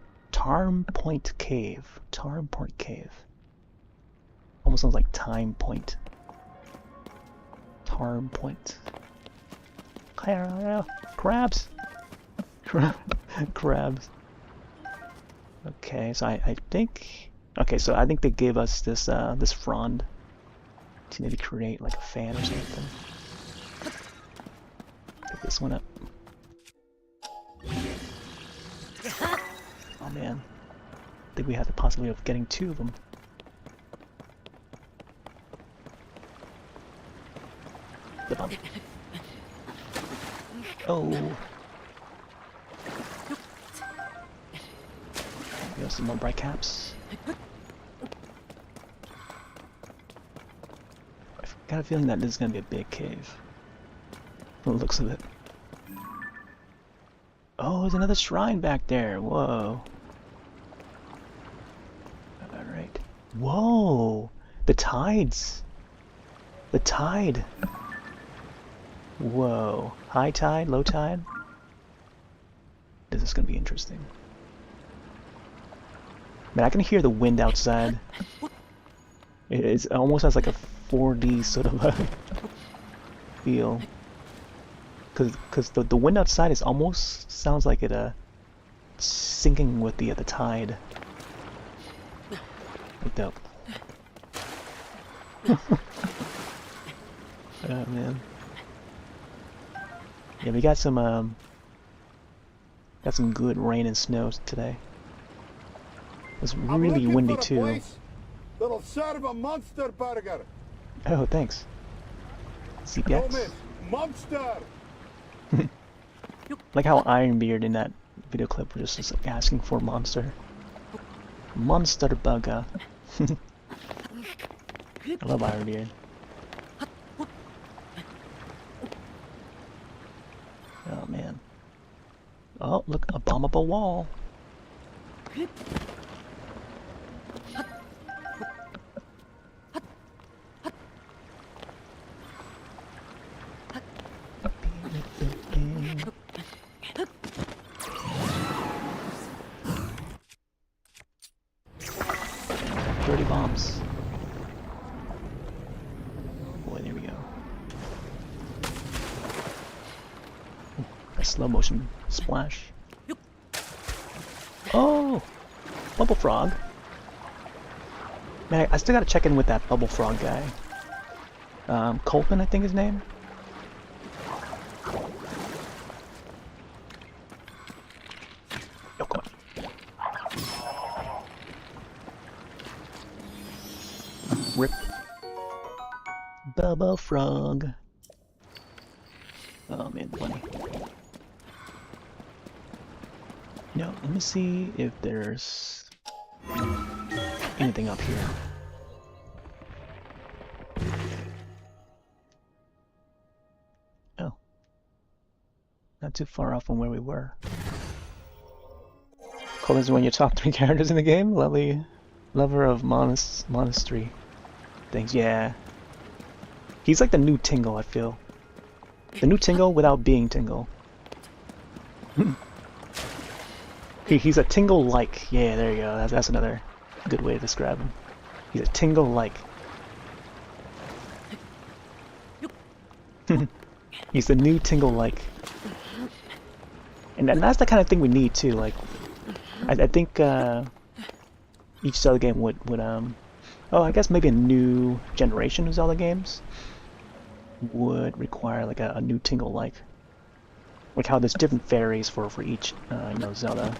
Point Cave. Tarn Point Cave. Almost sounds like Time Point. Tarn Point. Crabs. Crabs. Okay, so I think. Okay, so I think they gave us this this frond to maybe create like a fan or something. Pick this one up. Oh man, I think we have the possibility of getting 2 of them. The bump. Oh. We have some more bright caps. I've got a feeling that this is gonna be a big cave. From the looks of it. Oh, there's another shrine back there. Whoa. Alright. Whoa! The tides! The tide! Whoa. High tide? Low tide? This is gonna be interesting. Man, I can hear the wind outside. It almost has like a 4D sort of a feel. Cause the wind outside is almost sounds like it syncing with the tide. Like that. Oh man. Yeah, we got some good rain and snow today. It was really windy too. That'll serve a monster burger. Oh, thanks. CPX. Monster. Like how Ironbeard in that video clip was just like asking for monster. Monster burger. I love Ironbeard. Oh man. Oh, look, a bombable wall. Dirty bombs. Boy, there we go. Ooh, a slow motion splash. Oh! Bubble Frog. Man, I still gotta check in with that Bubble Frog guy. Colton, I think his name? Yo, come on. Rip. Bubble Frog. Oh man, funny. No, let me see if there's anything up here. Oh. Not too far off from where we were. Colton is one of your top 3 characters in the game? Lovely. Lover of monastery things, yeah. He's like the new Tingle, I feel. The new Tingle without being Tingle. He's a Tingle-like. Yeah, there you go. That's another good way to describe him. He's a Tingle-like. He's the new Tingle-like. And that's the kind of thing we need too. Like, I think each Zelda game would oh, I guess maybe a new generation of Zelda games would require like a new Tingle-like. Like how there's different fairies for each you know, Zelda.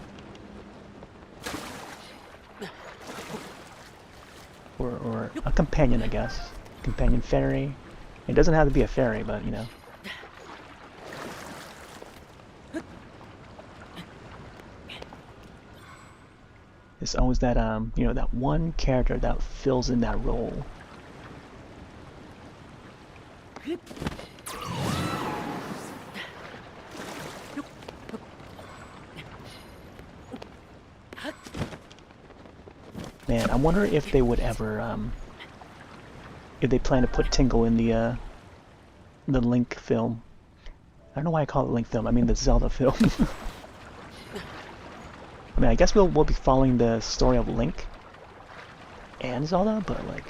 Or a companion, I guess. Companion fairy. It doesn't have to be a fairy, but you know. There's always that you know, that one character that fills in that role. Man, I wonder if they would ever, if they plan to put Tingle in the Link film. I don't know why I call it Link film. I mean the Zelda film. I mean, I guess we'll be following the story of Link and Zelda, but like,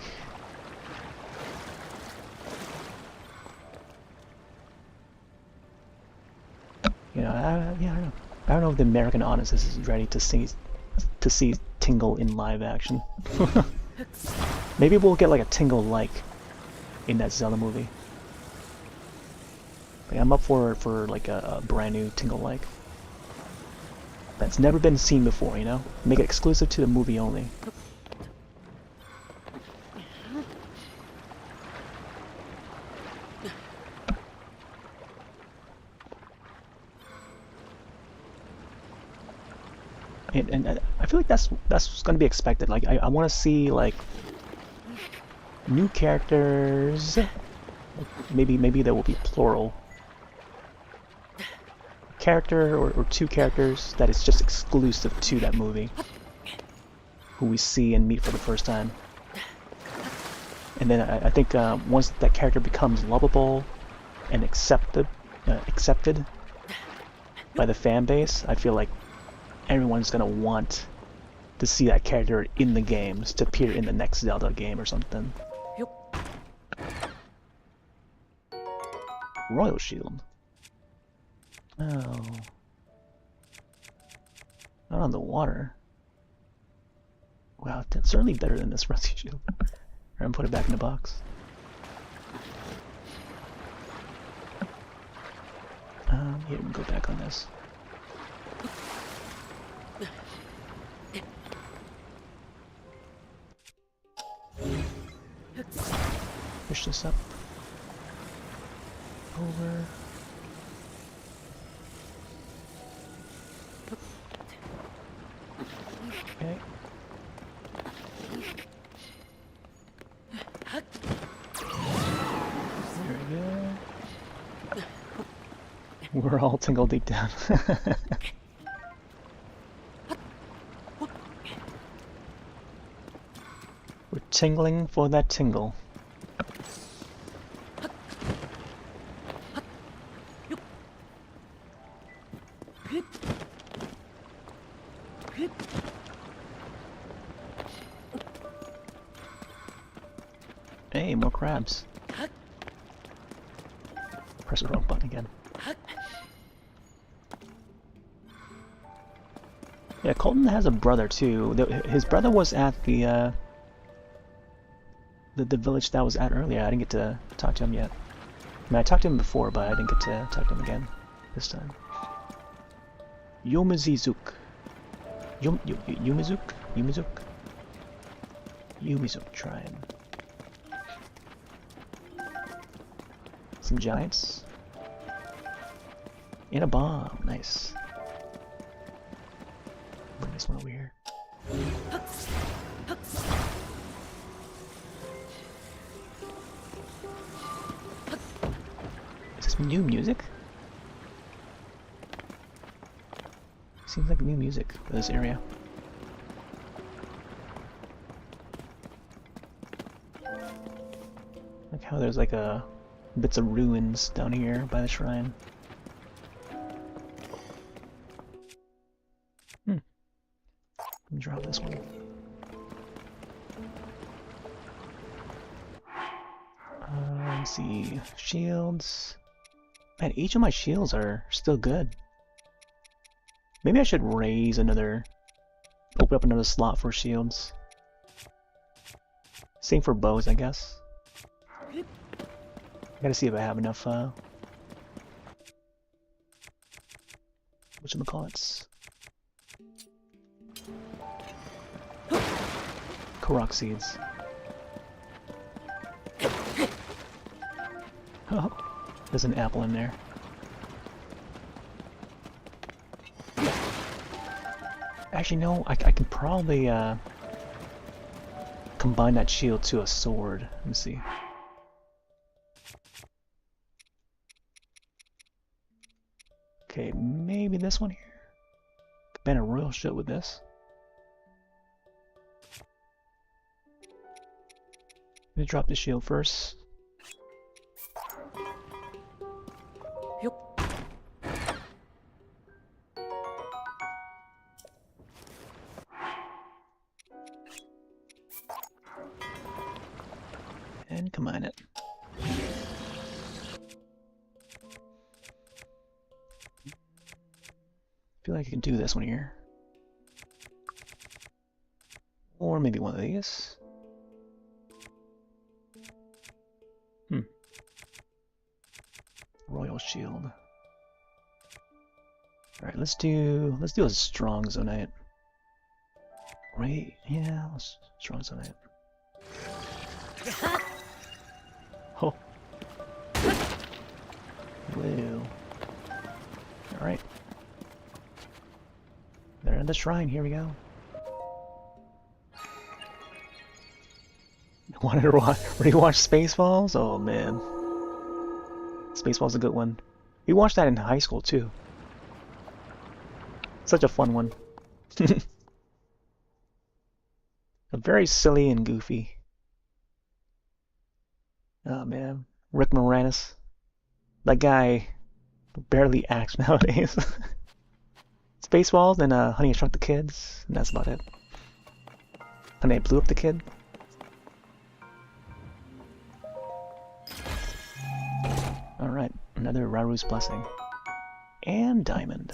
you know, yeah, I don't know. I don't know if the American audience is ready to see Tingle in live action. Maybe we'll get like a Tingle-like in that Zelda movie. Like, I'm up for like a brand new Tingle-like that's never been seen before, you know? Make it exclusive to the movie only. And I feel like that's going to be expected. Like I want to see like new characters. Maybe there will be plural character or two characters that is just exclusive to that movie, who we see and meet for the first time. And then I think once that character becomes lovable and accepted by the fan base, I feel like everyone's gonna want to see that character in the games, to appear in the next Zelda game or something. Royal Shield. Oh. Not on the water. Wow, that's certainly better than this Rusty Shield. I'm gonna put it back in the box. Yeah, we can go back on this. Push this up. Over. Okay. There we go. We're all tingled deep down. We're tingling for that tingle. Hey, more crabs. Press the wrong button again. Yeah, Colton has a brother too. His brother was at the village that I was at earlier. I didn't get to talk to him yet. I mean, I talked to him before, but I didn't get to talk to him again this time. Yomizuk. Yumizuk? Yumizuk tribe. Some giants. And a bomb. Nice. Bring this one over here. Is this new music? Seems like new music for this area. Like how there's like bits of ruins down here by the shrine. Drop this one. Let's see. Shields. Man, each of my shields are still good. Maybe I should raise another... open up another slot for shields. Same for bows, I guess. I gotta see if I have enough, whatchamacallits? Korok seeds. Oh, there's an apple in there. Actually, no, I can probably combine that shield to a sword. Let me see. Okay, maybe this one here. Been a real shit with this. Let me drop the shield first. Yup. And combine it. I feel like I can do this one here. Or maybe one of these. Royal Shield. Alright, let's do a strong zonite. Right, yeah, let's strong zonite. Oh. Whoa. Alright. They're in the shrine, here we go. Wanted to rewatch Spaceballs? Oh man. Spaceballs a good one. We watched that in high school too. Such a fun one. Very silly and goofy. Oh man. Rick Moranis. That guy barely acts nowadays. Spaceballs and Honey, I Shrunk the Kids, and that's about it. Honey, I Blew Up the Kid. Alright, another Raru's Blessing. And Diamond.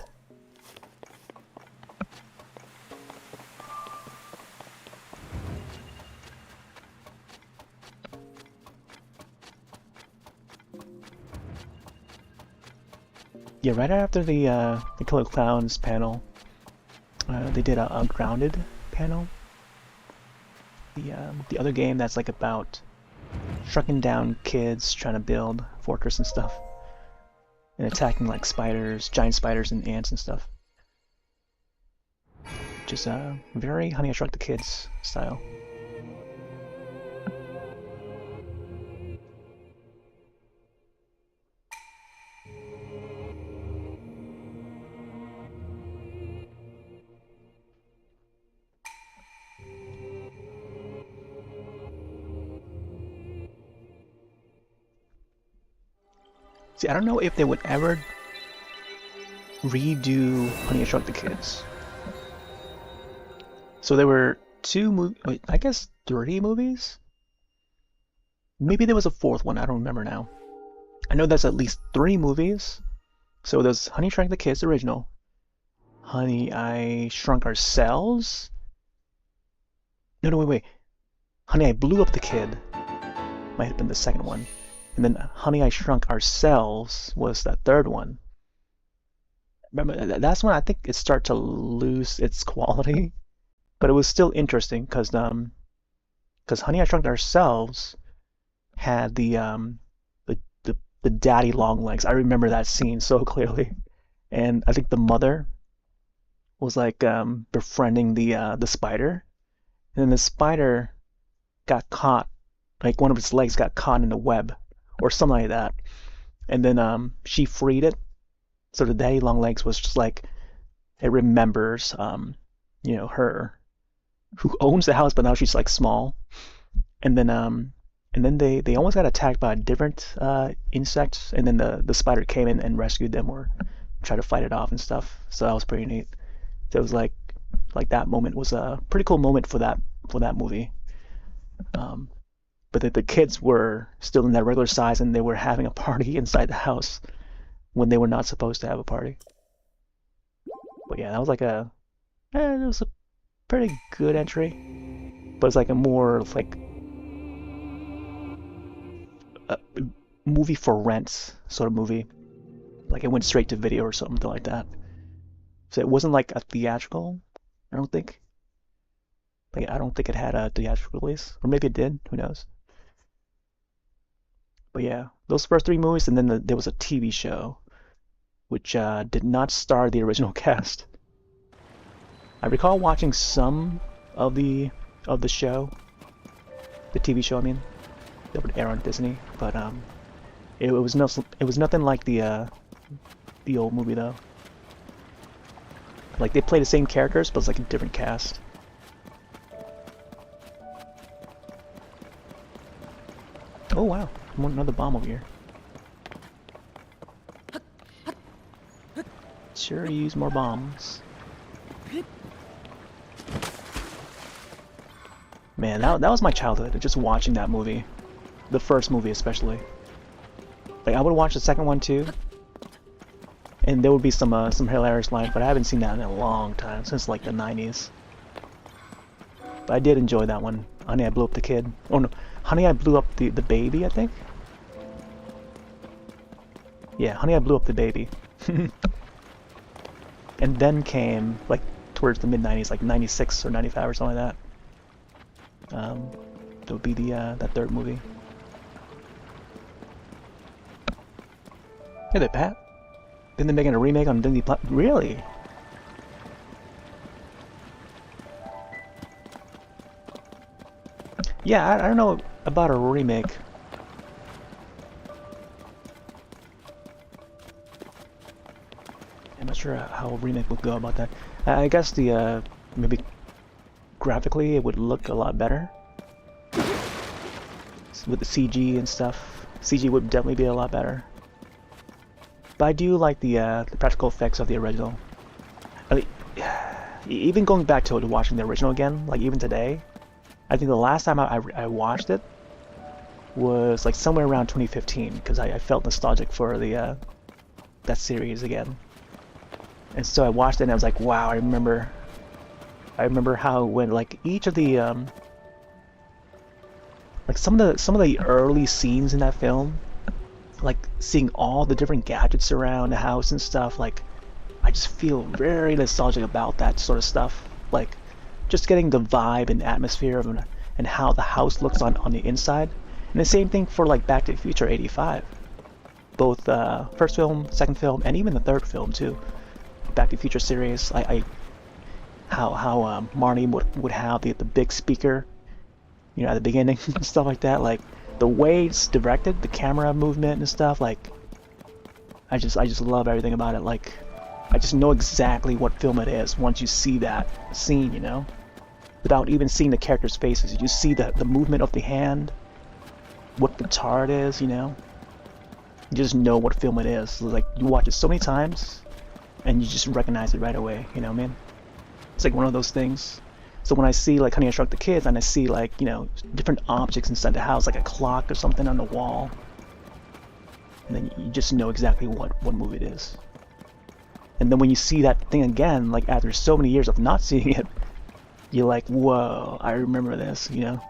Yeah, right after the Killer Clowns panel, they did a Grounded panel. The other game that's like about shrinking down kids trying to build fortress and stuff, and attacking like spiders, giant spiders and ants and stuff. Just very Honey, I Shrunk the Kids style. See, I don't know if they would ever redo Honey, I Shrunk the Kids. So there were I guess 3 movies? Maybe there was a 4th one, I don't remember now. I know there's at least 3 movies. So there's Honey, I Shrunk the Kids, the original. Honey, I Shrunk Ourselves? No, wait. Honey, I Blew Up the Kid. Might have been the 2nd one. And then Honey, I Shrunk Ourselves was that 3rd one. Remember, that's when I think it started to lose its quality. But it was still interesting because Honey, I Shrunk Ourselves had the daddy long legs. I remember that scene so clearly. And I think the mother was like befriending the spider. And then the spider got caught, like one of its legs got caught in a web or something like that. And then she freed it. So the daddy long legs was just like, it remembers her, who owns the house, but now she's like small. And then they almost got attacked by a different insect, and then the spider came in and rescued them or tried to fight it off and stuff. So that was pretty neat. So it was like that moment was a pretty cool moment for that movie. But the kids were still in their regular size, and they were having a party inside the house when they were not supposed to have a party. But yeah, that was it was a pretty good entry. But it's like a more like a movie for rent sort of movie. Like it went straight to video or something like that. So it wasn't like a theatrical, I don't think. Like I don't think it had a theatrical release. Or maybe it did, who knows. But yeah, those first 3 movies, and then there was a TV show, which did not star the original cast. I recall watching some of the show, the TV show, I mean, that would air on Disney, but it was nothing like the old movie though. Like they play the same characters, but it's like a different cast. Oh wow, another bomb over here. Sure, use more bombs. Man, that was my childhood, just watching that movie. The first movie especially. Like I would watch the second one too. And there would be some hilarious lines, but I haven't seen that in a long time, since like the 90s. But I did enjoy that one. Honey, I Blew Up the Kid. Oh no, Honey, I Blew Up the Baby, I think? Yeah, Honey, I Blew Up the Baby. And then came, like, towards the mid-90s, like 96 or 95 or something like that. That would be the, that third movie. Hey there, Pat. Then they're making a remake on Disney Plus. Really? Yeah, I don't know about a remake. I'm not sure how a remake would go about that. I guess the, maybe graphically it would look a lot better. With the CG and stuff. CG would definitely be a lot better. But I do like the practical effects of the original. I mean, even going back to watching the original again, like even today, I think the last time I watched it was like somewhere around 2015, because I felt nostalgic for the that series again. And so I watched it and I was like, wow, I remember how when like each of the like some of the early scenes in that film, like seeing all the different gadgets around the house and stuff, like I just feel very nostalgic about that sort of stuff. Like just getting the vibe and atmosphere of and how the house looks on the inside. And the same thing for like Back to the Future '85. Both first film, second film, and even the third film too. Back to the Future series. How Marty would have the big speaker, you know, at the beginning and stuff like that. Like the way it's directed, the camera movement and stuff. Like I just love everything about it. Like I just know exactly what film it is once you see that scene, you know, without even seeing the characters' faces. You see the movement of the hand, what guitar it is, you know. You just know what film it is. Like you watch it so many times, and you just recognize it right away. You know what I mean? It's like one of those things. So when I see like Honey, I Shrunk the Kids, and I see like, you know, different objects inside the house, like a clock or something on the wall, and then you just know exactly what movie it is. And then when you see that thing again, like after so many years of not seeing it, you're like, whoa, I remember this, you know?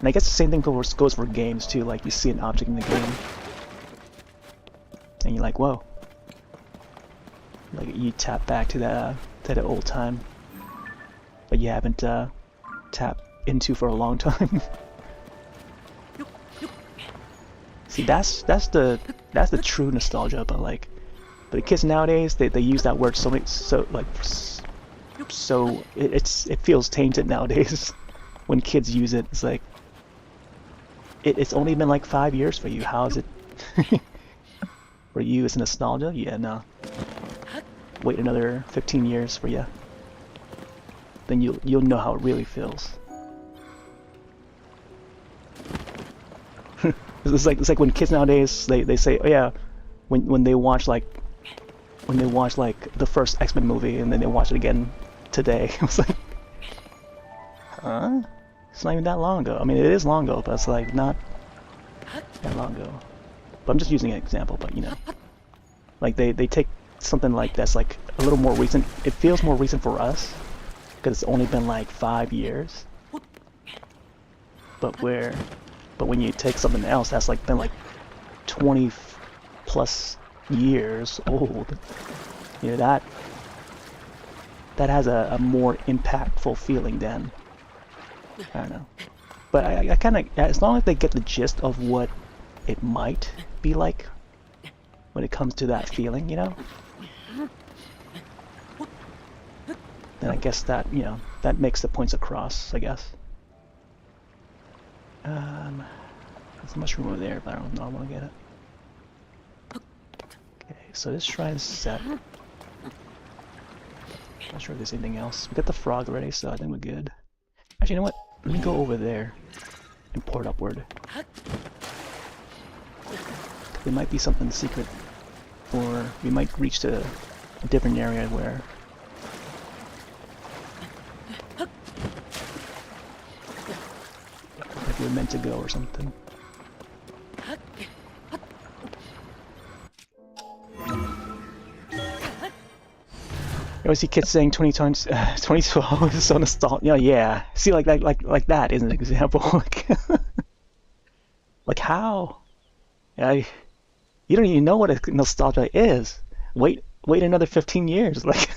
And I guess the same thing goes for games too. Like you see an object in the game, and you're like, whoa. Like you tap back to that old time, but you haven't tapped into for a long time. See, that's the true nostalgia. But the kids nowadays, they use that word so it feels tainted nowadays. When kids use it, it's like it's only been like 5 years for you. How is it for you? It's nostalgia? Yeah, no. Wait another 15 years for you, then you'll know how it really feels. It's like when kids nowadays they say, oh yeah, when they watch like the first X-Men movie and then they watch it again today. I was like, huh? It's not even that long ago. I mean, it is long ago, but it's like not that long ago. But I'm just using an example. But you know, like they take something like that's like a little more recent. It feels more recent for us because it's only been like 5 years. But when you take something else that's like been like 20 plus years old, you know, that has a more impactful feeling then. I don't know. But I kind of, as long as they get the gist of what it might be like when it comes to that feeling, you know, then I guess that, you know, that makes the points across, I guess. There's a mushroom over there, but I don't know, I want to get it. Okay, so this shrine is set. Not sure if there's anything else. We got the frog already, so I think we're good. Actually, you know what? Let me go over there and port upward. There might be something secret, or we might reach to a different area where like we're meant to go or something. I always see kids saying 2012 is so nostalgic. Yeah. See, like that is an example. Like how? Yeah, you don't even know what a nostalgia is. Wait another 15 years, like,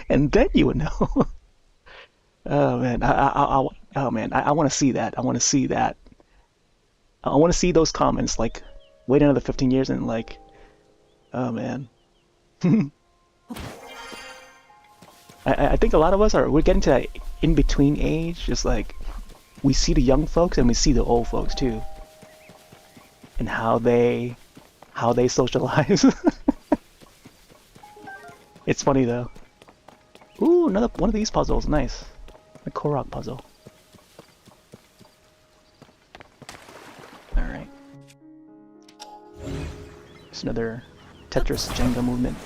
and then you would know. Oh man, I want to see that. I want to see that. I want to see those comments. Like, wait another 15 years and like, oh man. I think a lot of us we're getting to that in between age. Just like we see the young folks and we see the old folks too, and how they socialize. It's funny though. Ooh, another one of these puzzles. Nice. A Korok puzzle. Alright. It's another Tetris Jenga movement.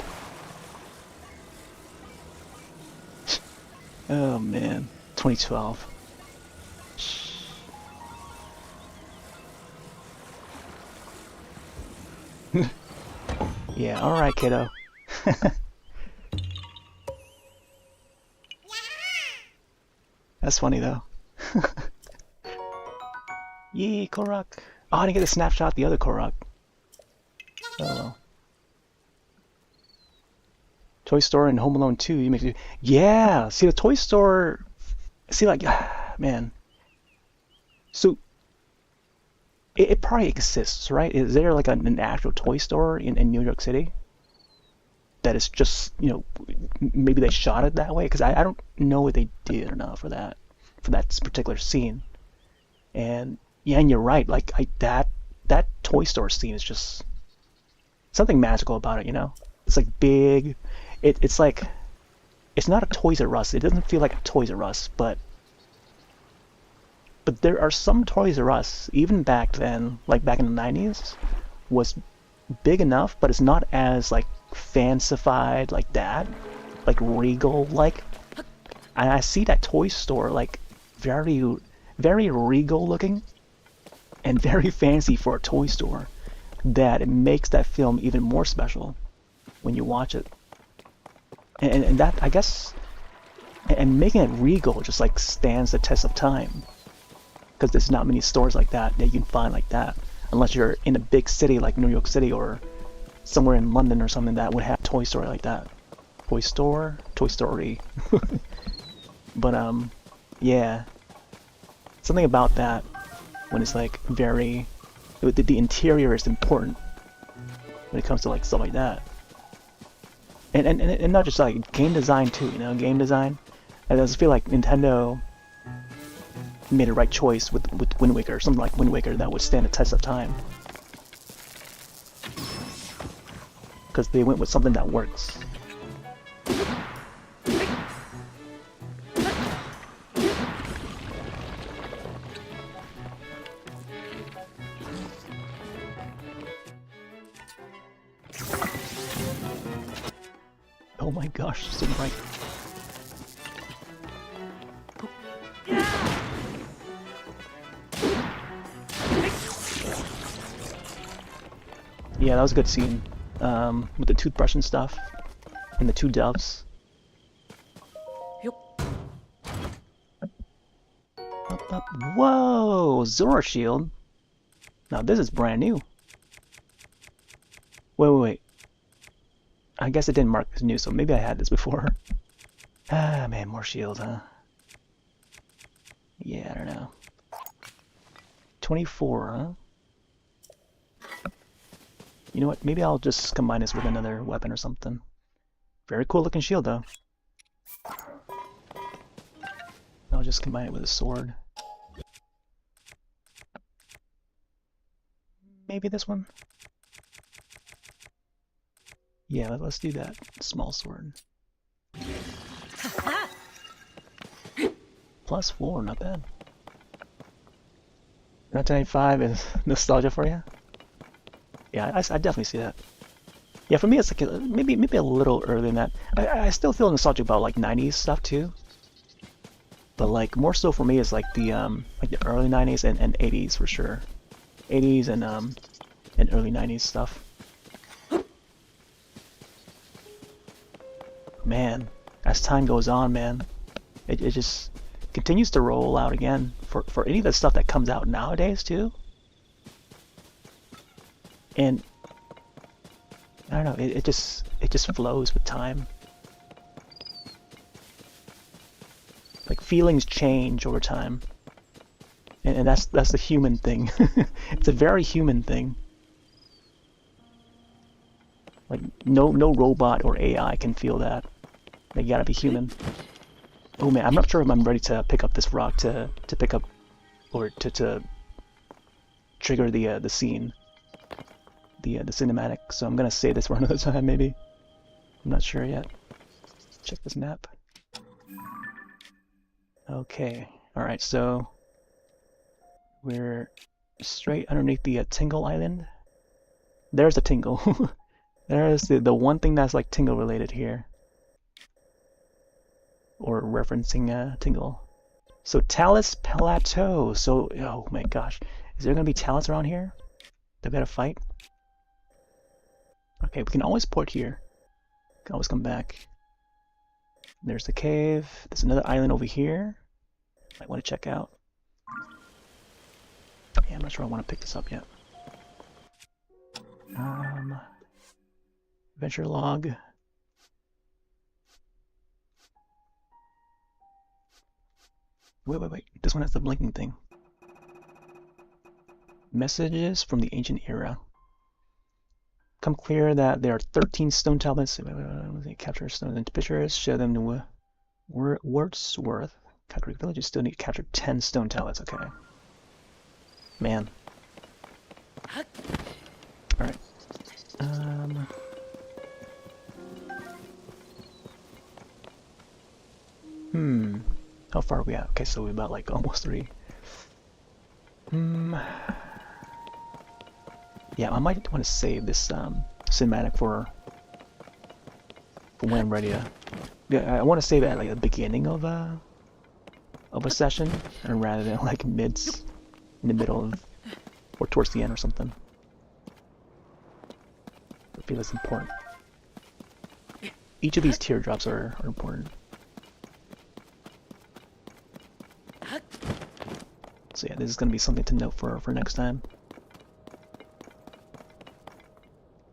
Oh man. 2012. Yeah, alright, kiddo. That's funny though. Yee, Korok. Oh, I didn't get a snapshot of the other Korok. Oh well. Toy Store and Home Alone 2, you make it. Yeah! See, the Toy Store. See, like, man. So, it probably exists, right? Is there like an actual toy store in New York City? That is just, you know, maybe they shot it that way? Because I don't know what they did or not for that particular scene. And yeah, and you're right. Like that toy store scene is just something magical about it. You know, it's like big. It's like it's not a Toys R Us. It doesn't feel like a Toys R Us, but there are some Toys R Us even back then, like back in the 90s, was big enough, but it's not as like fancified like that, like regal like. And I see that toy store like very regal looking and very fancy for a toy store, that it makes that film even more special when you watch it. And that, I guess, and making it regal just like stands the test of time, because there's not many stores like that you can find like that, unless you're in a big city like New York City or somewhere in London or something that would have a toy store like that. Toy store? Toy Story. But yeah, something about that when it's like very, the interior is important when it comes to like stuff like that. And not just like game design too, you know, game design. I just feel like Nintendo made the right choice with Wind Waker, something like Wind Waker that would stand the test of time. Because they went with something that works. Oh my gosh, so bright. Yeah, that was a good scene. With the toothbrush and stuff. And the two doves. Up. Whoa! Zora Shield? Now this is brand new. Wait. I guess it didn't mark as new, so maybe I had this before. Ah, man, more shield, huh? Yeah, I don't know. 24, huh? You know what? Maybe I'll just combine this with another weapon or something. Very cool looking shield, though. I'll just combine it with a sword. Maybe this one? Yeah, let's do that. Small sword. +4, not bad. 1995 is nostalgia for you? Yeah, I definitely see that. Yeah, for me it's like maybe a little earlier than that. I still feel nostalgic about like 90s stuff too. But like more so for me is like the early 90s and 80s for sure. 80s and early 90s stuff. Man, as time goes on, man, it just continues to roll out again for any of the stuff that comes out nowadays too. And I don't know, it just flows with time. Like feelings change over time. And that's the human thing. It's a very human thing. Like no robot or AI can feel that. They gotta be human. Oh man, I'm not sure if I'm ready to pick up this rock to pick up or to trigger the scene. The cinematic, so I'm gonna save this for another time maybe. I'm not sure yet. Check this map. Okay, alright, so we're straight underneath the Tingle Island. There's a Tingle. There's the one thing that's like Tingle related here. Or referencing Tingle. So Talus Plateau. So, oh my gosh. Is there gonna be Talus around here? They've gotta fight? Okay, we can always port here. We can always come back. There's the cave. There's another island over here. Might want to check out. Yeah, I'm not sure I want to pick this up yet. Adventure log. Wait. This one has the blinking thing. Messages from the ancient era. Come clear that there are 13 stone tablets. Capture stones into pictures. Show them to Wordsworth. Calgary Village. You still need to capture 10 stone tablets. Okay. Man. Alright. How far are we at? Okay, so we're about like almost 3. Yeah, I might want to save this cinematic for when I'm ready to. Yeah, I want to save it at like the beginning of a session, and rather than like in the middle of, or towards the end or something. I feel it's important. Each of these teardrops are important. So yeah, this is gonna be something to note for next time.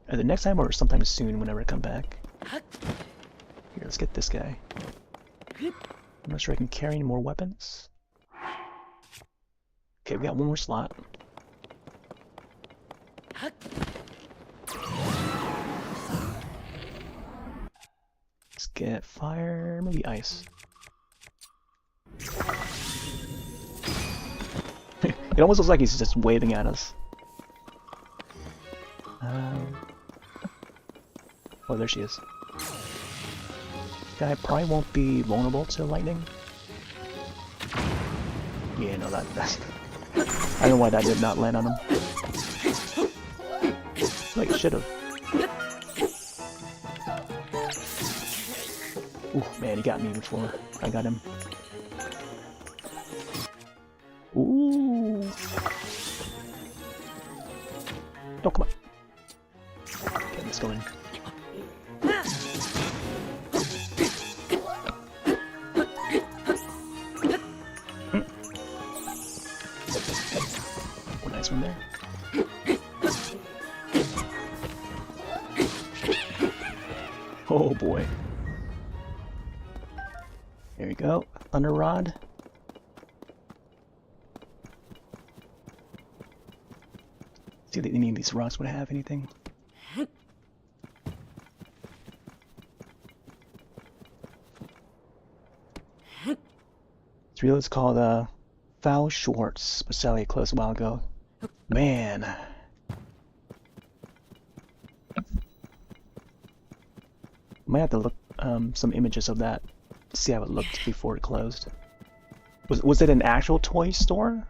Either next time or sometime soon whenever I come back. Here, let's get this guy. I'm not sure I can carry any more weapons. Okay, we got one more slot. Let's get fire, maybe ice. It almost looks like he's just waving at us. Oh, there she is. Guy probably won't be vulnerable to lightning. Yeah, no, that's. I don't know why that did not land on him. Like, it should have. Ooh, man, he got me before I got him. Ooh. Oh, come on. Okay, let's go in. Oh, nice one there. Oh boy. There you go. Thunder Rod. See if any of these rocks would have anything. It's real. It's called Foul Schwartz, but Sally closed a while ago. Man. Might have to look some images of that, see how it looked before it closed. Was it an actual toy store?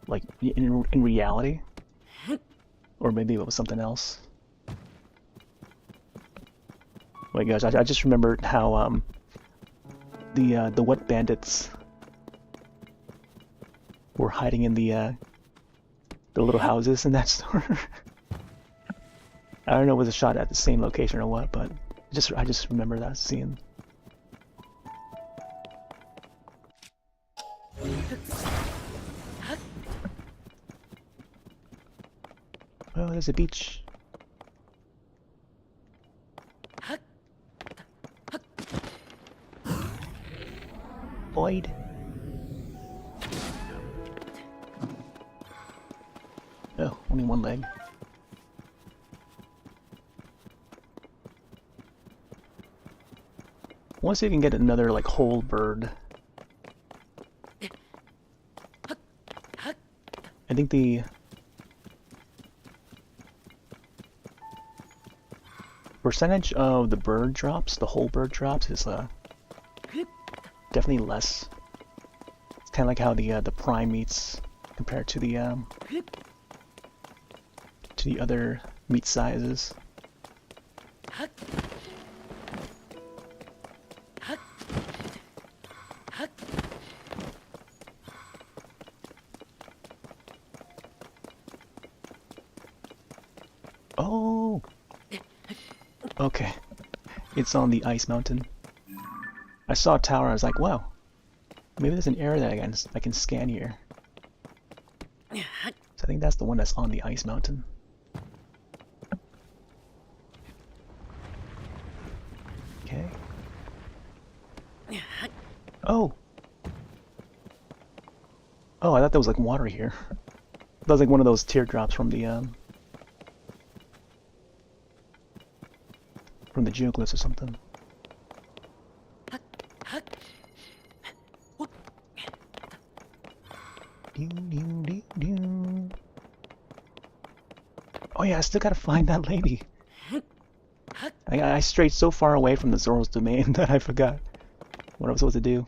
Like in reality? Or maybe it was something else. Oh my gosh, I just remembered how the wet bandits were hiding in the little houses in that store. I don't know if it was a shot at the same location or what, but I just remember that scene. Oh, there's a beach. Boyd. Oh, only one leg. Once you can get another like whole bird. I think the percentage of the bird drops, the whole bird drops, is definitely less. It's kind of like how the prime meats compared to the other meat sizes. Oh, okay. It's on the ice mountain. I saw a tower. I was like, wow, maybe there's an area that I can scan here. So I think that's the one that's on the ice mountain. Okay. Oh. Oh, I thought there was like water here. That was like one of those teardrops from the geoglyphs or something. Oh yeah, I still gotta find that lady. I strayed so far away from the Zoro's domain that I forgot what I was supposed to do.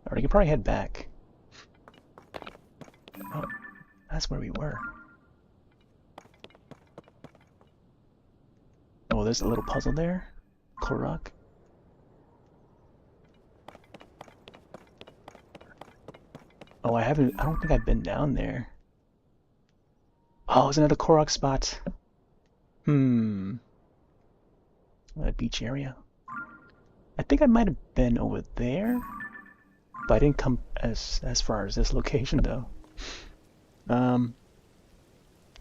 Or I could probably head back. Oh, that's where we were. Oh, there's a little puzzle there. Korok. Oh, I don't think I've been down there. Oh, it's another Korok spot. A beach area. I think I might have been over there, but I didn't come as far as this location though. You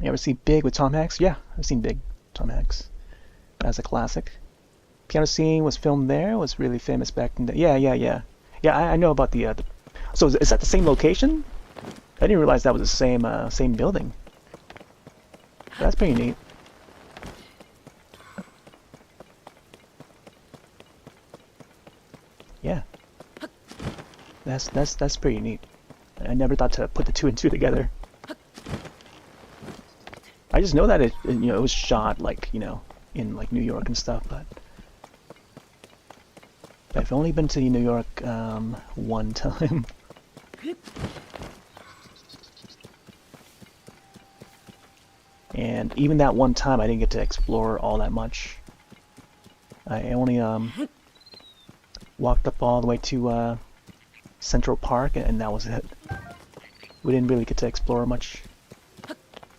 ever see Big with Tom Hanks? Yeah, I've seen Big, Tom Hanks. That's a classic. Piano Scene was filmed there. Was really famous back in the. Yeah. I know about the. So is that the same location? I didn't realize that was the same building. That's pretty neat. Yeah. That's pretty neat. I never thought to put the two and two together. I just know that it was shot like, in like New York and stuff, but I've only been to New York one time. And even that one time I didn't get to explore all that much. I only walked up all the way to Central Park and that was it. We didn't really get to explore much.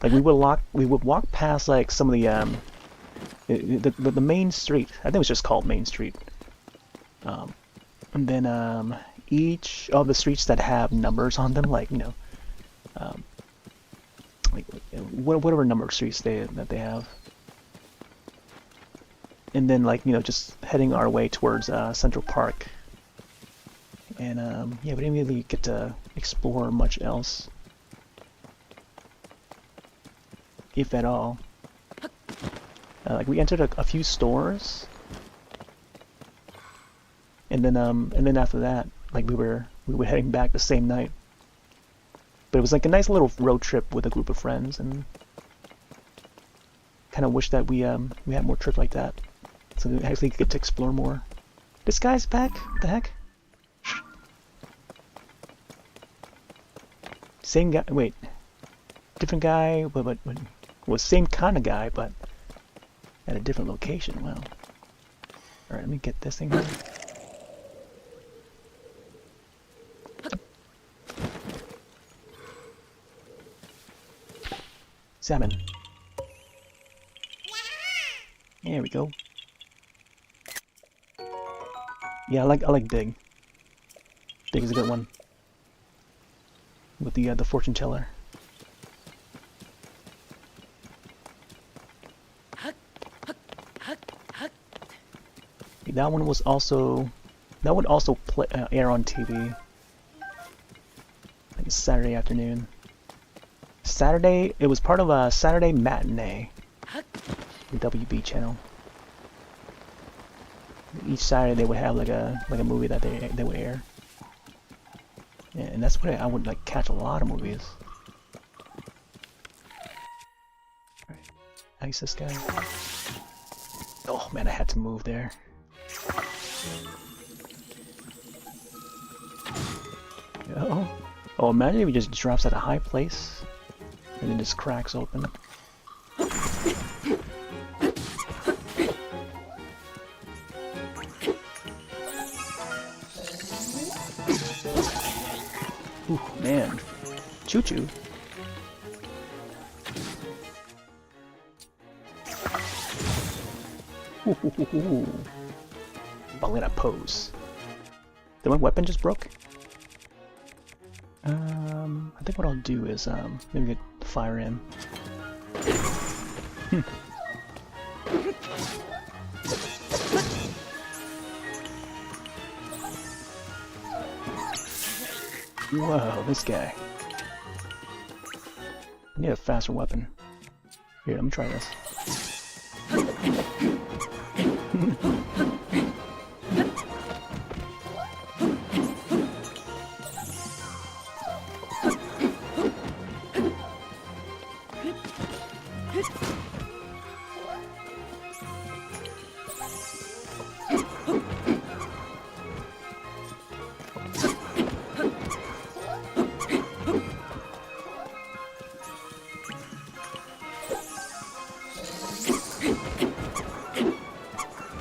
Like we would walk past like some of the main street. I think it was just called Main Street. And then each of the streets that have numbers on them, like like whatever number of streets that they have. And then like just heading our way towards Central Park. And yeah, we didn't really get to explore much else, if at all. Like we entered a few stores, and then after that, like we were heading back the same night. But it was like a nice little road trip with a group of friends, and kind of wish that we had more trips like that, so we actually get to explore more. This guy's back. What the heck? Same guy. Wait, different guy, but well, same kind of guy, but at a different location. Wow. All right, let me get this thing going. Salmon. There we go. Yeah, I like Big. Big is a good one. With the fortune teller. That one was also play, air on TV. Like Saturday afternoon. Saturday, it was part of a Saturday matinee. The WB channel. Each Saturday they would have like a movie that they would air. Yeah, and that's what I would like catch a lot of movies. Alright. Ice this guy. Oh man, I had to move there. Oh, imagine if he just drops at a high place and then just cracks open. Ooh, man. Choo-choo. Ballerina pose. Did my weapon just broke? I think what I'll do is, maybe get fire him. Whoa, this guy. I need a faster weapon. Here, let me try this.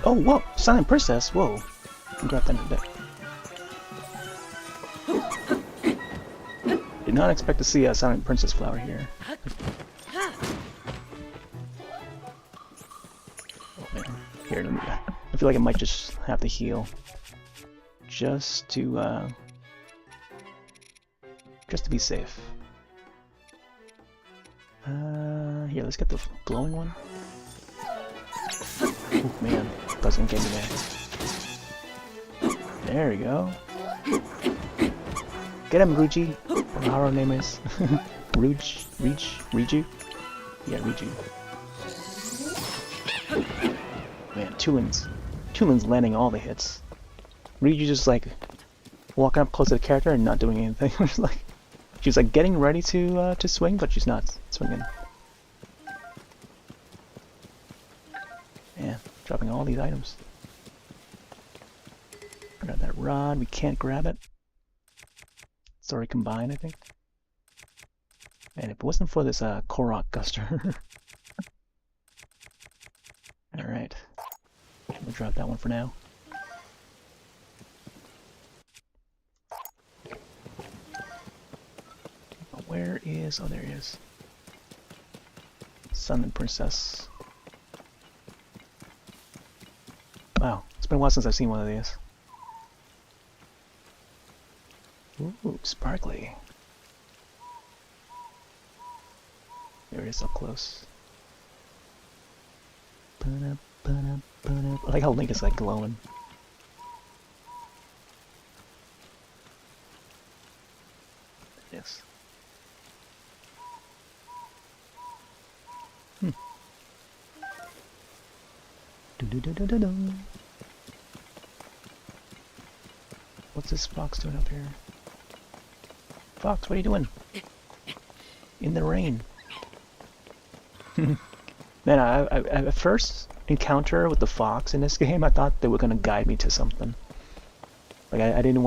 Oh, whoa! Silent Princess! Whoa! Grab that in a bit. Did not expect to see a Silent Princess flower here. Oh man. Here, let me. I feel like I might just have to heal. Just to be safe. Here, let's get the glowing one. Oh man, doesn't get me there. There we go. Get him, Ruji. Or how her name is. Riju? Yeah, Riju. Man, Tulin's landing all the hits. Riju just like walking up close to the character and not doing anything. She's like getting ready to swing, but she's not swinging. Yeah, dropping all these items. Grab that rod. We can't grab it. It's already combined, I think. And if it wasn't for this Korok Guster. Alright. We'll drop that one for now. Where is... oh, there he is. Sun and Princess. Wow, it's been a while since I've seen one of these. Ooh, sparkly. There it is up close. I like how Link is like glowing. Yes. What's this fox doing up here? Fox, what are you doing? In the rain. Man, I at first encounter with the fox in this game, I thought they were gonna guide me to something. Like I didn't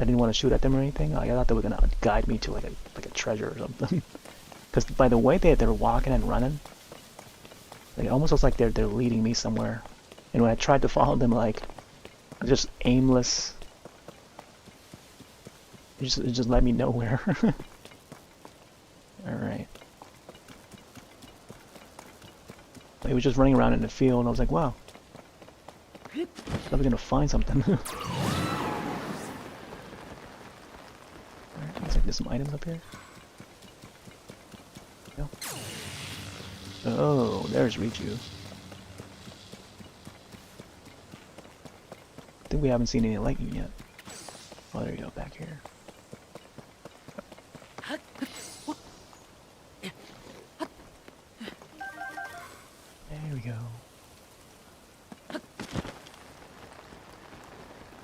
I didn't want to shoot at them or anything. Like, I thought they were gonna guide me to like a treasure or something. Because by the way they're walking and running, like, it almost looks like they're leading me somewhere. And when I tried to follow them, like, just aimless, it just led me nowhere. All right. He was just running around in the field, and I was like, wow, probably gonna find something. Alright, looks like there's some items up here. No. Oh, there's Richu. I think we haven't seen any lightning yet. Oh, there you go, back here. There we go.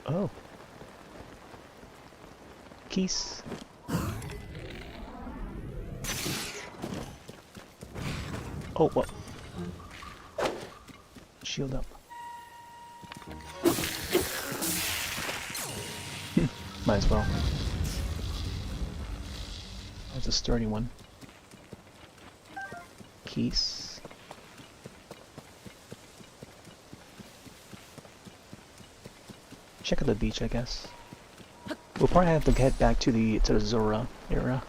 Oh. Keys. Oh, what? Shield up. Might as well. That's a sturdy one. Keys. Check out the beach, I guess. We'll probably have to head back to the Zora area.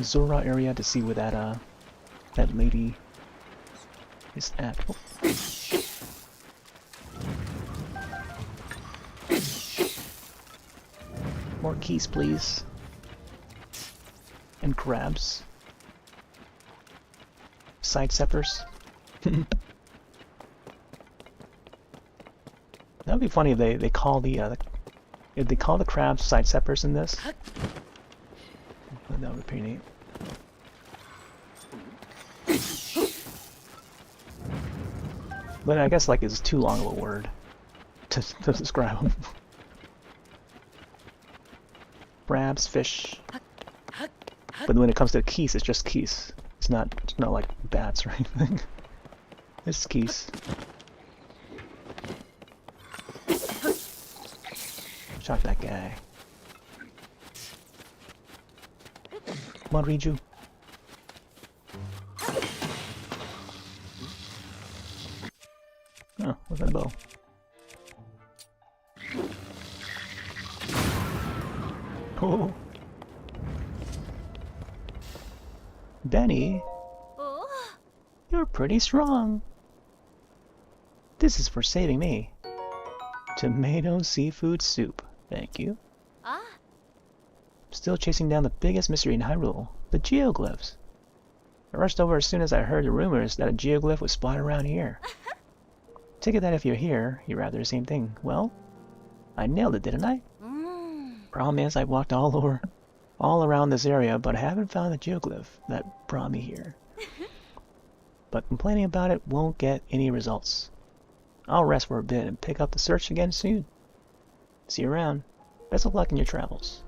Zora area to see where that lady is at. Oh. More keys, please. And crabs. Side steppers. That'd be funny if they call the if they call the crabs side steppers in this. That would be pretty neat. But I guess like it's too long of a word to describe them. Crabs, fish. But when it comes to keys, it's just keys. It's not like bats or anything. It's keys. Shot that guy. Come on, Riju. Oh, what's that bow? Oh. Benny, you're pretty strong. This is for saving me. Tomato seafood soup. Thank you. Still chasing down the biggest mystery in Hyrule, the geoglyphs. I rushed over as soon as I heard the rumors that a geoglyph was spotted around here. Take it that if you're here, you're after the same thing. Well, I nailed it, didn't I? Problem is, I walked all around this area, but I haven't found the geoglyph that brought me here. But complaining about it won't get any results. I'll rest for a bit and pick up the search again soon. See you around. Best of luck in your travels.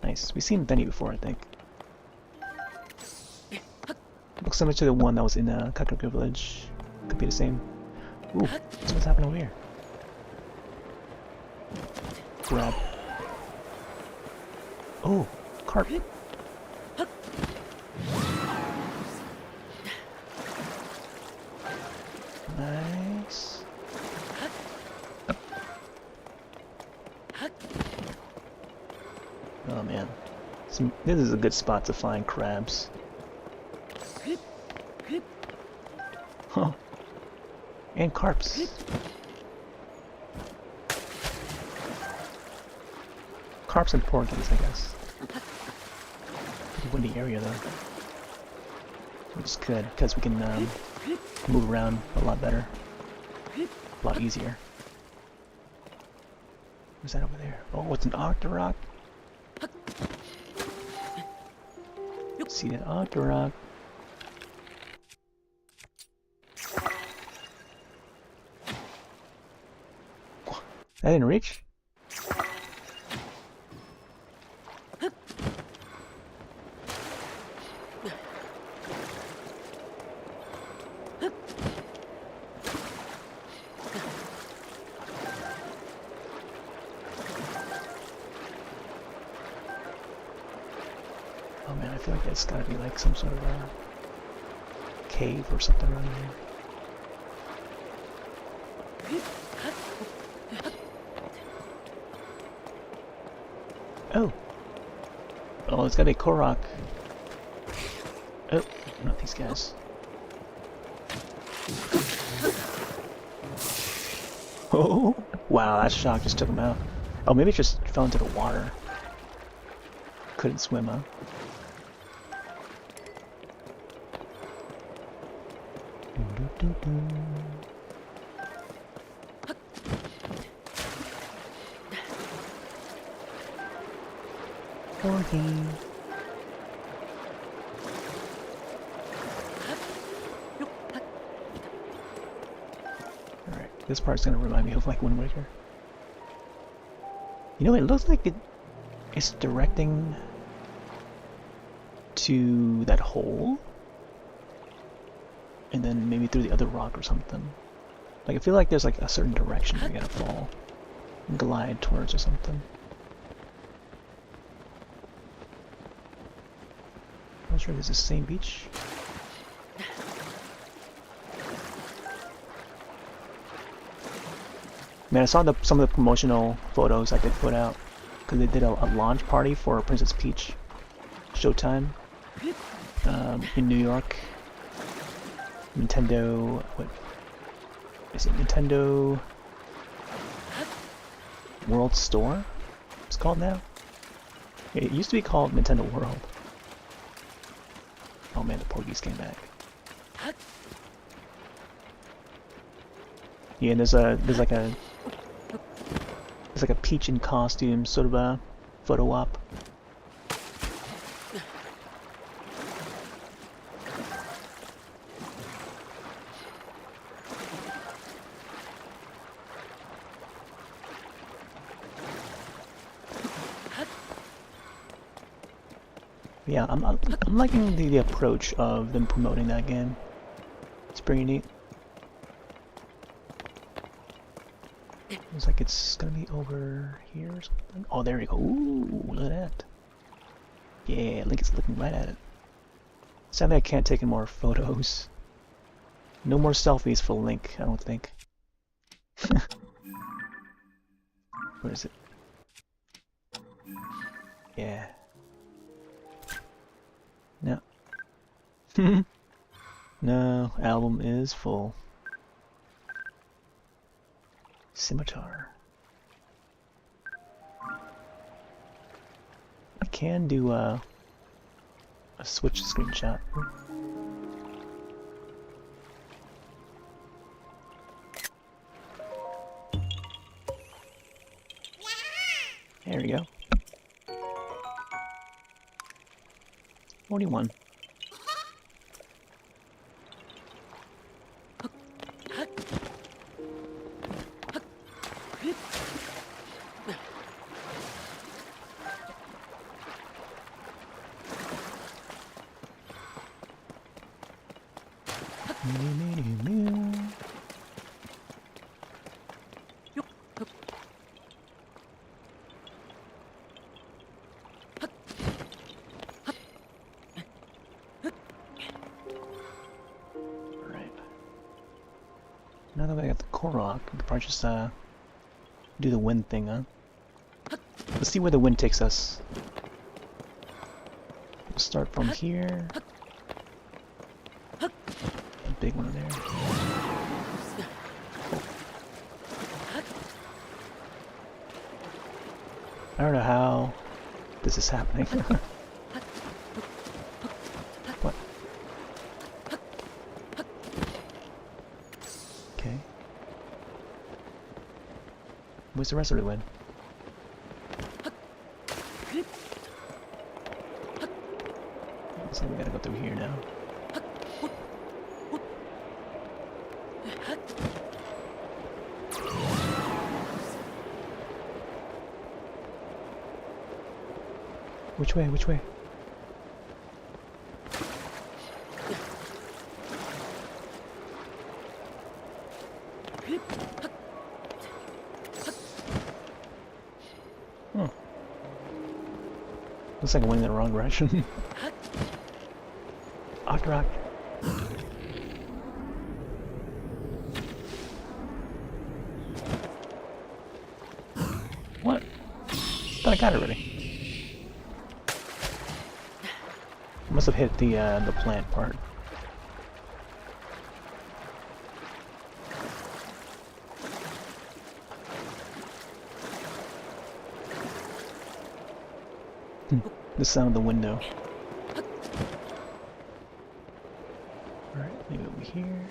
Nice. We've seen Benny before, I think. Looks similar to the one that was in Kakariko Village. Could be the same. Ooh, so what's happening over here? Grab. Oh, carp. Nice. Oh man, this is a good spot to find crabs. Huh. And carps. Carps and porgies, I guess. Pretty windy area though. Which is good, because we can move around a lot better. A lot easier. What's that over there? Oh, it's an Octorok. See that Octorok. That didn't reach? Oh man, I feel like it's gotta be like some sort of a cave or something around here. Oh! Oh, it's gotta be Korok. Oh, not these guys. Oh! Wow, that shock just took him out. Oh, maybe it just fell into the water. Couldn't swim, huh? Corgi. Alright, this part's gonna remind me of like Wind Waker. You know, it looks like it's directing to that hole, and then maybe through the other rock or something. Like I feel like there's like a certain direction you gotta fall, and glide towards or something. I'm not sure if this is the same beach. Man, I saw some of the promotional photos that they put out because they did a launch party for Princess Peach Showtime in New York. Nintendo, what is it? Nintendo World Store? It's called now. It used to be called Nintendo World. Oh man, the Porgies came back. Yeah, and there's like a Peach in costume sort of a photo op. Yeah, I'm liking the approach of them promoting that game. It's pretty neat. Looks like it's gonna be over here or something. Oh, there we go. Ooh, look at that. Yeah, Link is looking right at it. Sadly, I can't take any more photos. No more selfies for Link, I don't think. What is it? Yeah. No. No, album is full. Scimitar. I can do a switch screenshot. There we go. 41. Now that I got the Korok, I could probably just do the wind thing, huh? Let's see where the wind takes us. We'll start from here. A big one there. I don't know how this is happening. What? Okay. Where's the rest of the wind? Looks like we gotta go through here now. Which way? Which way? Looks like I went in the wrong direction. Octorok. What? Thought I got it already. Must have hit the plant part. The sound of the window. Alright, maybe over here.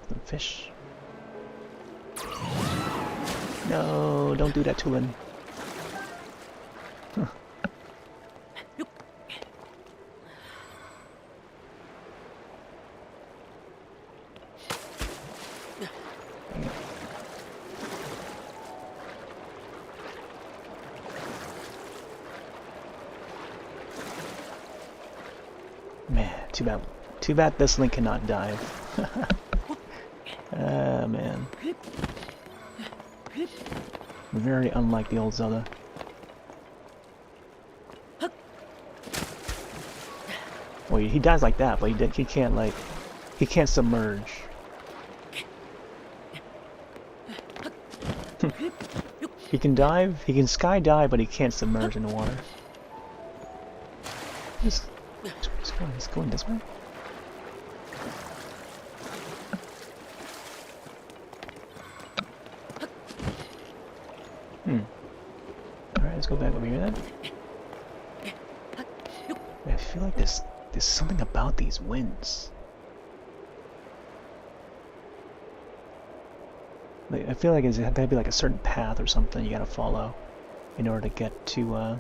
Some fish. No, don't do that to him. Huh. Man, too bad. Too bad this Link cannot dive. Ah, man. Very unlike the old Zelda. Well, he dies like that, but he can't like he can't submerge. He can dive, he can skydive, but he can't submerge in the water. Just He's going this way. Alright, let's go back over here then. I feel like there's something about these winds. Like, I feel like it's gotta be like a certain path or something you gotta follow in order to get to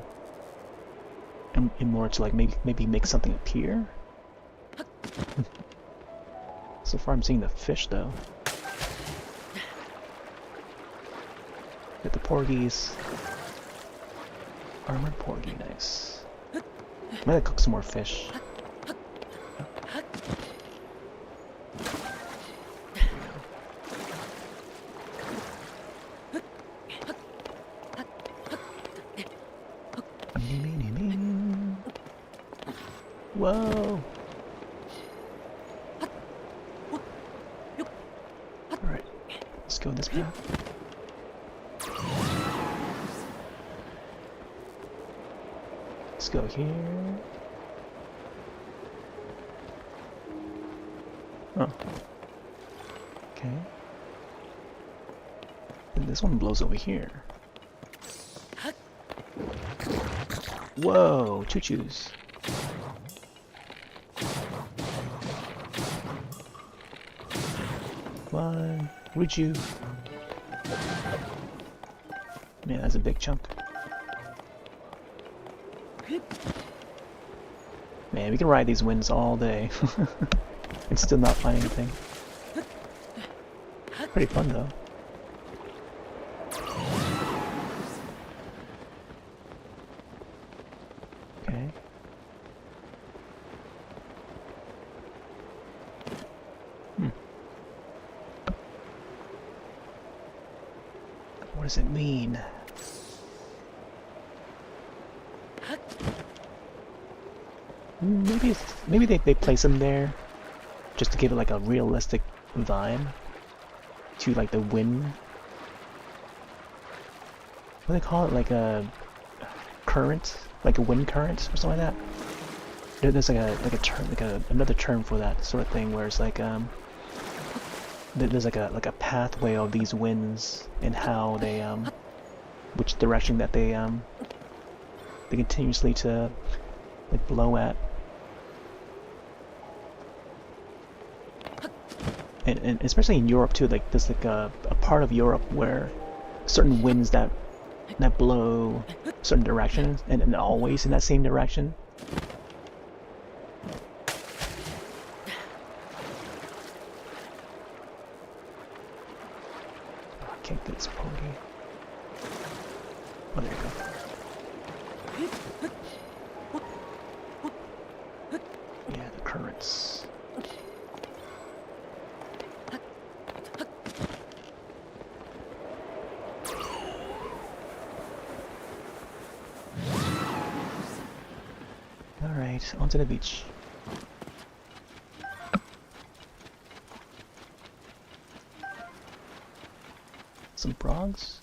in order to like maybe make something appear. So far I'm seeing the fish though. Get the porgies. Armored porgy, nice. I'm gonna cook some more fish. Whoa! Alright, let's go this path. Let's go here. Oh. Okay. And this one blows over here. Whoa, choo-choos. Come on, would you? Man, that's a big chunk. Man, we can ride these winds all day and still not find anything. Pretty fun though. Okay. What does it mean? Maybe they place them there just to give it like a realistic vibe to like the wind. What do they call it? Like a current, like a wind current or something like that. There's like a term, like another term for that sort of thing, where it's like there's like a pathway of these winds and how they which direction that they continuously to like blow at. And especially in Europe too, like there's like a part of Europe where certain winds that blow certain directions and always in that same direction. Oh, I can't get this pony. Oh, there you go. Yeah, the currents. Alright, onto the beach. Some frogs?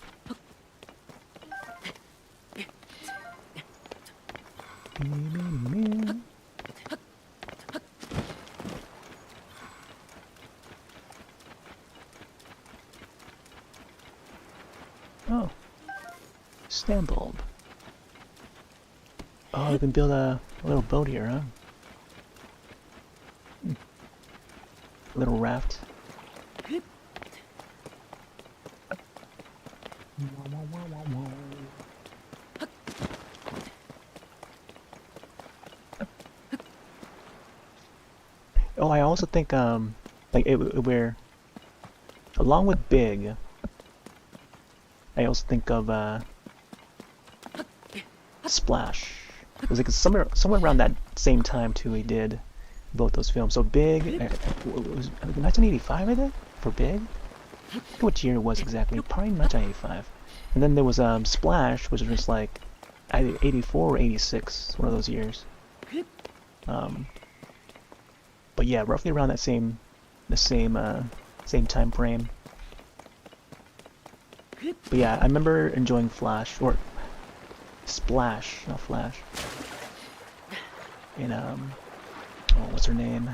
Oh, stand bulb. Oh, you can build a little boat here, huh? A little raft. Oh, I also think like where along with Big, I also think of Splash. It was like somewhere around that same time too. We did both those films. So Big, it was 1985, I think, for Big. I forget what year it was exactly. Probably 1985. And then there was Splash, which was just like either 84 or 86, one of those years. But yeah, roughly around that same time frame. But yeah, I remember enjoying Flash or Splash, not Flash. And oh, what's her name?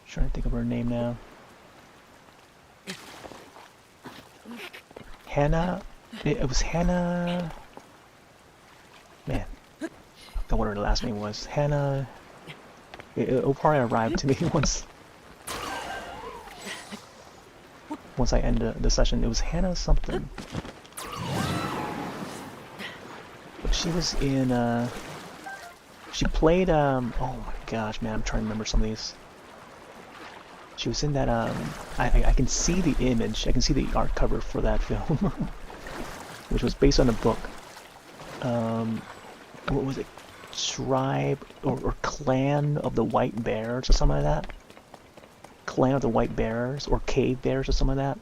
Trying to think of her name now. Hannah. It was Hannah. Man, I forgot what her last name was. Hannah. It'll probably arrive to me once I end the session. It was Hannah something. But she was in. She played. Oh my gosh, man! I'm trying to remember some of these. She was in that, I can see the image, I can see the art cover for that film, which was based on a book. What was it? Tribe, or Clan of the White Bears, or something like that? Clan of the White Bears, or Cave Bears, or something like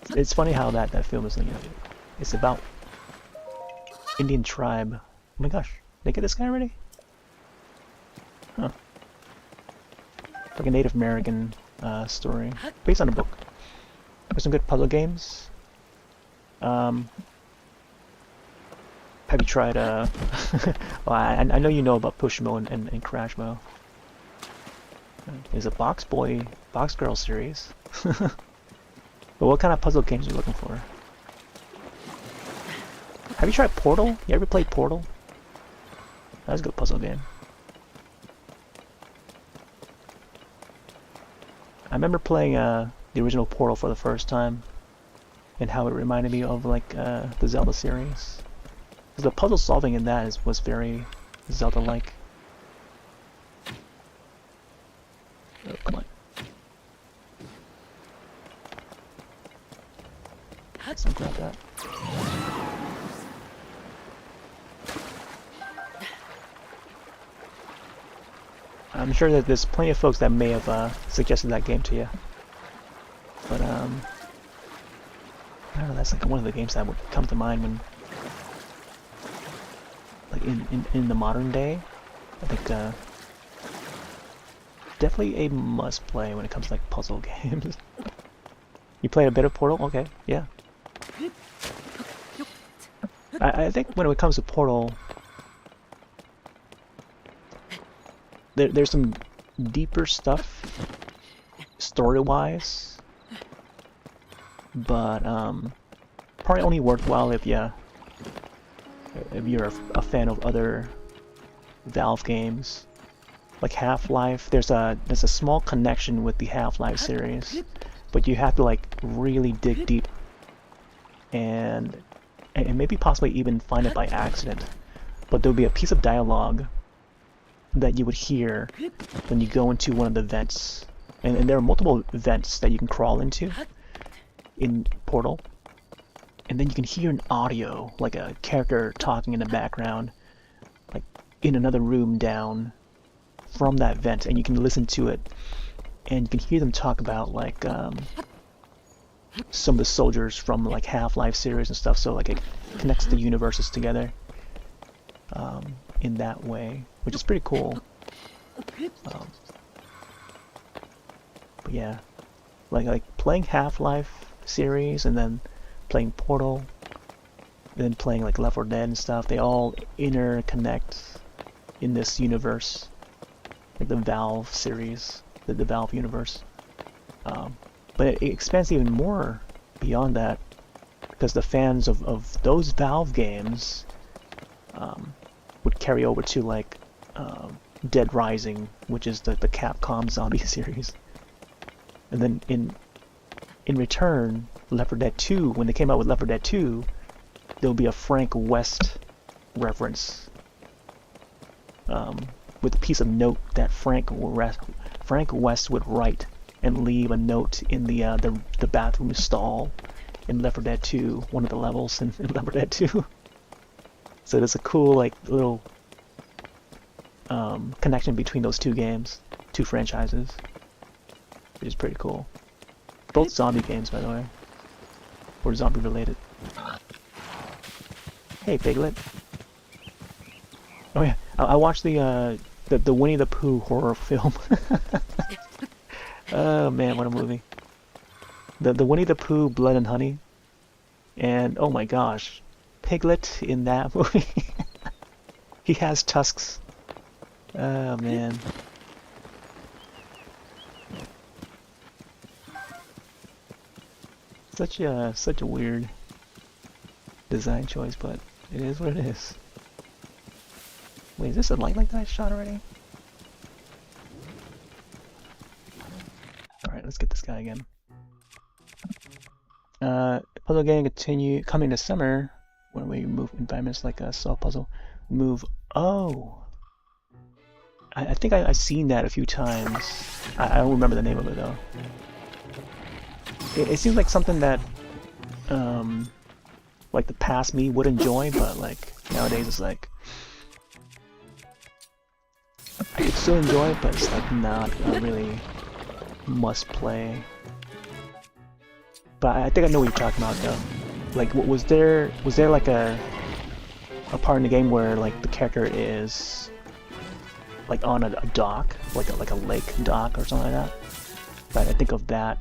that? It's funny how that film is, you know, it's about Indian tribe. Oh my gosh, did I get this guy already? Huh. Like a Native American story, based on a book. There's some good puzzle games. Have you tried, well, I know you know about Pushmo and Crashmo. There's a Box Girl series. But what kind of puzzle games are you looking for? Have you tried Portal? You ever played Portal? That's a good puzzle game. I remember playing the original Portal for the first time, and how it reminded me of like the Zelda series. Because the puzzle solving in that was very Zelda-like. Oh, come on. Let's grab that. I'm sure that there's plenty of folks that may have suggested that game to you. But I don't know, that's like one of the games that would come to mind when, like in the modern day. I think definitely a must play when it comes to like puzzle games. You played a bit of Portal? Okay, yeah. I think when it comes to Portal, there's some deeper stuff story-wise, but probably only worthwhile if you're a fan of other Valve games, like Half-Life. There's a small connection with the Half-Life series, but you have to like really dig deep and maybe possibly even find it by accident. But there'll be a piece of dialogue that you would hear when you go into one of the vents, and there are multiple vents that you can crawl into in Portal, and then you can hear an audio, like a character talking in the background, like in another room down from that vent, and you can listen to it, and you can hear them talk about like some of the soldiers from like Half-Life series and stuff, so like it connects the universes together in that way, which is pretty cool. But yeah, like playing Half-Life series and then playing Portal, and then playing like Left 4 Dead and stuff, they all interconnect in this universe, like the Valve series, the Valve universe. But it expands even more beyond that, because the fans of those Valve games would carry over to like Dead Rising, which is the Capcom zombie series. And then in return, Left 4 Dead 2, when they came out with Left 4 Dead 2, there'll be a Frank West reference with a piece of note that Frank West would write and leave a note in the bathroom stall in Left 4 Dead 2, one of the levels in Left 4 Dead 2. So there's a cool like little connection between those two games, two franchises, which is pretty cool. Both zombie games, by the way, or zombie related. Hey, Piglet. Oh yeah, I watched the Winnie the Pooh horror film. Oh man, what a movie! The Winnie the Pooh Blood and Honey, and oh my gosh, Piglet in that movie. He has tusks. Oh man. Such a weird design choice, but it is what it is. Wait, is this a light like that I shot already? Alright, let's get this guy again. Puzzle game coming this summer. When we move environments like a solve puzzle. Move. Oh! I think I've seen that a few times. I don't remember the name of it though. It seems like something that like the past me would enjoy, but like nowadays it's like I could still enjoy it, but it's like not a really must play. But I think I know what you're talking about though. Like, was there like a part in the game where like the character is like on a dock, like a lake dock or something like that? But I think of that.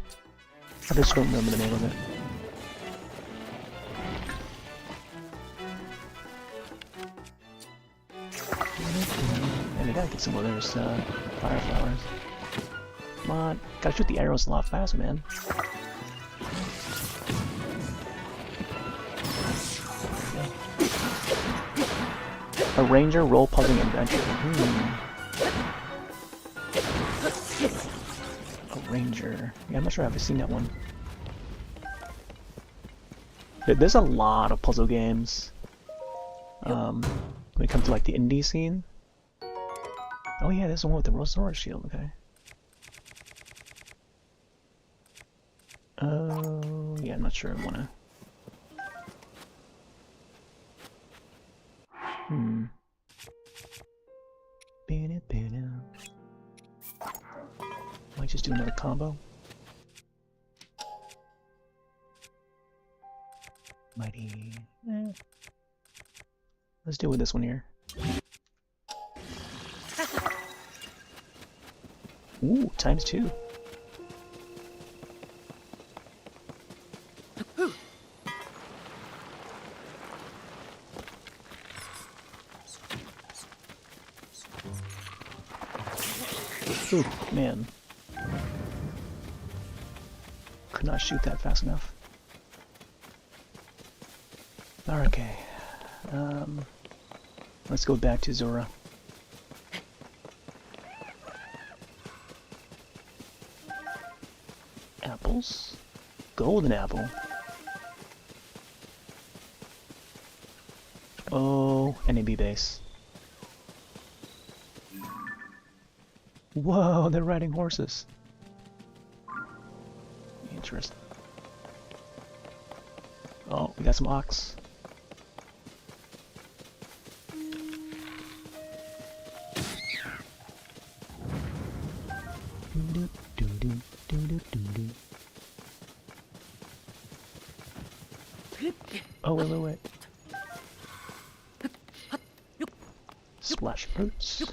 I just don't remember the name of it. And we gotta get some of those fire flowers. Come on, gotta shoot the arrows a lot faster, man. A ranger role-playing adventure. A ranger. Yeah, I'm not sure I've ever seen that one. There's a lot of puzzle games when it comes to like the indie scene. Oh yeah, there's the one with the Rosora shield. Okay. Oh yeah, I'm not sure I wanna. Might just do another combo. Mighty. Let's deal with this one here. Ooh, ×2. Ooh, man. Could not shoot that fast enough. Okay. Let's go back to Zora. Apples? Golden apple. Oh, NAB base. Whoa, they're riding horses. Interesting. Oh, we got some ox. silhouette. Splash boots.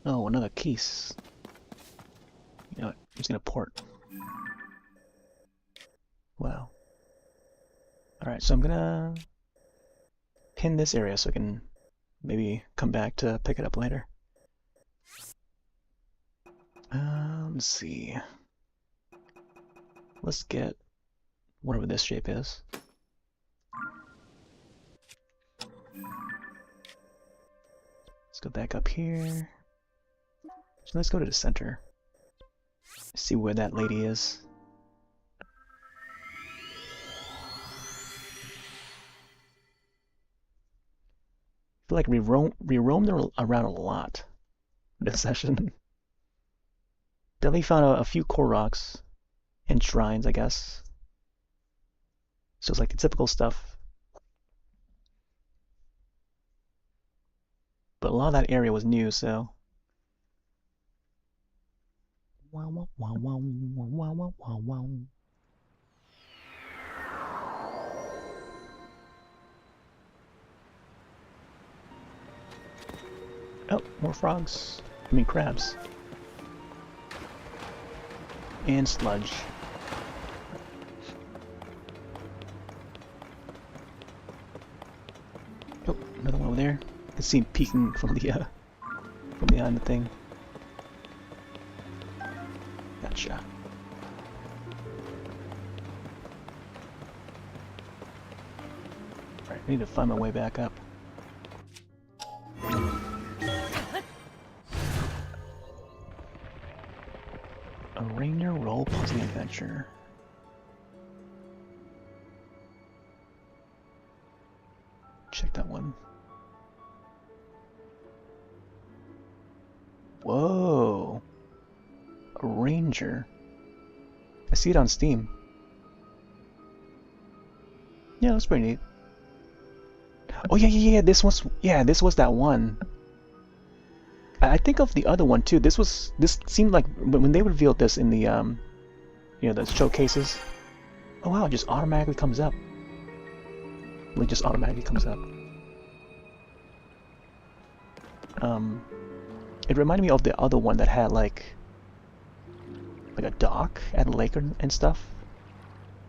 Oh, another case. You know what? I'm just gonna port. Wow. Alright, so I'm gonna pin this area so I can maybe come back to pick it up later. Let's see. Let's get whatever this shape is. Let's go back up here. So let's go to the center. See where that lady is. I feel like we roamed around a lot this session. Definitely found a few core rocks and shrines, I guess. So it's like the typical stuff. But a lot of that area was new, so. Wow, wow, wow, wow, wow, wow, wow, wow. Oh, more frogs. I mean crabs. And sludge. Oh, another one over there. I can see him peeking from behind the thing. Gotcha. Alright, I need to find my way back up. A Rainier Role Puzzle Adventure. Check that one. Whoa! A Ranger. I see it on Steam. Yeah, that's pretty neat. Oh yeah. This was that one. I think of the other one too. This seemed like when they revealed this in the you know, the showcases. Oh wow, it just automatically comes up. It just automatically comes up. It reminded me of the other one that had like a dock at a lake and stuff.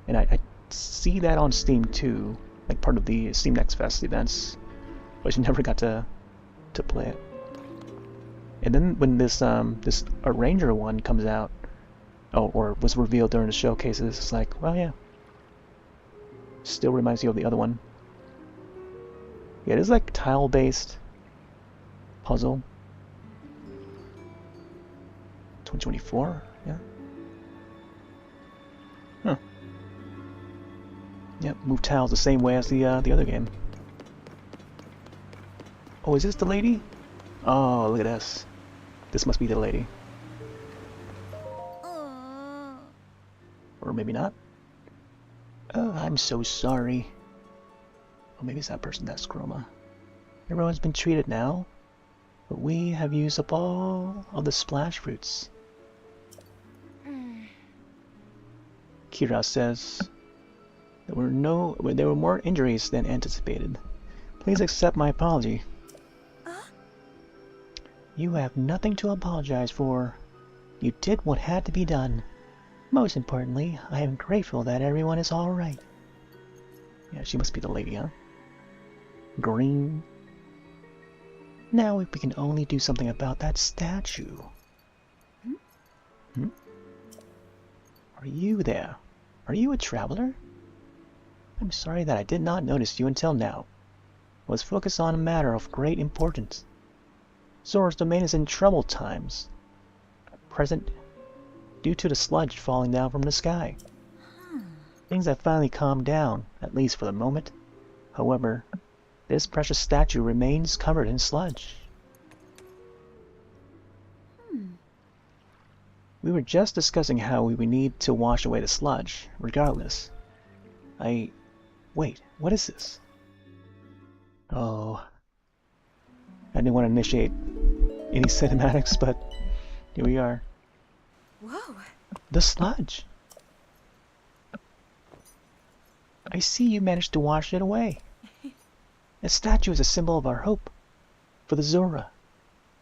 And I see that on Steam too, like part of the Steam Next Fest events, but you never got to play it. And then when this Arranger one comes out, or was revealed during the showcases, it's like, well, yeah, still reminds you of the other one. Yeah, it is like tile-based puzzle. 2024, yeah. Huh. Yep, move tiles the same way as the other game. Oh, is this the lady? Oh, look at this. This must be the lady. Or maybe not. Oh, I'm so sorry. Oh, maybe it's that person, that's Chroma. Everyone's been treated now, but we have used up all of the splash fruits. Kira says there were more injuries than anticipated. Please accept my apology. You have nothing to apologize for. You did what had to be done. Most importantly, I am grateful that everyone is alright. Yeah, she must be the lady, huh? Green. Now we can only do something about that statue. Hmm? Are you there? Are you a traveler? I'm sorry that I did not notice you until now. I was focused on a matter of great importance. Zora's domain is in troubled times. At present, due to the sludge falling down from the sky. Things have finally calmed down, at least for the moment. However, this precious statue remains covered in sludge. We were just discussing how we would need to wash away the sludge, regardless. Wait, what is this? Oh. I didn't want to any cinematics, but here we are. Whoa. The sludge! I see you managed to wash it away. A statue is a symbol of our hope for the Zora.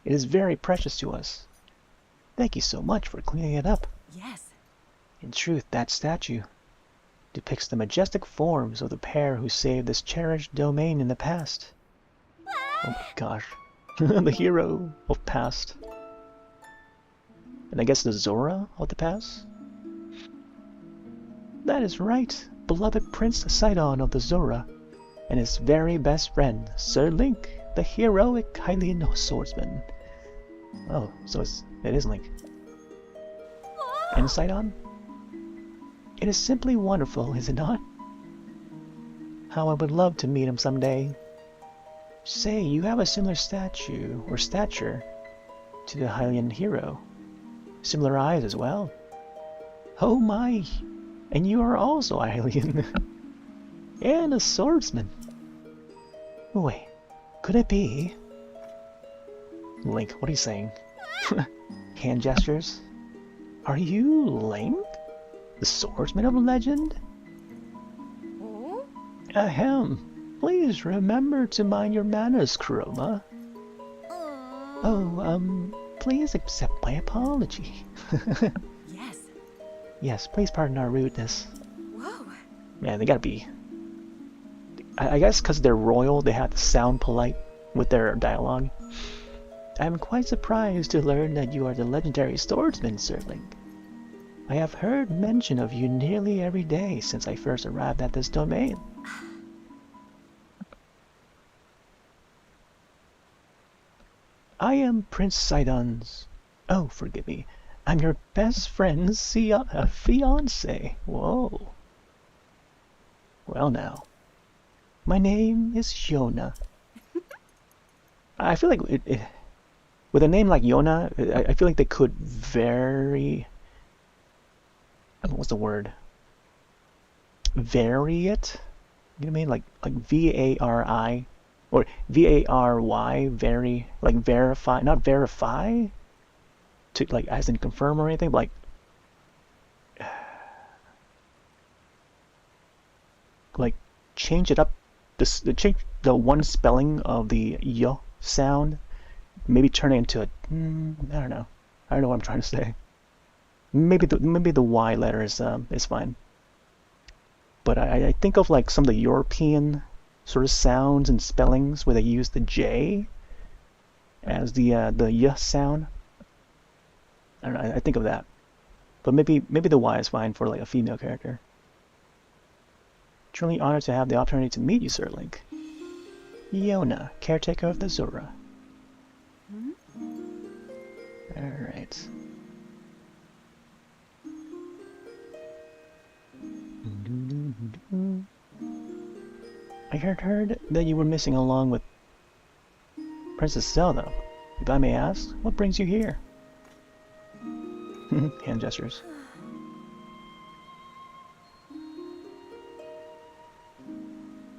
It is very precious to us. Thank you so much for cleaning it up. Yes. In truth, that statue depicts the majestic forms of the pair who saved this cherished domain in the past. Oh my gosh. The hero of past. And I guess the Zora of the past? That is right. Beloved Prince Sidon of the Zora, and his very best friend, Sir Link, the heroic Hylian swordsman. Oh, so it is Link. And Sidon? It is simply wonderful, is it not? How I would love to meet him someday. Say, you have a similar statue, or stature, to the Hylian hero. Similar eyes as well. Oh my! And you are also a Hylian. And a swordsman. Wait, could it be? Link, what are you saying? Hand gestures? Are you Link? The swordsman of legend? Oh? Ahem. Please remember to mind your manners, Kuroma. Oh, please accept my apology. Yes. Yes, please pardon our rudeness. Whoa. Man, they gotta be... I guess because they're royal, they have to sound polite with their dialogue. I'm quite surprised to learn that you are the legendary swordsman, Sir Link. I have heard mention of you nearly every day since I first arrived at this domain. I am Prince Sidon's... Oh, forgive me. I'm your best friend's fiancé. Whoa. Well now. My name is Yona. I feel like with a name like Yona, I feel like they could vary... What's the word? Vary it? You know what I mean? Like V-A-R-I or V-A-R-Y, vary, like verify, not verify, to like as in confirm or anything, but like change it up, change the one spelling of the y sound, maybe turn it into a, I don't know what I'm trying to say. Maybe the Y letter is fine. But I think of like some of the European sort of sounds and spellings where they use the J as the Y sound. I don't know, I think of that. But maybe the Y is fine for like a female character. Truly honored to have the opportunity to meet you, Sir Link. Yona, caretaker of the Zora. Alright. I heard that you were missing along with Princess Zelda. If I may ask, what brings you here? Hand gestures.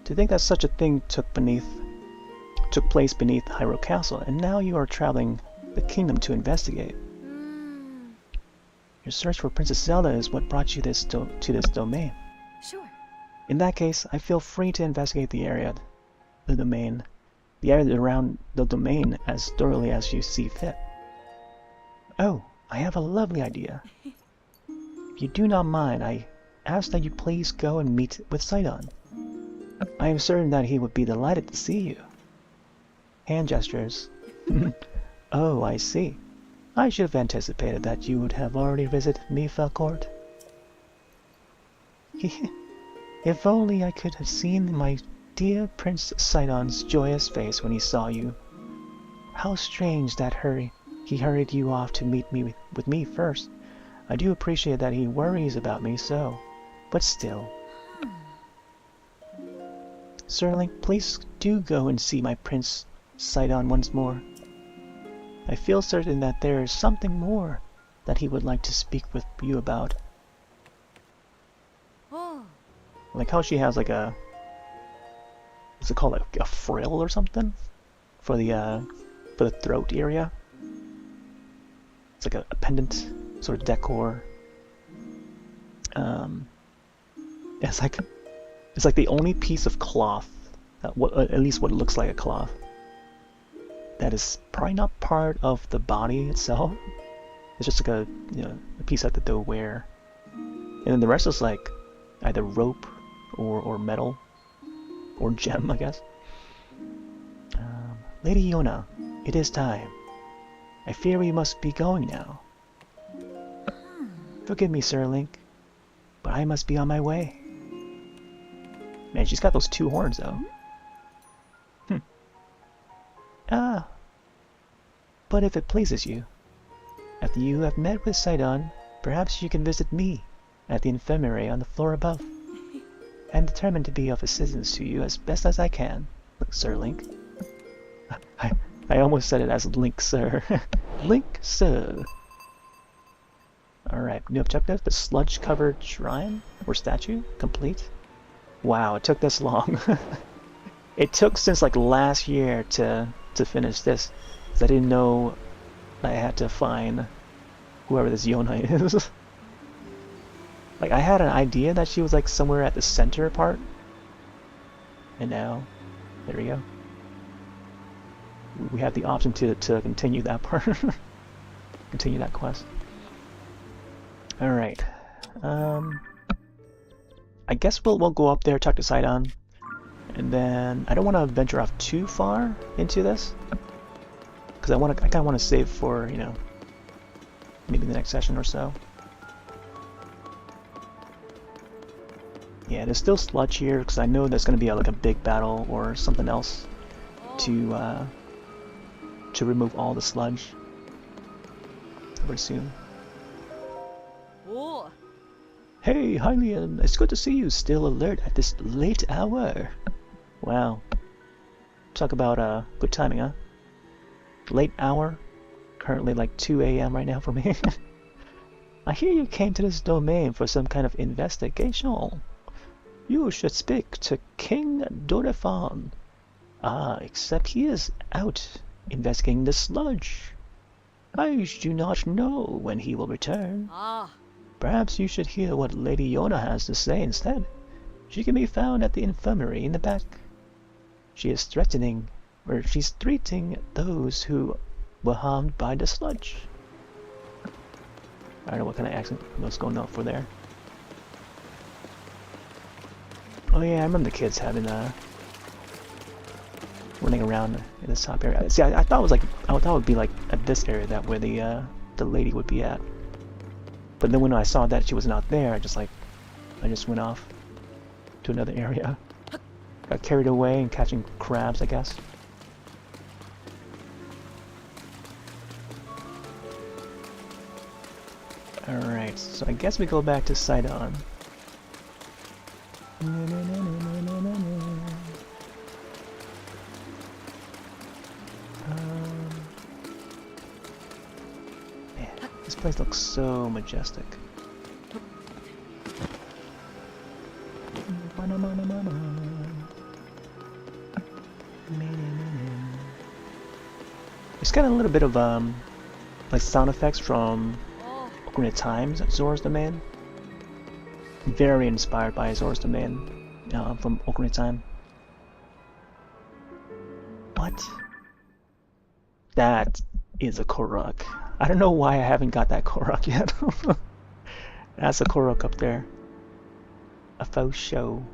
To think that such a thing took place beneath Hyrule Castle, and now you are traveling the kingdom to investigate. Your search for Princess Zelda is what brought you to this domain. Sure. In that case, I feel free to investigate the area around the domain as thoroughly as you see fit. Oh, I have a lovely idea. If you do not mind, I ask that you please go and meet with Sidon. I am certain that he would be delighted to see you. Hand gestures. Oh, I see. I should have anticipated that you would have already visited Mipha Court. If only I could have seen my dear Prince Sidon's joyous face when he saw you. How strange that he hurried you off to meet me with me first. I do appreciate that he worries about me so, but still. Sir Link, please do go and see my Prince Sidon once more. I feel certain that there is something more that he would like to speak with you about. Oh. Like how she has like a, what's it called, like a frill or something for the throat area. It's like a pendant sort of decor. It's like the only piece of cloth, at least what looks like a cloth, that is probably not part of the body itself. It's just like a piece that they'll wear, and then the rest is like either rope or metal or gem, I guess. Lady Yona, it is time. I fear we must be going now. Forgive me, Sir Link, but I must be on my way. Man, she's got those two horns, though. Ah. But if it pleases you, after you have met with Sidon, perhaps you can visit me at the infirmary on the floor above. I am determined to be of assistance to you as best as I can, Sir Link. I almost said it as Link, sir. Link, sir. Alright, new objective, the sludge-covered shrine or statue, complete. Wow, it took this long. It took since like last year to finish this, because I didn't know I had to find whoever this Yona is. Like, I had an idea that she was like somewhere at the center part, and now, there we go. We have the option to continue that part. Continue that quest. Alright. I guess we'll go up there, talk to Sidon, and then I don't want to venture off too far into this, because I kind of want to save for, you know, maybe the next session or so. Yeah, there's still sludge here, because I know there's going to be like a big battle or something else to remove all the sludge pretty soon. Oh. Hey, Hylian, it's good to see you still alert at this late hour. Wow. Talk about good timing, huh? Late hour? Currently like 2 a.m. right now for me. I hear you came to this domain for some kind of investigation. You should speak to King Dorefan. Ah, except he is out investigating the sludge. I do not know when he will return. Ah. Perhaps you should hear what Lady Yona has to say instead. She can be found at the infirmary in the back. She's treating those who were harmed by the sludge. I don't know what kind of accent was going on for there. Oh yeah, I remember the kids having running around in this top area. See, I thought it would be like at this area that where the lady would be at. But then when I saw that she was not there, I just went off to another area. Got carried away and catching crabs, I guess. Alright, so I guess we go back to Sidon. This place looks so majestic. It's got a little bit of like sound effects from Ocarina of Time's Zora's Domain. Very inspired by Zora's Domain from Ocarina of Time. What? That is a Korok. I don't know why I haven't got that Korok yet. That's a Korok up there. A faux show.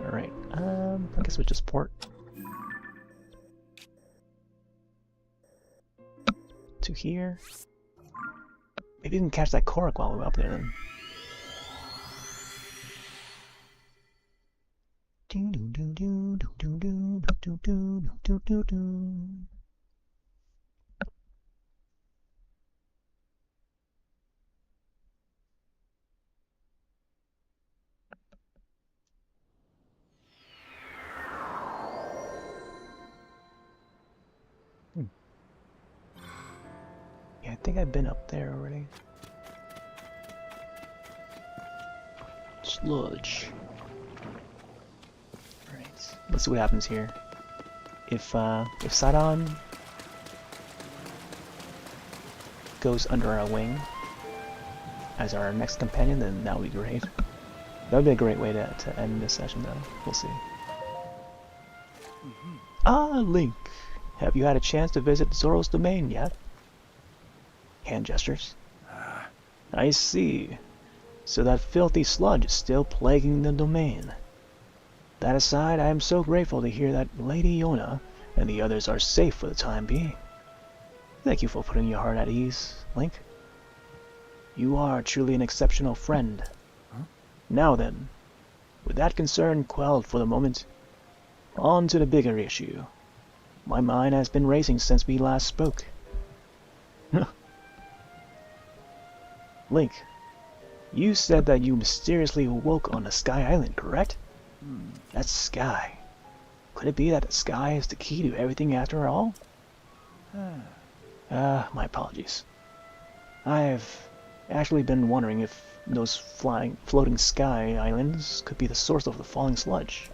Alright, I guess we'll just port to here. Maybe we can catch that Korok while we're up there then. Yeah, I think I've been up there already. Sludge. Alright, let's see what happens here. If Sidon goes under our wing as our next companion, then that would be great. That would be a great way to end this session, though. We'll see. Ah, Link! Have you had a chance to visit Zoro's domain yet? Hand gestures. I see. So that filthy sludge is still plaguing the domain. That aside, I am so grateful to hear that Lady Yona and the others are safe for the time being. Thank you for putting your heart at ease, Link. You are truly an exceptional friend. Now then, with that concern quelled for the moment, on to the bigger issue. My mind has been racing since we last spoke. Link, you said that you mysteriously awoke on the Sky Island, correct? That's Sky. Could it be that the sky is the key to everything after all? My apologies. I've actually been wondering if those floating sky islands could be the source of the falling sludge.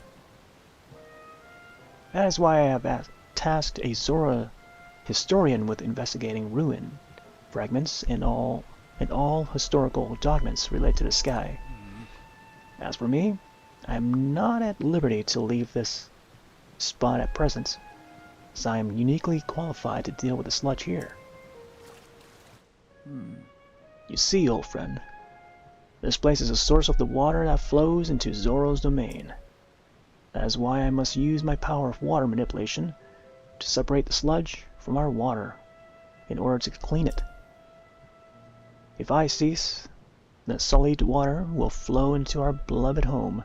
That is why I have tasked a Zora historian with investigating ruin fragments and all historical documents related to the sky. As for me, I am not at liberty to leave this spot at present, as I am uniquely qualified to deal with the sludge here. You see, old friend, this place is a source of the water that flows into Zoro's domain. That is why I must use my power of water manipulation to separate the sludge from our water in order to clean it. If I cease, the sullied water will flow into our beloved home,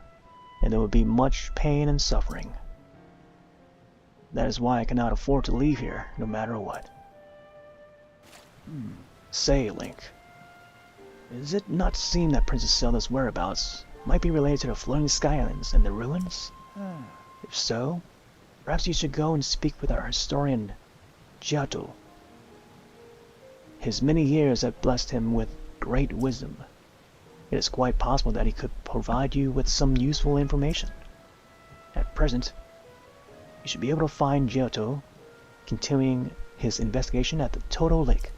and there will be much pain and suffering. That is why I cannot afford to leave here, no matter what. Say, Link, does it not seem that Princess Zelda's whereabouts might be related to the floating sky islands and the ruins? If so, perhaps you should go and speak with our historian, Giotto. His many years have blessed him with great wisdom. It is quite possible that he could provide you with some useful information. At present, you should be able to find Giotto continuing his investigation at the Toto Lake.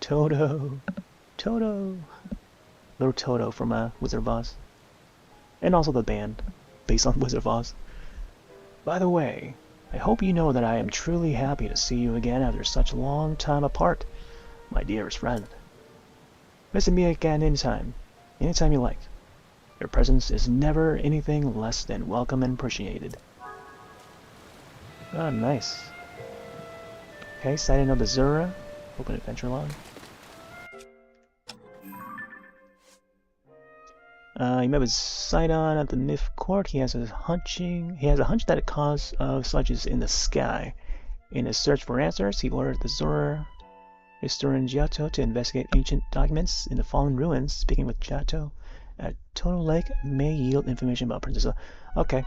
Toto! Toto! Little Toto from Wizard of Oz. And also the band, based on Wizard of Oz. By the way, I hope you know that I am truly happy to see you again after such a long time apart, my dearest friend. Visit me again anytime you like. Your presence is never anything less than welcome and appreciated. Ah, nice. Okay, sighting of the Zura. Open adventure log. You met with Sidon at the Nif Court. He has a hunch that the cause of sludge is in the sky. In his search for answers, he ordered the Zora historian Giotto to investigate ancient documents in the fallen ruins. Speaking with Giotto at Toto Lake may yield information about Princess Zelda. Okay.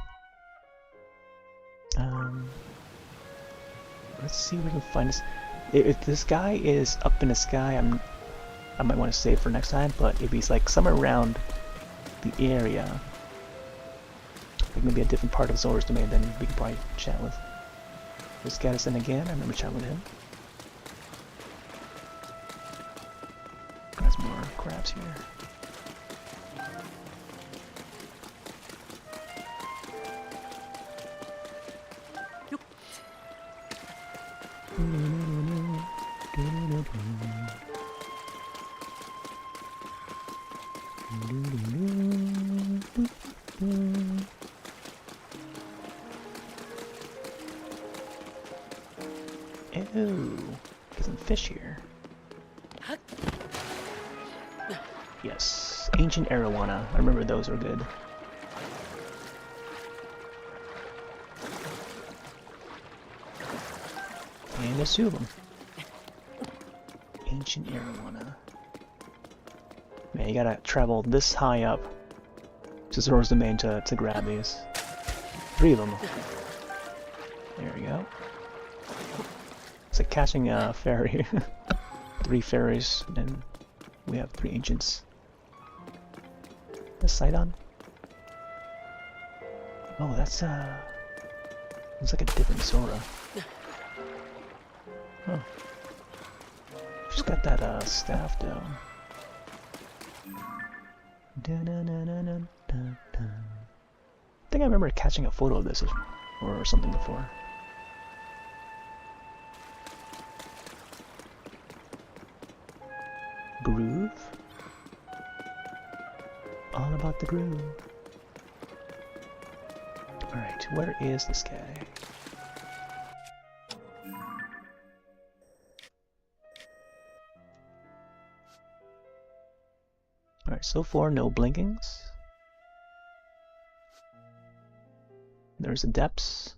Let's see if we can find this. If this guy is up in the sky, I might want to save for next time. But if he's like somewhere around the area, like maybe a different part of Zora's domain, then we can probably chat with this Gaddison again. I remember chatting with him. Got some more crabs here. Ew, get some fish here. Yes, ancient arowana. I remember those were good. And there's two of them. Ancient arowana. Man, you gotta travel this high up to Zora's domain to grab these. 3 of them. There we go. It's like catching a fairy. 3 fairies, and we have 3 ancients. The Sidon? Oh, that's looks like a different Zora. Huh. Just got that staff down. I think I remember catching a photo of this or something before. Groove? All about the groove. Alright, where is this guy? Alright, so far no blinkings. There's the depths.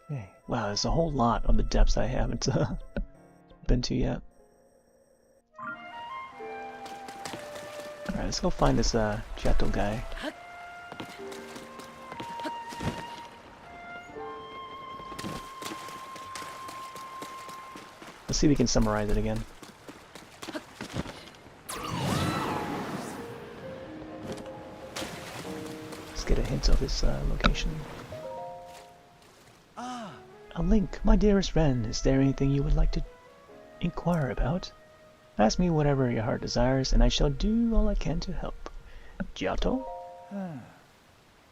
Okay. Wow, there's a whole lot of the depths I haven't been to yet. Alright, let's go find this Chateau guy. Let's see if we can summarize it again. Let's get a hint of his location. A Link, my dearest friend, is there anything you would like to inquire about? Ask me whatever your heart desires, and I shall do all I can to help. Giotto?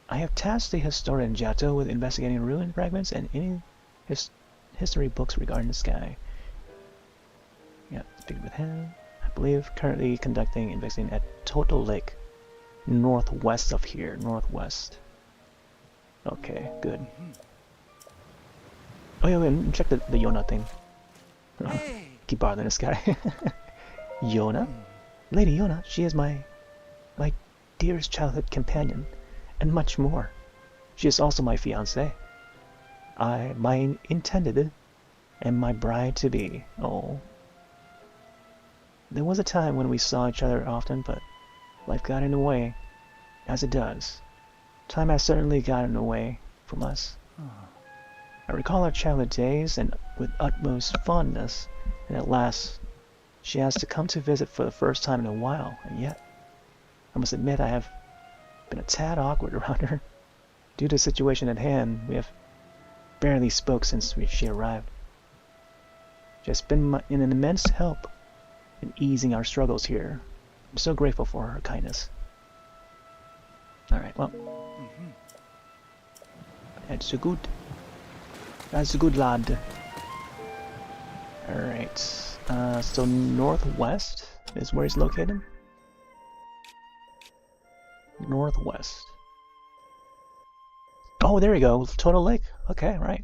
I have tasked the historian Giotto with investigating ruin fragments and any history books regarding the sky. Yeah, speak with him. I believe currently conducting investigation at Toto Lake, northwest of here. Northwest. Okay, good. Oh yeah, wait, check the Yona thing. Keep bothering this guy. Yona? Lady Yona, she is my dearest childhood companion, and much more. She is also my fiancée. My intended, and my bride-to-be. Oh. There was a time when we saw each other often, but life got in the way, as it does. Time has certainly gotten away from us. I recall our childhood days, and with utmost fondness, and at last, she has to come to visit for the first time in a while, and yet, I must admit I have been a tad awkward around her. Due to the situation at hand, we have barely spoke since she arrived. She has been an immense help in easing our struggles here. I'm so grateful for her kindness. Alright, well. That's a good lad. Alright, so northwest is where he's located? Northwest. Oh, there we go, Total Lake. Okay, right.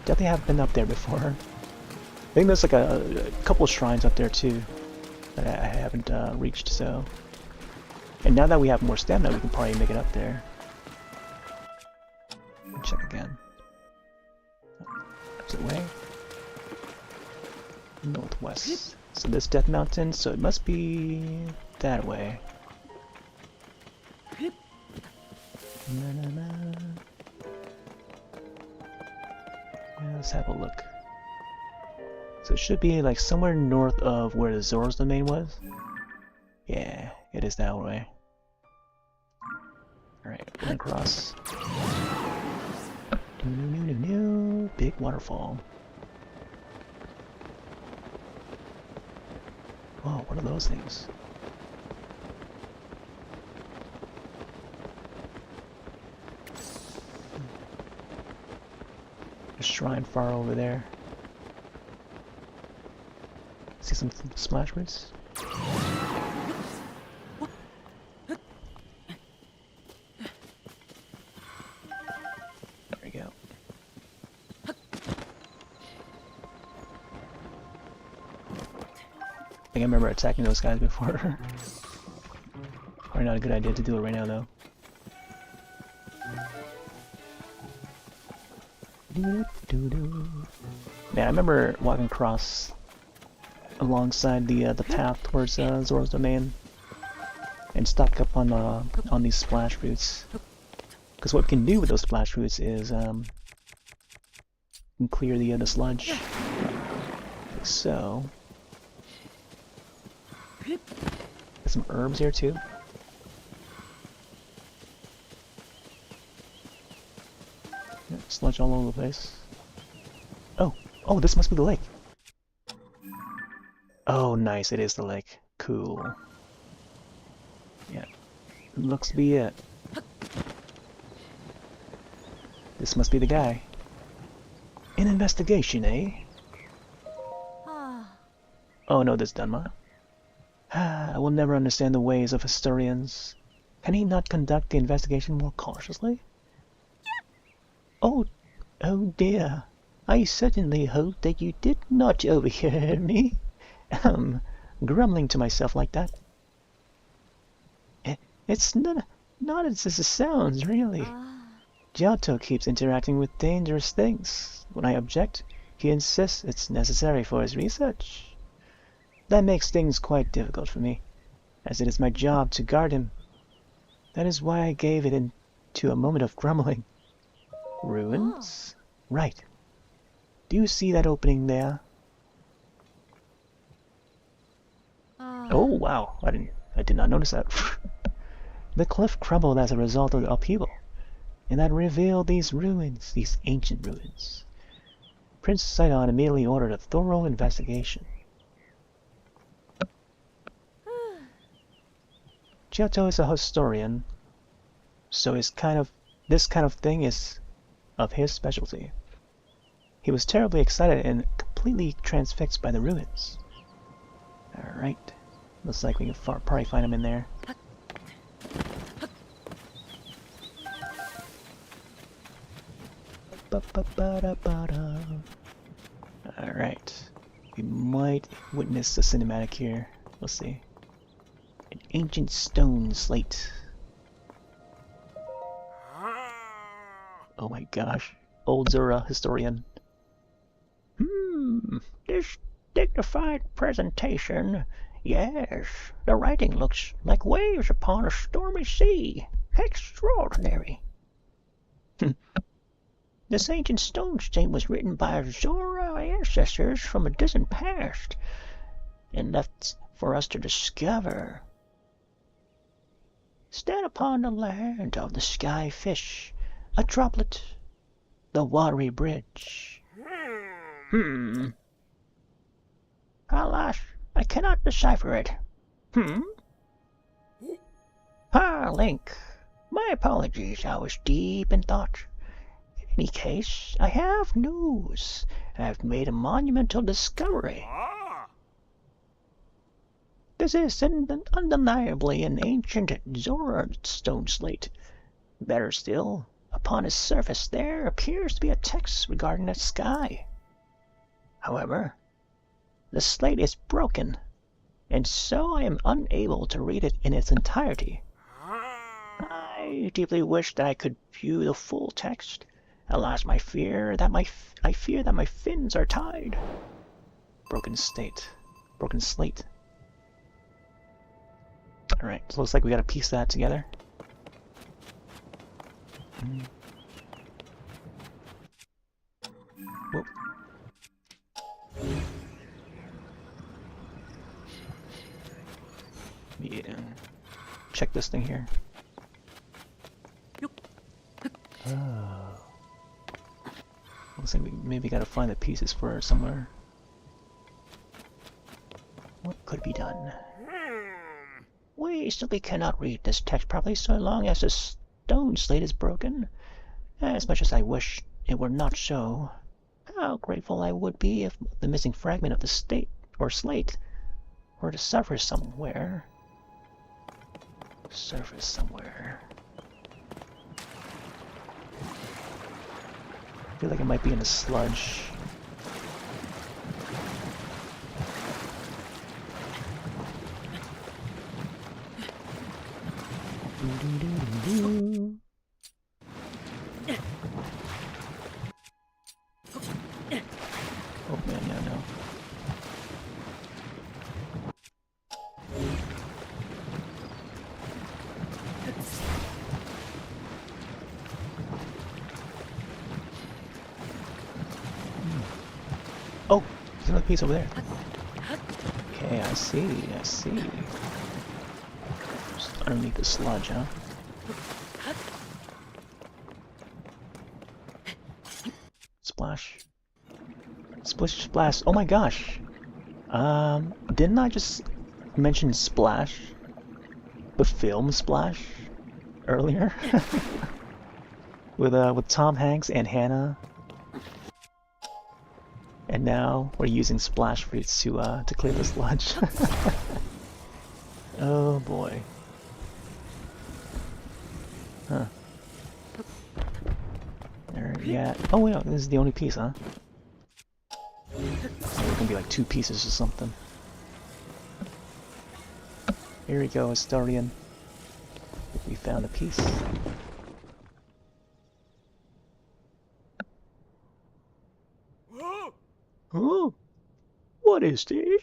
Definitely have been up there before. I think there's like a couple of shrines up there too that I haven't reached, so. And now that we have more stamina, we can probably make it up there. Check again. Is it way? Northwest. So this Death Mountain, so it must be that way. Yeah, let's have a look. So it should be like somewhere north of where the Zora's domain was. Yeah, it is that way. Alright, going across. Big waterfall. Whoa, what are those things? A shrine far over there. See some splash roots? There we go. I think I remember attacking those guys before. Probably not a good idea to do it right now though. Man, I remember walking across alongside the path towards Zora's domain and stock up on these splash roots. Because what we can do with those splash roots is we can clear the sludge. Like so. Got some herbs here too. Sludge all over the place. Oh, Oh, this must be the lake. Oh, nice. It is the lake. Cool. Yeah. Looks to be it. This must be the guy. An investigation, eh? Ah. Oh no, this Dunma. I will never understand the ways of historians. Can he not conduct the investigation more cautiously? Oh, oh dear. I certainly hope that you did not overhear me. Grumbling to myself like that. It's not as it sounds, really. Giotto keeps interacting with dangerous things. When I object, he insists it's necessary for his research. That makes things quite difficult for me, as it is my job to guard him. That is why I gave it into a moment of grumbling. Ruins? Right. Do you see that opening there? Oh wow, I did not notice that. The cliff crumbled as a result of the upheaval, and that revealed these ruins, these ancient ruins. Prince Sidon immediately ordered a thorough investigation. Giotto is a historian, so this kind of thing is of his specialty. He was terribly excited and completely transfixed by the ruins. Alright, looks like we can probably find him in there. Alright, we might witness a cinematic here. Let's see. An ancient stone slate. Oh my gosh. Old Zura historian. This dignified presentation. Yes, the writing looks like waves upon a stormy sea. Extraordinary. This ancient stone slate was written by Zora ancestors from a distant past, and left for us to discover. Stand upon the land of the sky fish, a droplet, the watery bridge. Alas, I cannot decipher it. Link. My apologies, I was deep in thought. In any case, I have news. I have made a monumental discovery. This is undeniably an ancient Zora stone slate. Better still, upon its surface there appears to be a text regarding the sky. However, the slate is broken, and so I am unable to read it in its entirety. I deeply wish that I could view the full text. Alas, I fear that my fins are tied. Broken slate. Alright, so looks like we gotta piece that together. Whoa. Yeah. Check this thing here. Oh. Looks like we maybe gotta find the pieces for it somewhere. What could be done? We simply cannot read this text properly so long as the stone slate is broken. As much as I wish it were not so, how grateful I would be if the missing fragment of the slate were to surface somewhere. I feel like it might be in the sludge. Oh man, yeah, no. Oh, there's another piece over there. Okay, I see. Just underneath the sludge, huh? Splash. Splish Splash. Oh my gosh. Didn't I just mention Splash? The film Splash? Earlier? with Tom Hanks and Hannah. And now we're using splash fruits to clear the sludge. Oh boy. Huh. There, yeah. Oh wait, this is the only piece, huh? It's gonna be like 2 pieces or something. Here we go, Astarian. We found a piece. Oh, what is this?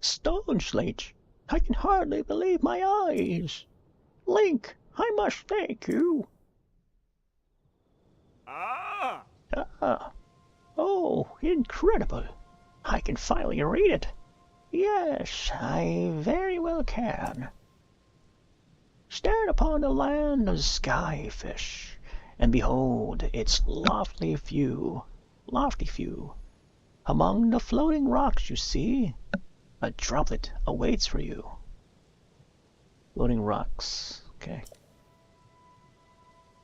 Stone slate. I can hardly believe my eyes. Link, I must thank you. Ah! Ah, oh, incredible. I can finally read it. Yes, I very well can. Stand upon the land of skyfish, and behold its lofty view. Among the floating rocks you see, a droplet awaits for you. Floating rocks, okay.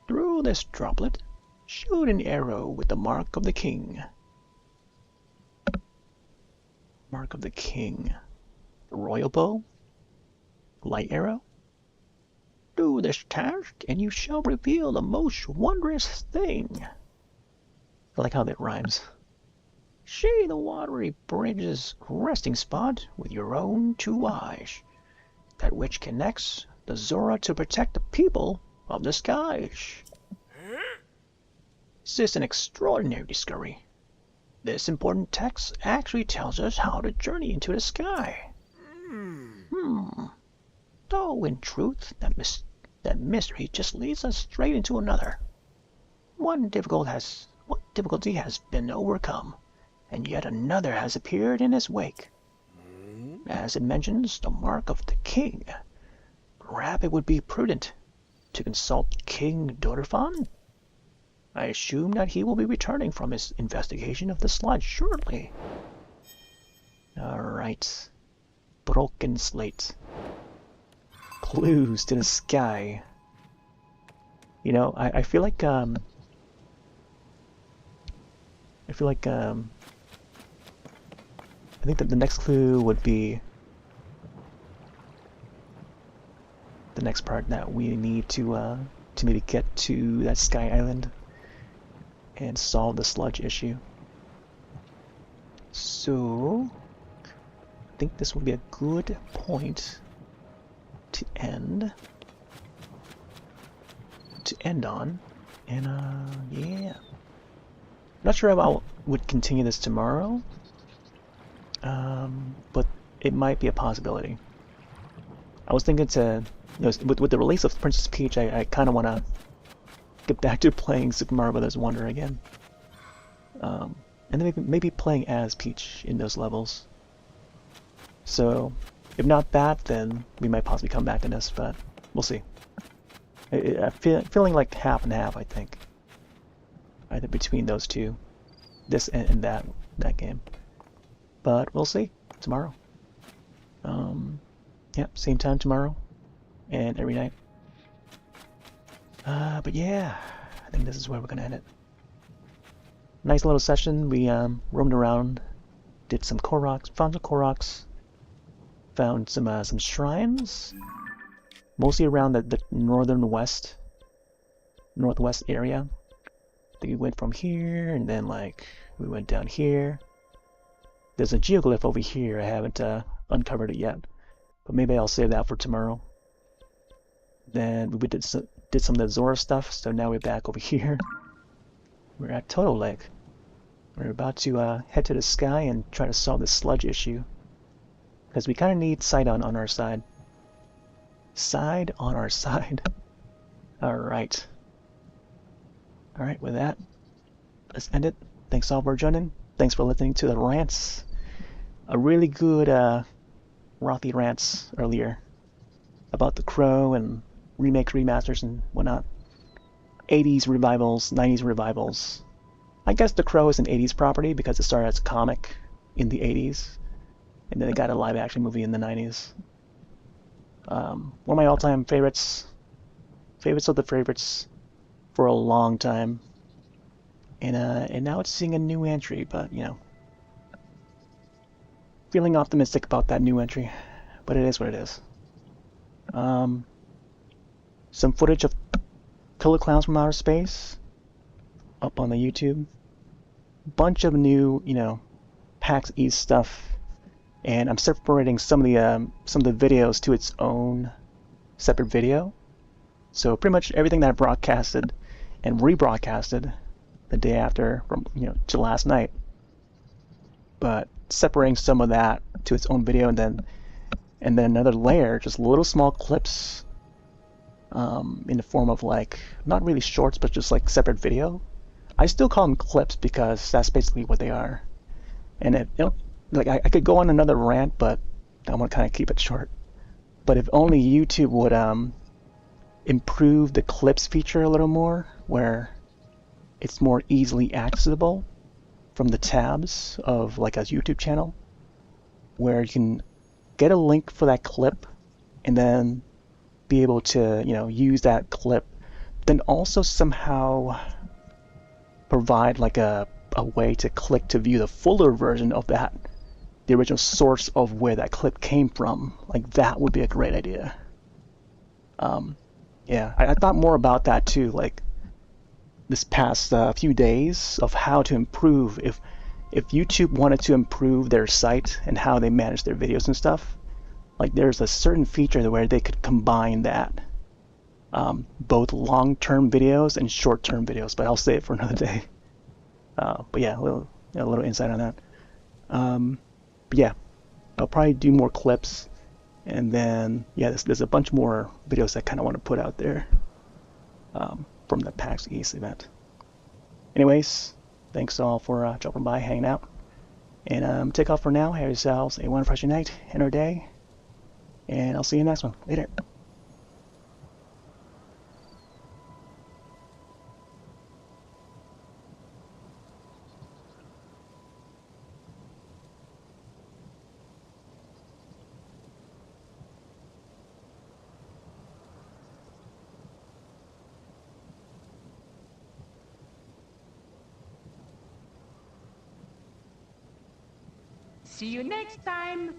Through this droplet, shoot an arrow with the mark of the king. Mark of the king. The royal bow? Light arrow? Do this task, and you shall reveal the most wondrous thing. I like how that rhymes. See the watery bridge's resting spot with your own 2 eyes, that which connects the Zora to protect the people of the skies. This is an extraordinary discovery. This important text actually tells us how to journey into the sky. Though in truth, that mystery just leads us straight into another. One difficulty has been overcome, and yet another has appeared in its wake. As it mentions the mark of the king, perhaps it would be prudent to consult King Dorfan. I assume that he will be returning from his investigation of the sludge shortly. Alright. Broken slate. Clues to the sky. You know, I feel like I think that the next clue would be the next part that we need to maybe get to that sky island and solve the sludge issue. So I think this will be a good point to end on, and yeah. Not sure if I would continue this tomorrow, but it might be a possibility. I was thinking to, you know, with the release of Princess Peach, I kind of want to get back to playing Super Mario Bros. Wonder again, and then maybe playing as Peach in those levels. So, if not that, then we might possibly come back to this, but we'll see. I'm feeling like half and half, I think. Either between those two, this and that game. But we'll see tomorrow. Yeah, same time tomorrow, and every night. But yeah, I think this is where we're gonna end it. Nice little session. We roamed around, did some Koroks, found some Koroks, found some shrines, mostly around the northwest area. I think we went from here, and then like we went down here. There's a geoglyph over here. I haven't uncovered it yet, but maybe I'll save that for tomorrow. Then we did some of the Zora stuff, so now we're back over here. We're at Toto Lake. We're about to head to the sky and try to solve this sludge issue, because we kind of need sight on our side. Side on our side. Alright. Alright, with that, let's end it. Thanks all for joining. Thanks for listening to the rants. A really good Rothy rants earlier about The Crow and remakes, remasters, and whatnot. 80s revivals, 90s revivals. I guess The Crow is an 80s property because it started as a comic in the 80s, and then it got a live-action movie in the 90s. One of my all-time favorites of the favorites for a long time, and now it's seeing a new entry, but you know, feeling optimistic about that new entry, but it is what it is. Some footage of Killer Clowns from Outer Space up on the YouTube. Bunch of new, you know, PAX East stuff, and I'm separating some of the videos to its own separate video. So pretty much everything that I broadcasted and rebroadcasted the day after, from to last night, but separating some of that to its own video, and then another layer, just little small clips, in the form of like not really shorts, but just like separate video. I still call them clips because that's basically what they are. And if, like I could go on another rant, but I want to kind of keep it short. But if only YouTube would improve the clips feature a little more, where it's more easily accessible from the tabs of like a YouTube channel, where you can get a link for that clip and then be able to use that clip, then also somehow provide like a way to click to view the fuller version of that, the original source of where that clip came from. Like that would be a great idea. Yeah, I thought more about that too, like this past few days, of how to improve, if YouTube wanted to improve their site and how they manage their videos and stuff. Like there's a certain feature where they could combine that, both long-term videos and short-term videos, but I'll save it for another day. But yeah, a little insight on that. But yeah, I'll probably do more clips, and then yeah, there's a bunch more videos I kind of want to put out there, from the PAX East event. Anyways, thanks all for dropping by, hanging out, and take off for now. Have yourselves a wonderful night and or day, and I'll see you next one. Later. See you next time.